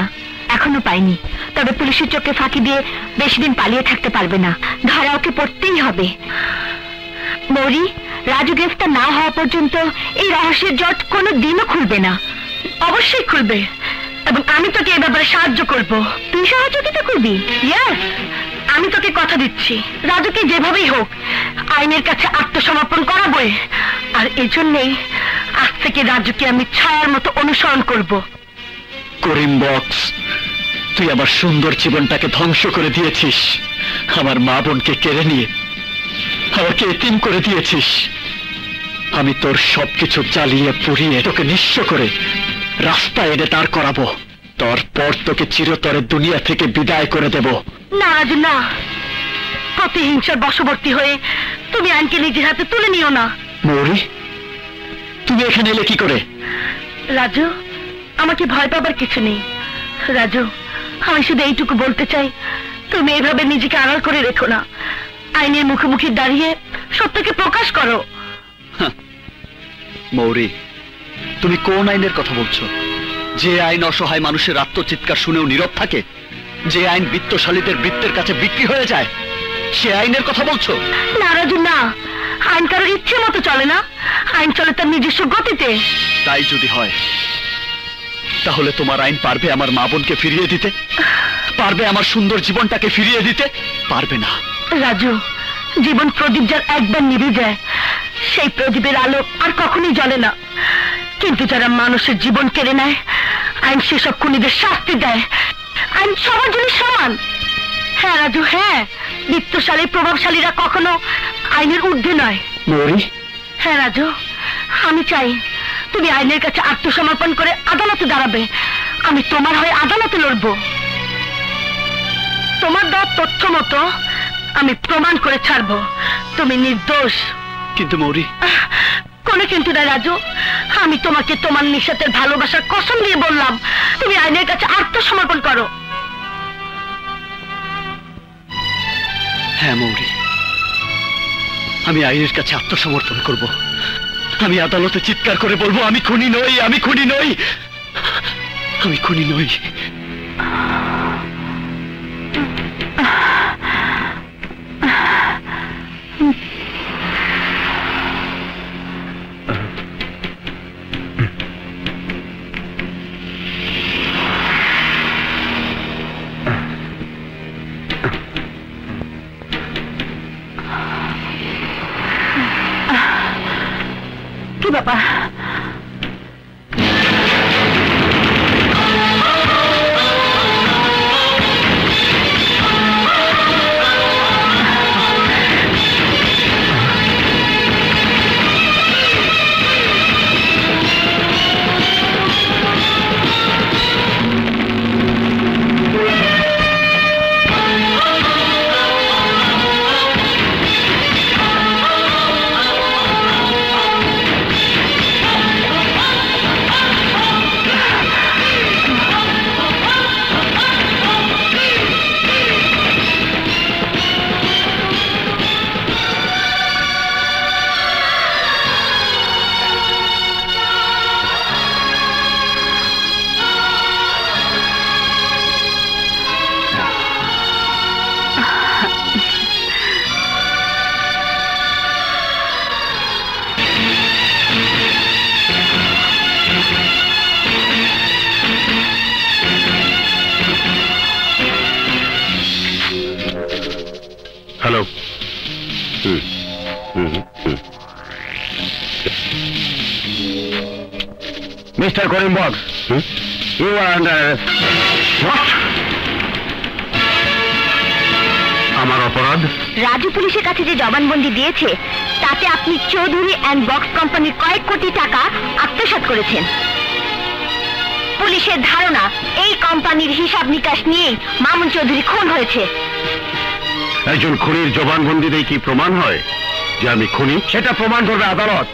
[SPEAKER 3] এখনো পাইনি। তবে পুলিশের চোখে ফাঁকি দিয়ে বেশি দিন পালিয়ে থাকতে পারবে না। ধরা ওকে পড়তেই হবে। মৌরি, রাজু গ্রেফতার না হওয়া পর্যন্ত এই রহস্যের জট কোনো দিনও খুলবে না। অবশ্যই খুলবে, এবং আমি তোকে এ ব্যাপারে সাহায্য করব। তুই সহযোগিতা করবি? ইয়েস, আমি তোকে কথা দিচ্ছি, রাজুকে যেভাবেই হোক আইনের কাছে আত্মসমর্পণ করাবই। আর এজন্যই আজ থেকে রাজুকে আমি ছায়ার মতো অনুসরণ করব।
[SPEAKER 5] করিম বক্স, তুই আমার সুন্দর জীবনটাকে ধ্বংস করে দিয়েছিস। আমার মা বোনকে কেড়ে নিয়ে আমাকে এতিম করে দিয়েছিস। আমি তোর সবকিছু জ্বালিয়ে পুড়িয়ে তোকে নিঃস্ব করে রাস্তায় এনে দাঁড় করাবো। তারপর তোকে চিরতরে দুনিয়া থেকে বিদায় করে দেব।
[SPEAKER 3] না রাজু, না। প্রতিহিংসার বশবর্তী হয়ে তুমি আইনকে নিজের হাতে তুলে নিও না।
[SPEAKER 5] মৌরি, তুমি এখানে এলে কি করে?
[SPEAKER 3] রাজু, আমাকে ভয় পাবার কিছু নেই। রাজু, আমি শুধু এইটুকু বলতে চাই, তুমি এইভাবে নিজেকে আড়াল করে রেখো না। আইনের মুখোমুখি দাঁড়িয়ে সত্যকে প্রকাশ করো।
[SPEAKER 5] মৌরি, তুমি কোন আইনের কথা বলছো? যে আইন অসহায় মানুষের আত্মচিৎকার শুনেও নীরব থাকে, যে আইন বিত্তশালীদের বৃত্তের কাছে বিক্রি হয়ে যায়, সে আইনের কথা বলছো?
[SPEAKER 3] না রাজু, না। আইন কারোর ইচ্ছে মতো চলে না, আইন চলে তার নিজস্ব গতিতে।
[SPEAKER 5] তাই যদি হয়, তাহলে তোমার আইন পারবে আমার মা বোনকে ফিরিয়ে দিতে? পারবে আমার সুন্দর জীবনটাকে ফিরিয়ে দিতে? পারবে না।
[SPEAKER 3] রাজু, জীবন প্রদীপ যার একবার নিভে যায়, সেই প্রদীপের আলো আর কখনোই জ্বলে না। কিন্তু যারা মানুষের জীবন কেড়ে নেয়, আইন সেসব খুনিদের শাস্তি দেয়। আইন সবার জন্য সমান। হ্যাঁ রাজু, হ্যাঁ, বিত্তশালী প্রভাবশালীরা কখনো আইনের ঊর্ধ্বে নয়।
[SPEAKER 5] মৌরি,
[SPEAKER 3] হ্যাঁ রাজু, আমি চাই তুমি আইনের কাছে আত্মসমর্পণ করে আদালতে দাঁড়াবে। আমি তোমার হয়ে আদালতে লড়ব। তোমার দেওয়া তথ্য মতো আমি প্রমাণ করে ছাড়বো তুমি নির্দোষ।
[SPEAKER 5] কিন্তু মৌরি,
[SPEAKER 3] কোনো কিন্তু না রাজু, আমি তোমাকে তোমার নিঃস্বার্থের ভালোবাসার কসম দিয়ে বললাম, তুমি আইনের কাছে আত্মসমর্পণ করো।
[SPEAKER 5] হ্যাঁ মৌরি, আমি আইনের কাছে আত্মসমর্পণ করব। আমি আদালতে চিৎকার করে বলবো, আমি খুনি নই, আমি খুনি নই, আমি খুনি নই।
[SPEAKER 3] কি ব্যাপার?
[SPEAKER 4] Hello.
[SPEAKER 1] Mister Karim Bux, you are under arrest.
[SPEAKER 4] আমার অপরাধ?
[SPEAKER 3] রাজু পুলিশের কাছে যে জবানবন্দি দিয়েছে তাতে আপনি চৌধুরী অ্যান্ড বক্স কোম্পানির কয়েক কোটি টাকা আত্মসাৎ করেছেন। পুলিশের ধারণা এই কোম্পানির হিসাব নিকাশ নিয়েই মামুন চৌধুরী খুন হয়েছে।
[SPEAKER 4] একজন খুনির জবানবন্দি দিয়ে কি প্রমাণ হয় যে আমি খুনি?
[SPEAKER 1] সেটা প্রমাণ করবে আদালত।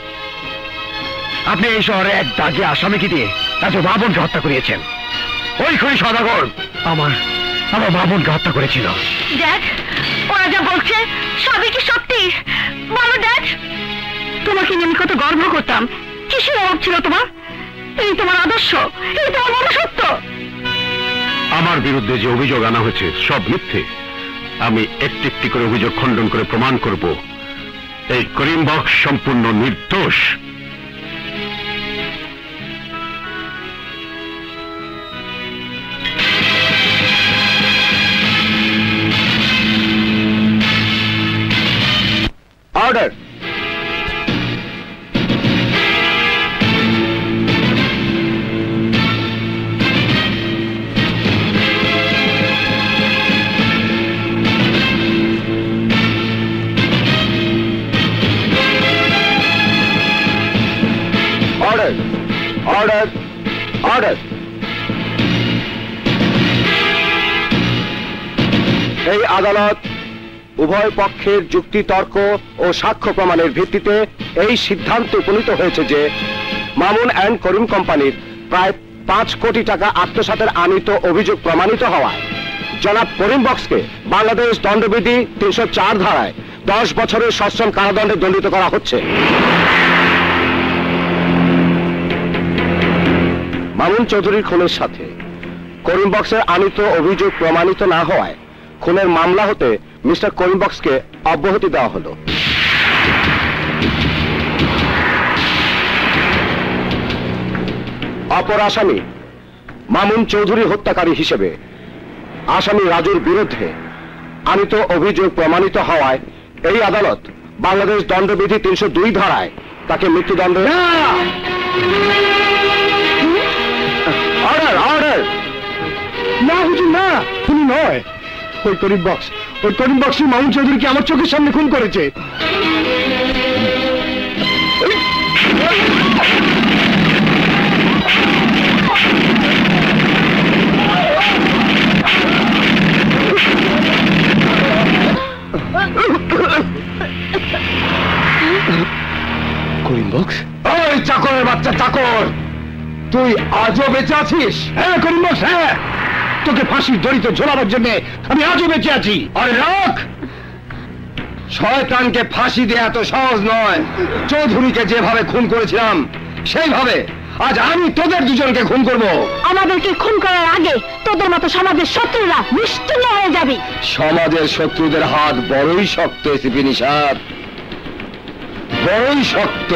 [SPEAKER 1] আপনি এই শহরে এক দাগি আসামিকে দিয়ে রাজু মা বোনকে হত্যা করিয়েছেন। ওই খুনি সদাগর আমার মা বোনকে হত্যা করেছিল।
[SPEAKER 3] দেখ, ওরা যা বলছে সবই কি সত্যি? বলো ড্যাড। তোমাকে নিয়ে আমি কত গর্ব করতাম, কিসের অভাব ছিল তোমার? এই তোমার আদর্শ, এই তোমার মনুষ্যত্ব।
[SPEAKER 4] আমার বিরুদ্ধে যে অভিযোগ আনা হয়েছে সব মিথ্যে। আমি একটি একটি করে অভিযোগ খণ্ডন করে প্রমাণ করব এই করিম বক্স সম্পূর্ণ নির্দোষ।
[SPEAKER 1] অর্ডার। Order, order, order. এই আদালত উভয় পক্ষের যুক্তিতর্ক ও সাক্ষ্য প্রমাণের ভিত্তিতে এই সিদ্ধান্তে উপনীত হয়েছে যে মামুন অ্যান্ড করিম কোম্পানির প্রায় 5 কোটি টাকা আত্মসাতের আনিত অভিযোগ প্রমাণিত হওয়ায় জনাব করিম বক্সকে বাংলাদেশ দণ্ডবিধি 304 ধারায় 10 বছরের সশ্রম কারাদণ্ডে দণ্ডিত করা হচ্ছে। মামুন চৌধুরীর খুনের সাথে করিম বক্সের আনিত অভিযোগ প্রমাণিত না হওয়ায় খুনের মামলা হতে মিস্টার করিম বক্সকে অব্যাহতি দেওয়া হলো। অপর আসামি মামুন চৌধুরী হত্যাকারী হিসেবে আসামি রাজুর বিরুদ্ধে আনিত অভিযোগ প্রমাণিত হওয়ায় এই আদালত বাংলাদেশ দণ্ডবিধি 302 ধারায় তাকে মৃত্যুদণ্ড। Order, order. না হুজুর না, খুনি নয়। ওই করিম বক্সই মামুন চৌধুরীকে আমার চোখের সামনে খুন করেছে। করিম বক্স? ওই চাকরের বাচ্চা চাকর, তুই আজও বেঁচে আছিস? হ্যাঁ করিম বক্স, হ্যাঁ। তোকে ফাঁসির দড়িতে ঝোলানোর জন্য আমি আজও বেঁচে আছি। আরে রাখ, শয়তানকে ফাঁসি দেয়া এত সহজ নয়। চৌধুরীকে যেভাবে খুন করেছিলাম সেইভাবে আজ আমি তোদের দুজনকে খুন করব। আমাদেরকে খুন করার আগে তোদের মতো সমাজের শত্রুরা নিশ্চিন্ন হয়ে যাবে। সমাজের শত্রুদের হাত বড়ই শক্ত এসিপি নিশাত, বড়ই শক্ত।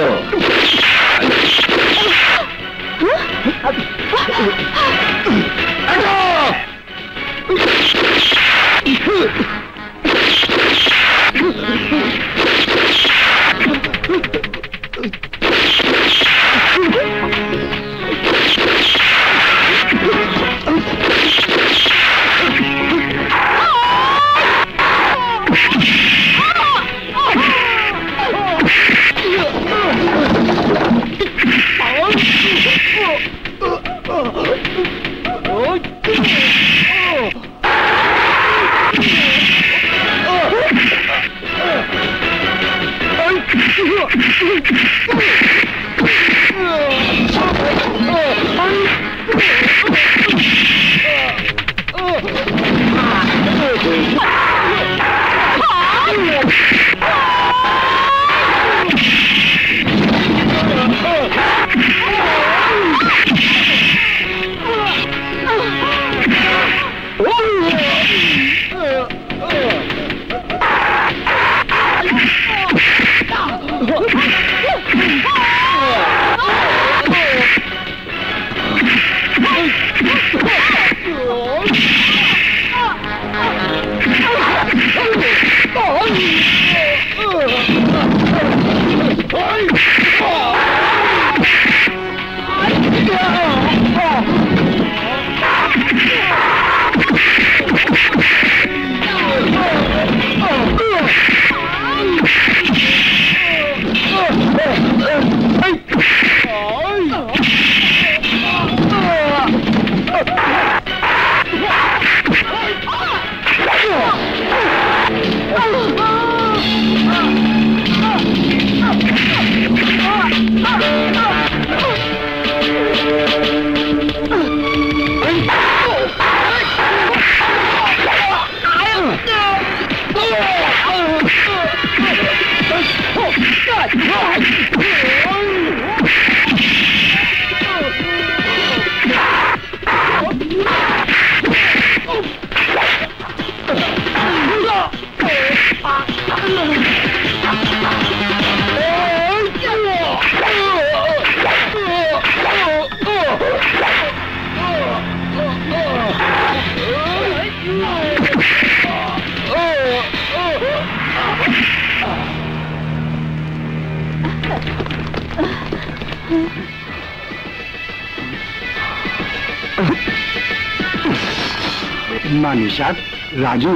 [SPEAKER 1] না নিশাদ, রাজু।